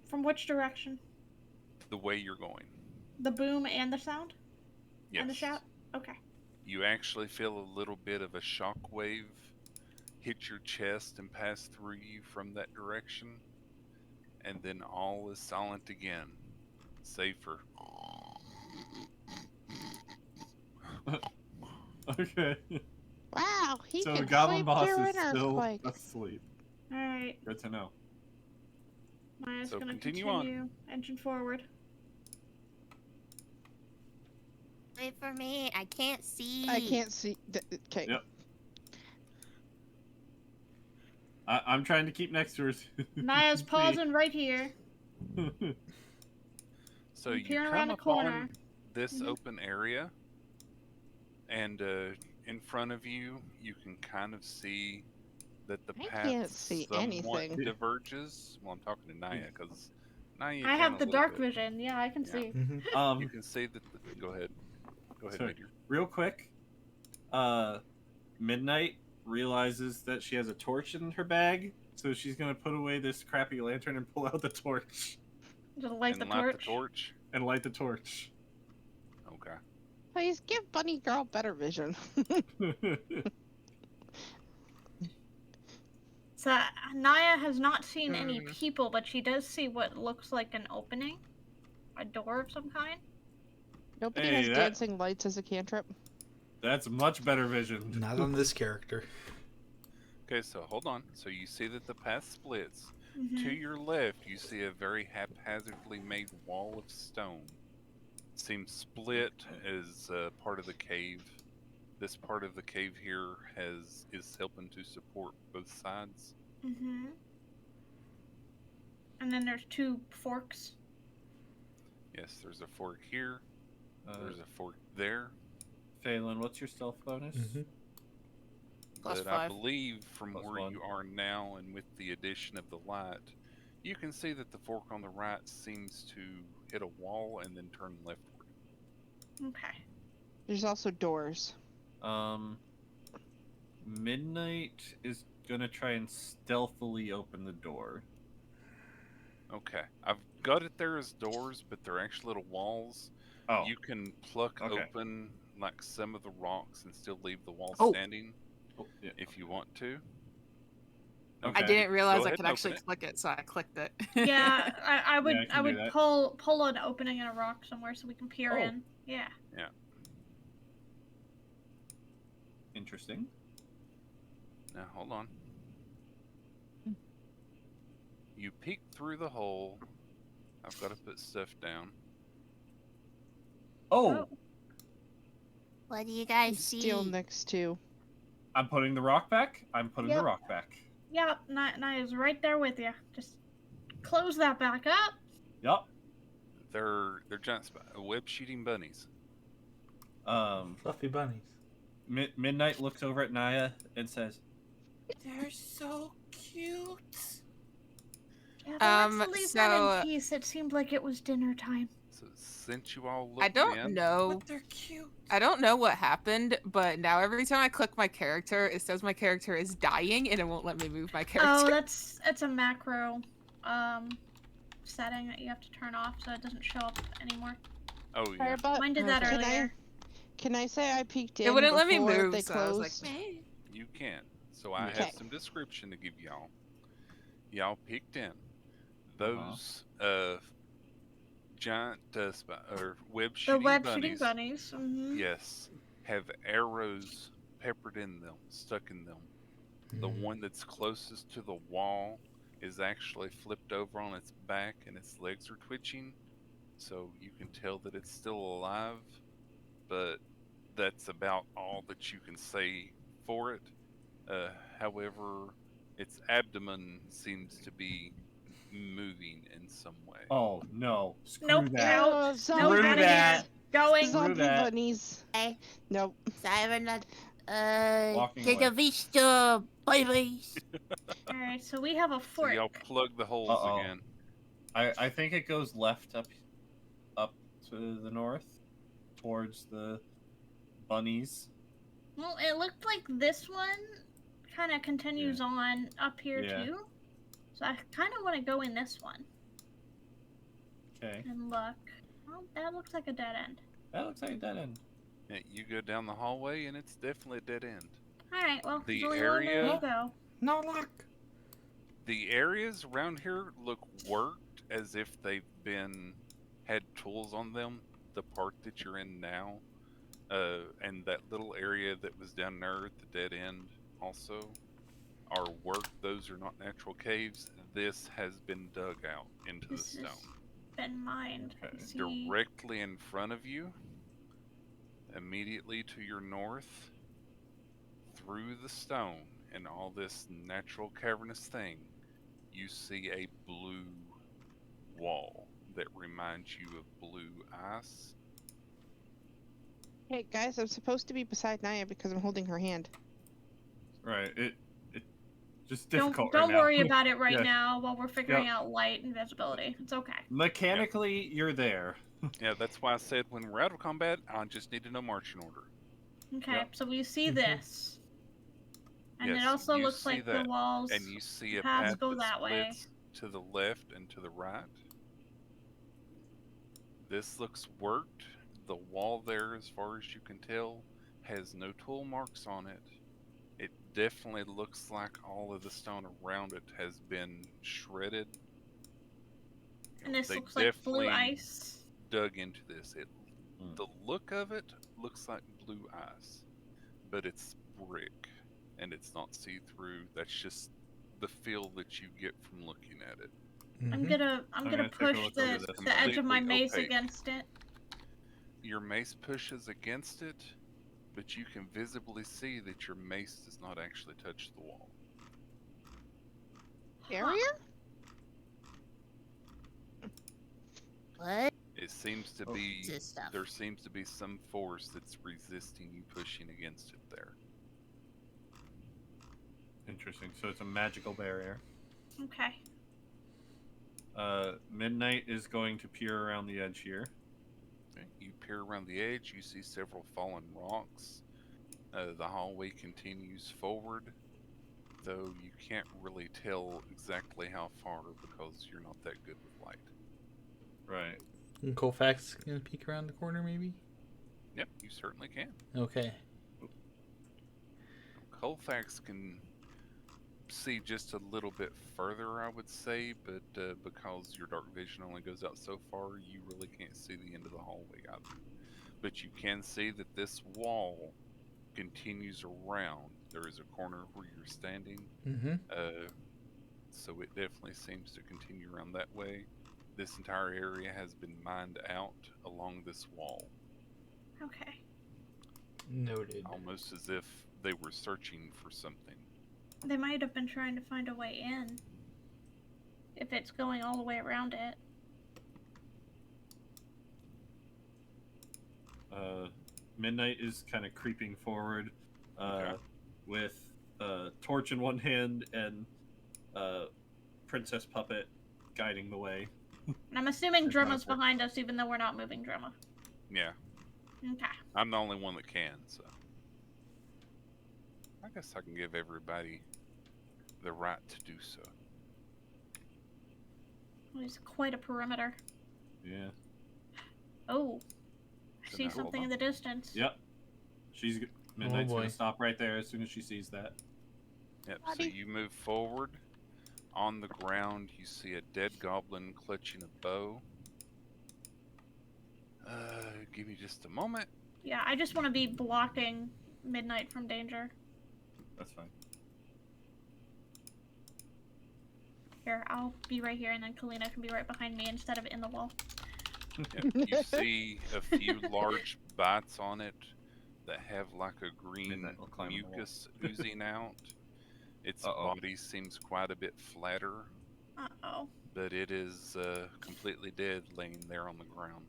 From which direction? the way you're going. The boom and the sound? Yes. And the shout? Okay. You actually feel a little bit of a shock wave hit your chest and pass through you from that direction, and then all is silent again, save for Okay. Wow, he So can the Goblin sleep Boss through is an still earthquake. asleep. Alright. Good to know. Maya's So gonna continue continue. on. Engine forward. Wait for me. I can't see. I can't see. Okay. Yep. I'm trying to keep next to her. Naya's pausing right here. So I'm you peering come around the upon corner. this Mhm. open area, and in front of you, you can kind of see that the I path can't see somewhat anything. diverges. Well, I'm talking to Naya because Naya. I can have a the little dark bit. vision. Yeah, I can Yeah. see. Mm-hmm. You can see that. Go ahead. Go ahead, Sorry. Meteor. Real quick, Midnight realizes that she has a torch in her bag, so she's gonna put away this crappy lantern and pull out the torch Just light And the light torch. the torch. and light the torch. Okay. Please give Bunny Girl better vision. So Naya has not seen any Hmm. people, but she does see what looks like an opening, a door of some kind. Nobody Hey, has that- dancing lights as a cantrip. That's much better vision. Not on this character. Okay, so hold on. So you see that the path splits. Mhm. To your left, you see a very haphazardly made wall of stone. Seems split as part of the cave. This part of the cave here is helping to support both sides. Mhm. And then there's two forks. Yes, there's a fork here. There's a fork there. Phelan, what's your stealth bonus? Mm-hmm. Plus But I 5. believe from Plus where 1. you are now and with the addition of the light, you can see that the fork on the right seems to hit a wall and then turn leftward. Okay. There's also doors. Midnight is gonna try and stealthily open the door. Okay, I've got it there as doors, but they're actually little walls. Oh, You can pluck Okay. open like some of the rocks and still leave the wall Oh. standing yeah. if you want to. I Okay. didn't realize Go I ahead could and actually open it. click it, so I clicked it. Yeah, I would Yeah, I can I do would that. pull an opening in a rock somewhere so we can peer Oh. in. Yeah. Interesting. Now hold on. You peek through the hole. I've got to put stuff down. Oh, What do you guys see? Still next to. I'm putting the rock back. I'm putting the Yep. rock back. Yep, Naya's right there with you. Just close that back up. Yup. They're giant web shooting bunnies. Fluffy bunnies. Midnight looks over at Naya and says, "They're so cute." Yeah, let's leave that so- in peace. It seemed like it was dinner time. So since you all looked I don't in, know. They're cute. I don't know what happened, but now every time I click my character, it says my character is dying, and it won't let me move my Oh, character. it's a macro setting that you have to turn off so it doesn't show up anymore. Oh yeah. Fireball. Mine did that Can earlier. Can I say I peeked in It wouldn't let me before move, they so I was like, closed? meh. You can. So I Okay. have some description to give y'all. y'all peeked in. Uh-huh. Those giant or web The shooting web bunnies, shooting bunnies. Mm-hmm. yes, have arrows peppered in them, stuck in them. The one that's closest to the wall is actually flipped over on its back and its legs are twitching, so you can tell that it's still alive, but that's about all that you can say for it. However, its abdomen seems to be moving in some way. Oh no! Screw Nope, that! out. Oh, No, zombie Screw out of that! here. Going. Screw Zombie that. bunnies. Hey, Nope. Siren, Walking take away. a vista, babies. All right, so we have a So fork. y'all plug the holes Uh-oh. again. I think it goes left up to the north towards the bunnies. Well, it looked like this one kind of continues on up here Yeah. too. So I kind of want to go in this one Okay. and look. Well, that looks like a dead end. That looks like a dead end. Yeah, you go down the hallway and it's definitely a dead end. All right, well, The there's only one way area- to go. No luck. The areas around here look worked as if they've had tools on them. The part that you're in now, and that little area that was down there at the dead end also are worked. Those are not natural caves. This has been dug out into This the has stone. been mined. Okay. See, Directly in front of you, immediately to your north, through the stone and all this natural cavernous thing, you see a blue wall that reminds you of blue ice. Hey guys, I'm supposed to be beside Naya because I'm holding her hand. Right. It just don't difficult don't right now. worry about it right Yeah. now while we're figuring Yep. out light and visibility. It's okay. Mechanically, you're there. Yeah, that's why I said when we're out of combat, I just need to know marching order. Okay, Yep. so we see Mhm. this. And Yes, it also you looks see like the that, walls And you see a paths path go that that way. splits to the left and to the right. This looks worked. The wall there, as far as you can tell, has no tool marks on it. It definitely looks like all of the stone around it has been shredded. And this They looks like blue definitely ice. dug into this. Hmm. The look of it looks like blue ice, but it's brick and it's not see-through. That's just the feel that you get from looking at it. I'm Mhm. gonna gonna take a push look the over this. the edge of my Completely mace opaque. against it. Your mace pushes against it, but you can visibly see that your mace does not actually touch the wall. Area? What? It seems to Oh, be this stuff. there seems to be some force that's resisting you pushing against it there. Interesting. So it's a magical barrier. Okay. Midnight is going to peer around the edge here. Okay, you peer around the edge, you see several fallen rocks. The hallway continues forward, though you can't really tell exactly how far because you're not that good with light. Right. And Colfax gonna peek around the corner, maybe? Yep, you certainly can. Okay. Colfax can see just a little bit further, I would say, but because your dark vision only goes out so far, you really can't see the end of the hallway either. But you can see that this wall continues around. There is a corner where you're standing, Mm-hmm. so it definitely seems to continue around that way. This entire area has been mined out along this wall, Okay. Noted. almost as if they were searching for something. They might have been trying to find a way in. If it's going all the way around it. Midnight is kind of creeping forward Okay. with torch in one hand and Princess Puppet guiding the way. And I'm assuming It's not Drumma's a fork. behind us even though we're not moving Drumma. Yeah, Okay. I'm the only one that can, so I guess I can give everybody the right to do so. Well, it's quite a perimeter. Yeah. Oh. I So see now hold something in on. the distance. Yep. Midnight's boy. gonna stop right there as soon as she sees that. Yep. So Buddy. you move forward. On the ground, you see a dead goblin clutching a bow. Give me just a moment. Yeah, I just want to be blocking Midnight from danger. That's fine. Here, I'll be right here, and then Kalina can be right behind me instead of in the wall. Yep, you see a few large bites on it that have like a green Midnight will climb on the wall. mucus oozing out. Its Uh-oh. body seems quite a bit flatter, Uh-oh. but it is completely dead, laying there on the ground.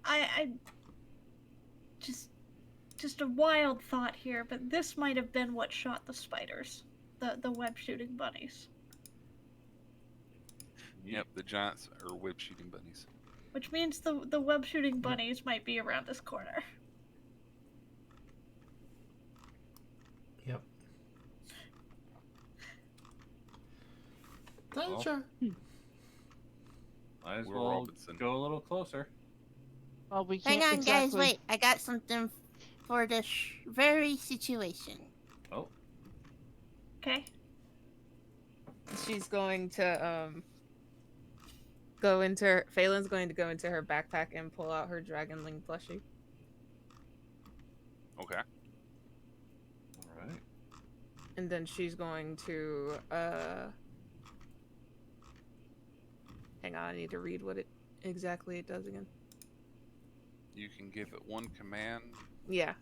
I just a wild thought here, but this might have been what shot the spiders, the web shooting bunnies, Yep, the giants are web shooting bunnies. which means the web shooting bunnies might be around this corner. Yep. Danger. Might as Will well Robinson. go a little closer. Well, we Hang can't on, exactly... guys. Wait, I got something for this very situation. Oh, Okay. She's going to go into Phelan's going to go into her backpack and pull out her Dragonling plushie. Okay. all right. And then she's going to hang on, I need to read what it exactly it does again. You can give it one command, Yeah.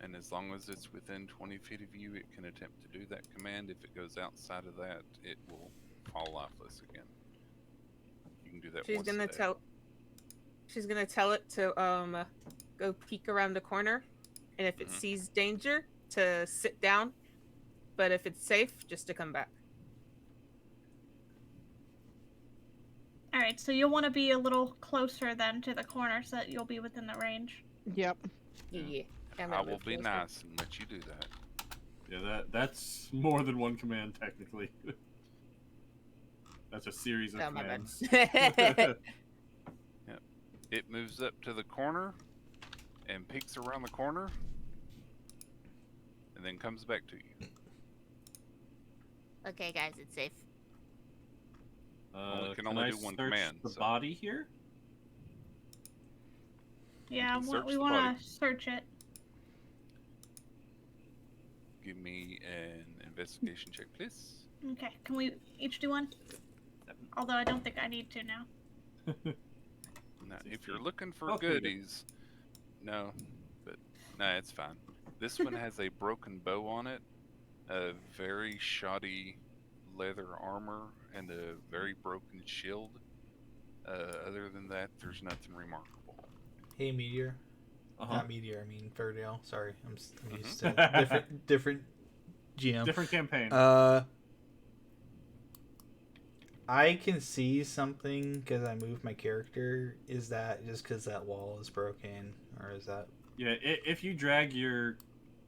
and as long as it's within 20 feet of you, it can attempt to do that command. If it goes outside of that, it will fall lifeless again. You can do that She's once gonna a day. She's gonna tell it to go peek around the corner, and if it Mhm. sees danger, to sit down. But if it's safe, just to come back. All right, so you'll want to be a little closer then to the corner so that you'll be within the range. Yep. Yeah. I'm I gonna will move be closer. nice and let you do that. Yeah, that's more than one command technically. That's a series of Oh, my bad. commands. It moves up to the corner and peeks around the corner and then comes back to you. Okay, guys, it's safe. Can only I do one search command, the so- body here? Yeah, can search we the want body. to search it. Give me an investigation check, please. Okay, can we each do one? Although I don't think I need to now. Now, if you're looking for Okay. goodies, no, but no, it's fine. This one has a broken bow on it, a very shoddy leather armor, and a very broken shield. Other than that, there's nothing remarkable. Hey, Meteor. Uh-huh. Not Meteor, I mean Fairdale. Sorry, I'm used Mhm. to different GM. Different campaign. I can see something because I moved my character. Is that just because that wall is broken, or is that? Yeah, if you drag your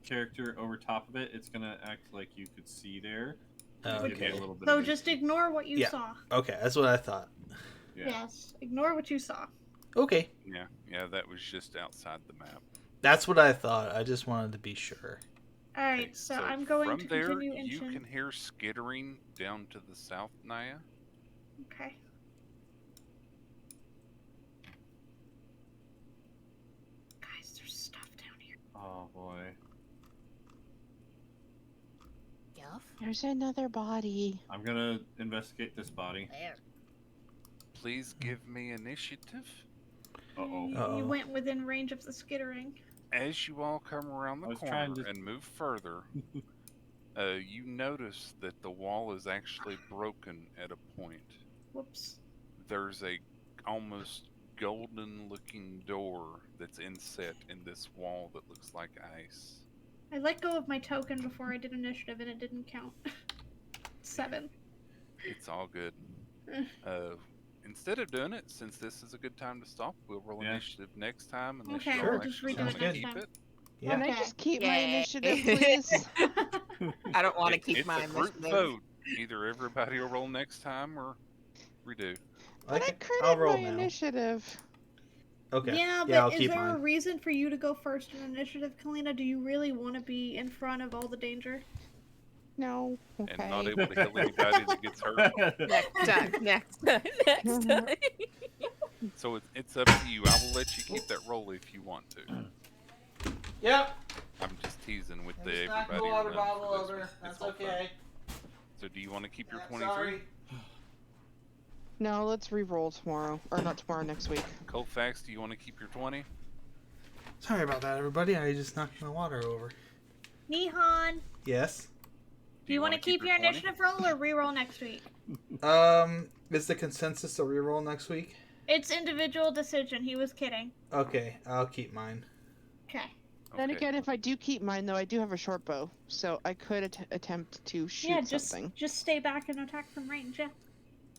character over top of it, it's gonna act like you could see there. and give you Okay. a little bit So of just insight. ignore what you Yeah. saw. Okay, that's what I thought. Yeah. Yes, ignore what you saw. Okay, Yeah, that was just outside the map. that's what I thought. I just wanted to be sure. All right, Okay, so I'm going from to there, continue you into. can hear skittering down to the south, Naya. Okay. Guys, there's stuff down here. Oh boy. Gelf? There's another body. I'm gonna investigate this body. There. Please give me initiative. Uh-oh. You Uh-oh. went within range of the skittering. As you all come around I the was trying corner to- and move further, you notice that the wall is actually broken at a point. Whoops. There's a almost golden looking door that's inset in this wall that looks like ice. I let go of my token before I did initiative and it didn't count. 7. It's all good. Instead of doing it, since this is a good time to stop, we'll roll Yeah. initiative next time. Unless Okay, y'all we'll actually just redo wanna it next keep time. it. Yeah. Can I Okay. just keep my Yay. initiative, please? I don't want to keep It's my a group initiative. vote. Either everybody will roll next time or redo. But I I'll critted roll my now. initiative. Okay. Yeah, but I'll is keep there a mine. reason for you to go first in initiative, Kalina? Do you really want to be in front of all the danger? No. Okay. and not able to heal anybody that gets hurt. Next time. Next time. Next time. So it's up to you. I will let you keep that roll if you want to. Yep. I'm just teasing with I the just knocked everybody. the water remember bottle for this over. one. That's It's all fun. okay. So do you want to keep your Yeah, 23? sorry. No, let's re-roll tomorrow, or not tomorrow, next week. Colfax, do you want to keep your 20? Sorry about that, everybody. I just knocked my water over. Nihon, Yes. do you want to keep your 20? initiative roll or reroll next week? Is the consensus to reroll next week? It's individual decision. He was kidding. Okay, I'll keep mine. Okay. Then Okay. again, if I do keep mine, though, I do have a short bow, so I could attempt to shoot Yeah, just something. stay back and attack from range. Yeah.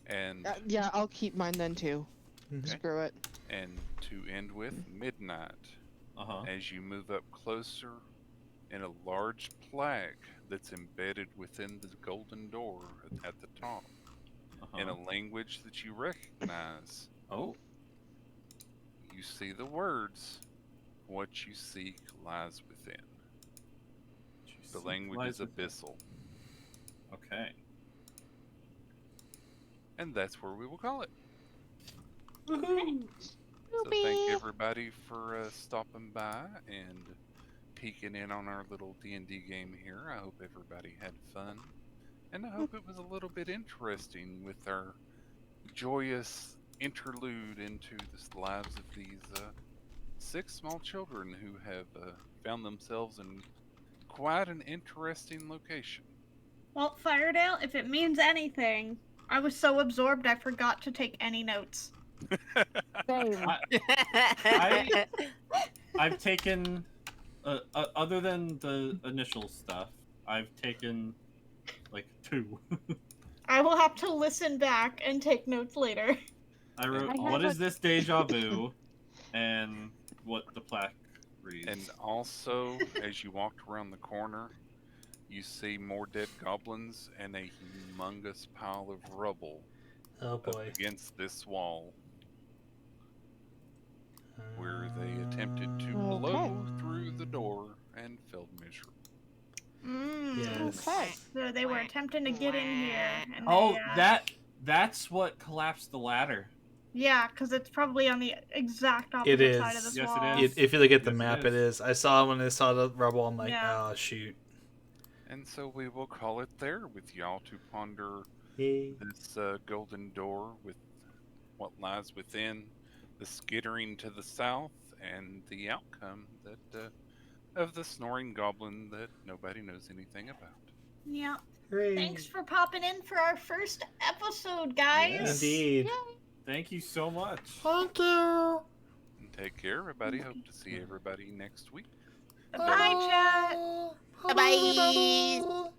And Yeah, I'll keep mine then too. Mhm. Screw it. and to end with midnight, as you move up closer, in a large plaque that's embedded within the golden door at the top, in a language that you recognize. Oh. You see the words, "What you seek lies within." The language is abyssal, Okay. and that's where we will call it. Woohoo! So thank everybody for stopping by and peeking in on our little D&D game here. I hope everybody had fun, and I hope it was a little bit interesting with our joyous interlude into the lives of these 6 small children who have found themselves in quite an interesting location. Well, Firedale, if it means anything, I was so absorbed I forgot to take any notes. I've taken, other than the initial stuff, I've taken like 2. I will have to listen back and take notes later. I wrote, I "What have is this deja vu?" and what the plaque reads. And also, as you walked around the corner, you see more dead goblins and a humongous pile of rubble Oh up boy. against this wall, where they attempted to Okay. blow through the door and failed miserably. Yes. Okay. So they were attempting to get in here. And Oh, they, that's what collapsed the ladder. Yeah, because it's probably on the exact It opposite is. side of this Yes, it wall. is. If you look at the Yes, it map, is. it is. I saw when I saw the rubble, I'm like, Yeah. oh shoot. And so we will call it there with y'all to ponder Yay. this golden door with what lies within, the skittering to the south, and the outcome that of the snoring goblin that nobody knows anything about. Yeah. Hooray. Thanks for popping in for our first episode, guys. Yes. Indeed. Thank you so much. Thank you. And take care, everybody. Hope to see everybody next week. Bye, chat. Hello, Bye-bye. everybody.